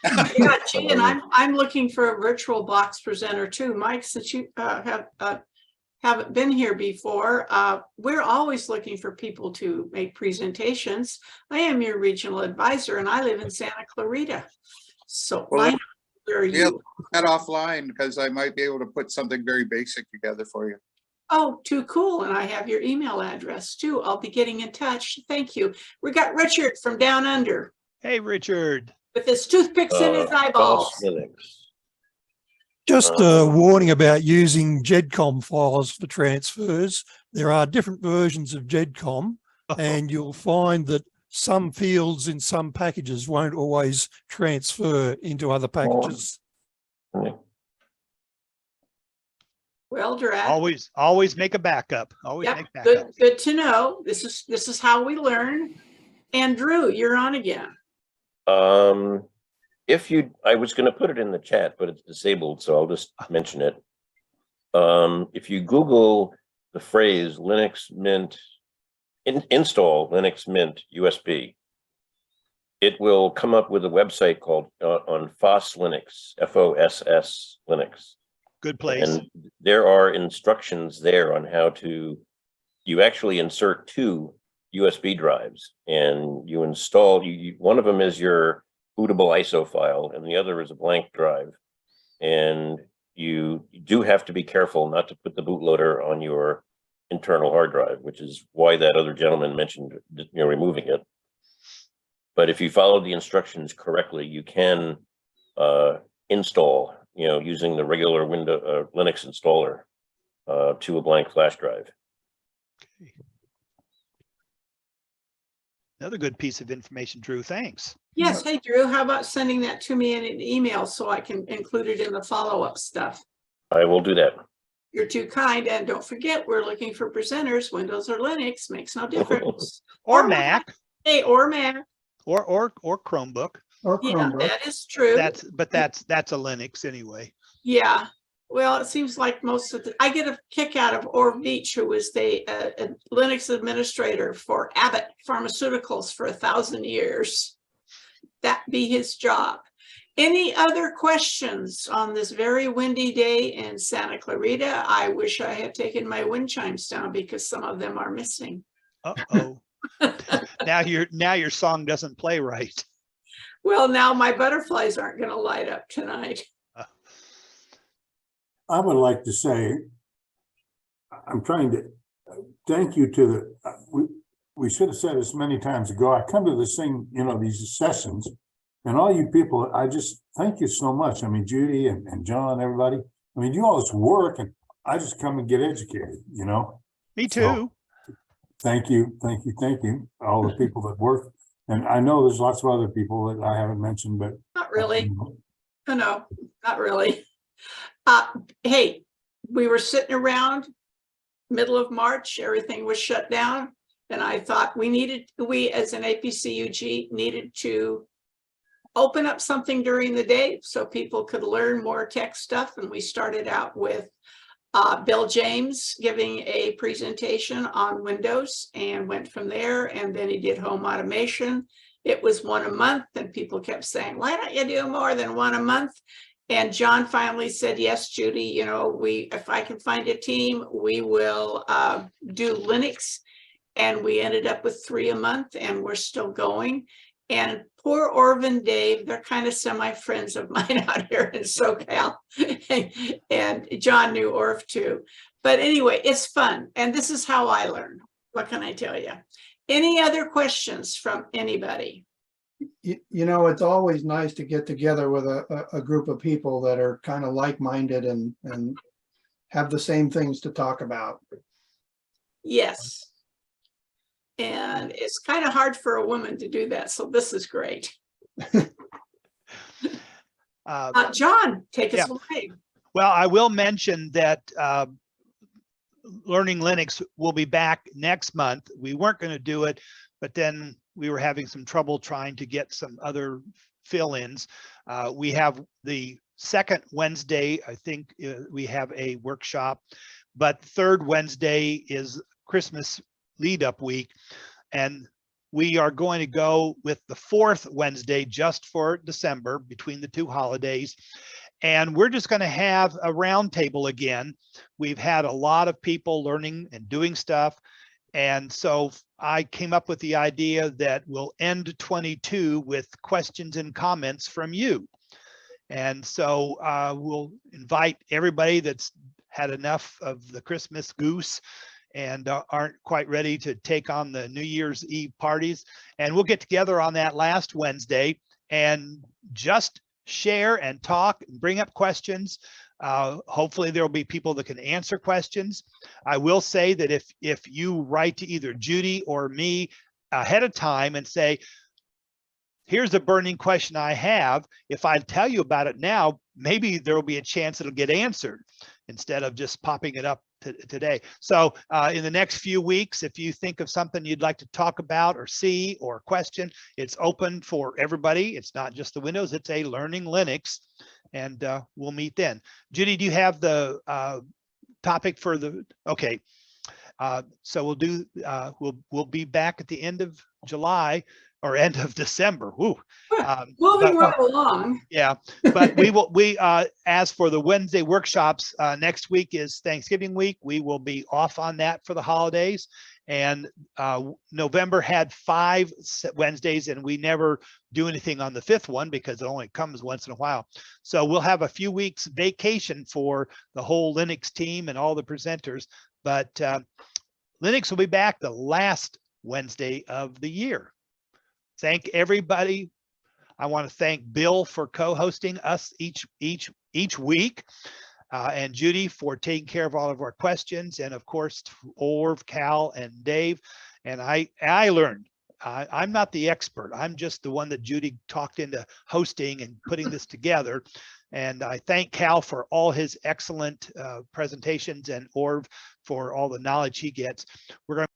Yeah, gee, and I'm looking for a VirtualBox presenter too. Mike, since you haven't been here before, we're always looking for people to make presentations. I am your regional advisor and I live in Santa Clarita. So Well, where are Yeah, you? that offline because I might be able to put something very basic together for you. Oh, too cool. And I have your email address too. I'll be getting in touch. Thank you. We got Richard from down under Hey, Richard. with his toothpicks in his eyeballs. FOSS Linux. Just a warning about using GEDCOM files for transfers. There are different versions of GEDCOM, and you'll find that some fields in some packages won't always transfer into other packages. Well, Drat. Always make a backup. Always Yep, make backup. good to know. This is how we learn. And Drew, you're on again. I was going to put it in the chat, but it's disabled, so I'll just mention it. If you Google the phrase Linux Mint, install Linux Mint USB, it will come up with a website called on FOSS Linux, FOSS Linux. Good place. And there are instructions there on how you actually insert 2 USB drives, and you install, one of them is your bootable ISO file, and the other is a blank drive. And you do have to be careful not to put the bootloader on your internal hard drive, which is why that other gentleman mentioned, removing it. But if you follow the instructions correctly, you can install, using the regular Linux installer to a blank flash drive. Okay. Another good piece of information, Drew. Thanks. Yes. Hey, Drew, how about sending that to me in an email so I can include it in the follow-up stuff? I will do that. You're too kind. And don't forget, we're looking for presenters. Windows or Linux makes no difference. Or Mac. Hey, or Mac. Or Chromebook. Or Yeah, Chromebook. that is true. That's a Linux anyway. Yeah. Well, it seems like I get a kick out of Orv Beach, who was a Linux administrator for Abbott Pharmaceuticals for 1,000 years. That be his job. Any other questions on this very windy day in Santa Clarita? I wish I had taken my wind chimes down because some of them are missing. Uh-oh. now your song doesn't play right. Well, now my butterflies aren't going to light up tonight. I would like to say, I'm trying to thank you to we should have said this many times ago. I come to this thing, these sessions, and all you people, I just thank you so much. I mean, Judy and John, everybody. I mean, you all just work, and I just come and get educated, Me too. So, thank you, all the people that work. And I know there's lots of other people that I haven't mentioned, but. Not really. No, not really. Hey, we were sitting around middle of March, everything was shut down. And I thought we as an APCUG needed to open up something during the day so people could learn more tech stuff. And we started out with Bill James giving a presentation on Windows and went from there. And then he did home automation. It was 1 a month, and people kept saying, why don't you do more than 1 a month? And John finally said, yes, Judy, if I can find a team, we will do Linux. And we ended up with 3 a month, and we're still going. And poor Orv and Dave, they're kind of semi-friends of mine out here in SoCal. And John knew Orv too. But anyway, it's fun. And this is how I learn. What can I tell you? Any other questions from anybody? It's always nice to get together with a group of people that are kind of like-minded and have the same things to talk about. Yes. And it's kind of hard for a woman to do that. So this is great. John, take us away. Well, I will mention that Learning Linux will be back next month. We weren't going to do it, but then we were having some trouble trying to get some other fill-ins. We have the second Wednesday, I think we have a workshop, but third Wednesday is Christmas lead-up week, and we are going to go with the fourth Wednesday just for December between the 2 holidays. And we're just going to have a roundtable again. We've had a lot of people learning and doing stuff. And so I came up with the idea that we'll end 22 with questions and comments from you. And so we'll invite everybody that's had enough of the Christmas goose and aren't quite ready to take on the New Year's Eve parties. And we'll get together on that last Wednesday and just share and talk and bring up questions. Hopefully there'll be people that can answer questions. I will say that if you write to either Judy or me ahead of time and say, here's a burning question I have, if I tell you about it now, maybe there will be a chance it'll get answered instead of just popping it up today. So in the next few weeks, if you think of something you'd like to talk about or see or question, it's open for everybody. It's not just the Windows, it's a Learning Linux, and we'll meet then. Judy, do you have the topic for the, okay. So we'll do, we'll be back at the end of July or end of December. Woo. Moving right along. Yeah, but as for the Wednesday workshops, next week is Thanksgiving week. We will be off on that for the holidays. And November had 5 Wednesdays, and we never do anything on the 5th one because it only comes once in a while. So we'll have a few weeks vacation for the whole Linux team and all the presenters. But Linux will be back the last Wednesday of the year. Thank everybody. I want to thank Bill for co-hosting us each week, and Judy for taking care of all of our questions, and of course Orv, Cal, and Dave. And I learned. I'm not the expert. I'm just the one that Judy talked into hosting and putting this together. And I thank Cal for all his excellent presentations and Orv for all the knowledge he gets. We're going to